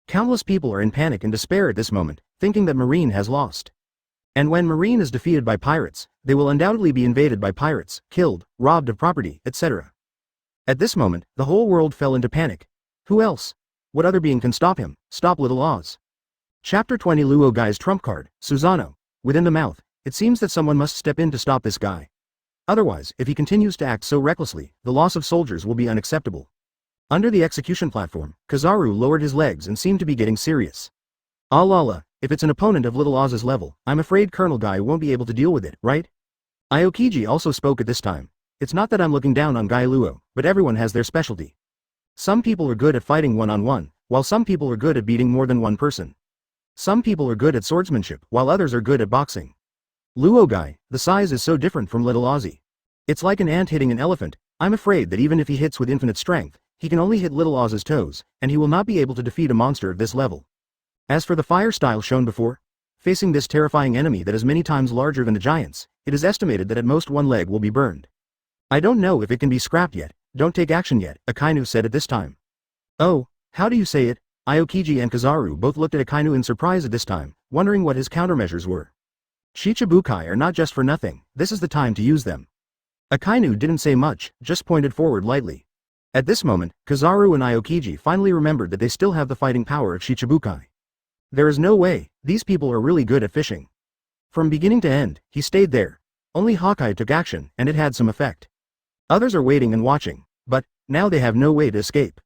Speaker 1: Countless people are in panic and despair at this moment, thinking that Marine has lost. And when Marine is defeated by pirates, they will undoubtedly be invaded by pirates, killed, robbed of property, etc. At this moment, the whole world fell into panic. Who else? What other being can stop him? Stop Little Oz. Chapter 20 Luo Guy's trump card, Susano. Within the mouth, it seems that someone must step in to stop this guy. Otherwise, if he continues to act so recklessly, the loss of soldiers will be unacceptable. Under the execution platform, Kizaru lowered his legs and seemed to be getting serious. Ah la la, if it's an opponent of Little Oz's level, I'm afraid Colonel Guy won't be able to deal with it, right? Aokiji also spoke at this time. It's not that I'm looking down on Guy Luo, but everyone has their specialty. Some people are good at fighting one-on-one, while some people are good at beating more than one person. Some people are good at swordsmanship, while others are good at boxing. Luo Guy, the size is so different from Little Ozzy. It's like an ant hitting an elephant. I'm afraid that even if he hits with infinite strength, he can only hit Little Oz's toes, and he will not be able to defeat a monster of this level. As for the fire style shown before, facing this terrifying enemy that is many times larger than the giants, it is estimated that at most one leg will be burned. I don't know if it can be scrapped yet. Don't take action yet, Akainu said at this time. Oh, how do you say it? Aokiji and Kizaru both looked at Akainu in surprise at this time, wondering what his countermeasures were. Shichibukai are not just for nothing, this is the time to use them. Akainu didn't say much, just pointed forward lightly. At this moment, Kizaru and Aokiji finally remembered that they still have the fighting power of Shichibukai. There is no way, these people are really good at fishing. From beginning to end, he stayed there. Only Hokage took action, and it had some effect. Others are waiting and watching, but, now they have no way to escape.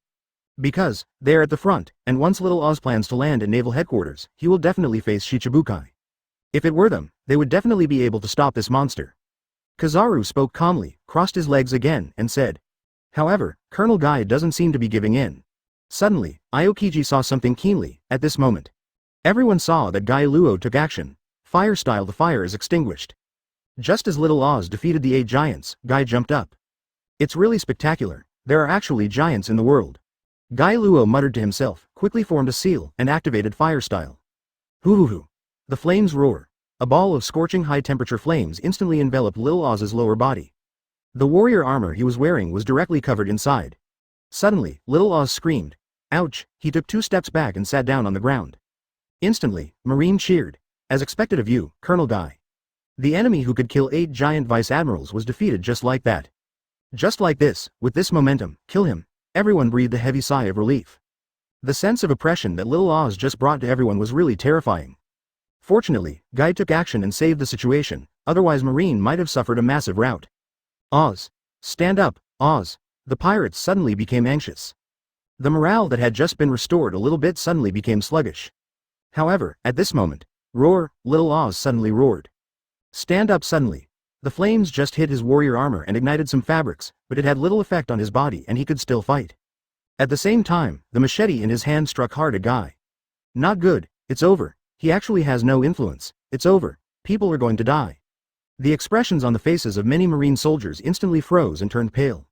Speaker 1: Because, they're at the front, and once Little Oz plans to land at Naval Headquarters, he will definitely face Shichibukai. If it were them, they would definitely be able to stop this monster. Kizaru spoke calmly, crossed his legs again, and said. However, Colonel Guy doesn't seem to be giving in. Suddenly, Aokiji saw something keenly, at this moment. Everyone saw that Guy Luo took action. Fire style the fire is extinguished. Just as Little Oz defeated the 8 giants, Guy jumped up. It's really spectacular. There are actually giants in the world. Guy Luo muttered to himself, quickly formed a seal, and activated fire style. Hoo-hoo-hoo. The flames roar. A ball of scorching high-temperature flames instantly enveloped Lil Oz's lower body. The warrior armor he was wearing was directly covered inside. Suddenly, Lil Oz screamed. Ouch! He took 2 steps back and sat down on the ground. Instantly, Marine cheered. As expected of you, Colonel Guy. The enemy who could kill 8 giant Vice Admirals was defeated just like that. Just like this, with this momentum, kill him. Everyone breathed a heavy sigh of relief. The sense of oppression that Lil Oz just brought to everyone was really terrifying. Fortunately, Guy took action and saved the situation, otherwise Marine might have suffered a massive rout. Oz. Stand up, Oz. The pirates suddenly became anxious. The morale that had just been restored a little bit suddenly became sluggish. However, at this moment, roar, Little Oz suddenly roared. Stand up suddenly. The flames just hit his warrior armor and ignited some fabrics, but it had little effect on his body and he could still fight. At the same time, the machete in his hand struck hard at Guy. Not good, it's over. He actually has no influence. It's over. People are going to die. The expressions on the faces of many Marine soldiers instantly froze and turned pale.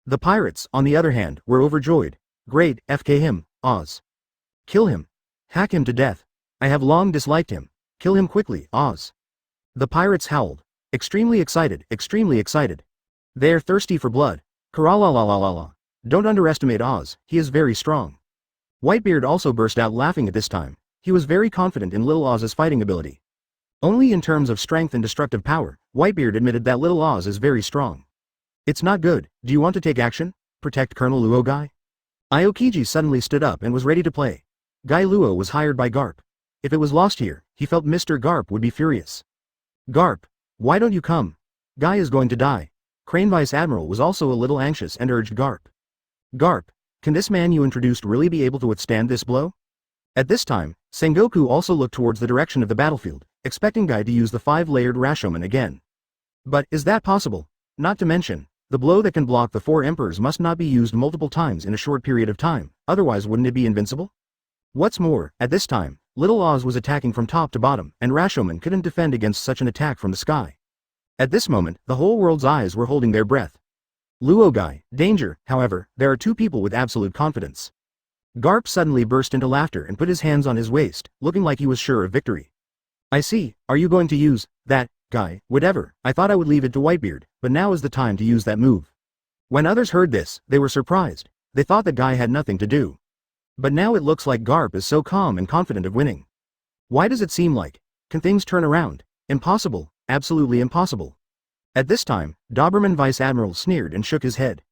Speaker 1: The pirates, on the other hand, were overjoyed. Great, FK him, Oz. Kill him. Hack him to death. I have long disliked him. Kill him quickly, Oz. The pirates howled. Extremely excited, extremely excited. They're thirsty for blood. Karalalalala. Don't underestimate Oz, he is very strong. Whitebeard also burst out laughing at this time. He was very confident in Little Oz's fighting ability. Only in terms of strength and destructive power, Whitebeard admitted that Little Oz is very strong. It's not good. Do you want to take action? Protect Colonel Luo Guy? Aokiji suddenly stood up and was ready to play. Guy Luo was hired by Garp. If it was lost here, he felt Mr. Garp would be furious. Garp, why don't you come? Guy is going to die. Crane Vice Admiral was also a little anxious and urged Garp. Garp, can this man you introduced really be able to withstand this blow? At this time, Sengoku also looked towards the direction of the battlefield, expecting Guy to use the 5-layered Rashomon again. But, is that possible? Not to mention, the blow that can block the 4 emperors must not be used multiple times in a short period of time, otherwise wouldn't it be invincible? What's more, at this time, Little Oz was attacking from top to bottom, and Rashomon couldn't defend against such an attack from the sky. At this moment, the whole world's eyes were holding their breath. Luo Guy, danger, however, there are 2 people with absolute confidence. Garp suddenly burst into laughter and put his hands on his waist, looking like he was sure of victory. I see, are you going to use that, Guy? Whatever, I thought I would leave it to Whitebeard, but now is the time to use that move. When others heard this, they were surprised. They thought that Guy had nothing to do. But now it looks like Garp is so calm and confident of winning. Why does it seem like? Can things turn around? Impossible, absolutely impossible. At this time, Doberman Vice Admiral sneered and shook his head.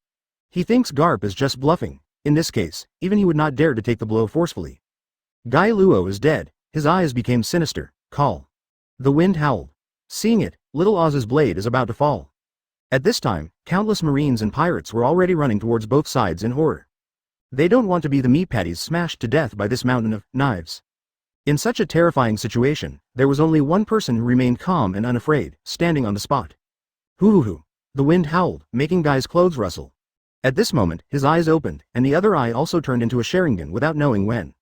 Speaker 1: He thinks Garp is just bluffing. In this case, even he would not dare to take the blow forcefully. Guy Luo is dead. His eyes became sinister. Call. The wind howled. Seeing it, Little Oz's blade is about to fall. At this time, countless Marines and pirates were already running towards both sides in horror. They don't want to be the meat patties smashed to death by this mountain of knives. In such a terrifying situation, there was only one person who remained calm and unafraid, standing on the spot. Hoo-hoo-hoo. The wind howled, making Guy's clothes rustle. At this moment, his eyes opened, and the other eye also turned into a Sharingan without knowing when.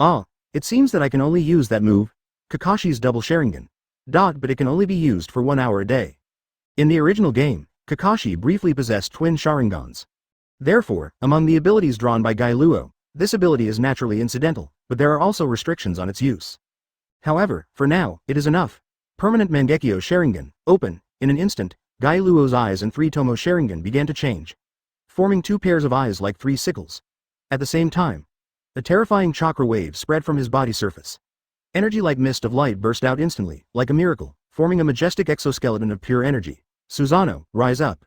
Speaker 1: Ah, it seems that I can only use that move, Kakashi's double Sharingan. But it can only be used for 1 hour a day. In the original game, Kakashi briefly possessed twin Sharingans. Therefore, among the abilities drawn by Guy Luo, this ability is naturally incidental, but there are also restrictions on its use. However, for now, it is enough. Permanent Mangekyo Sharingan, open. In an instant, Guy Luo's eyes and 3 Tomo Sharingan began to change, forming 2 pairs of eyes like 3 sickles. At the same time, a terrifying chakra wave spread from his body surface. Energy like mist of light burst out instantly, like a miracle, forming a majestic exoskeleton of pure energy. Susano, rise up.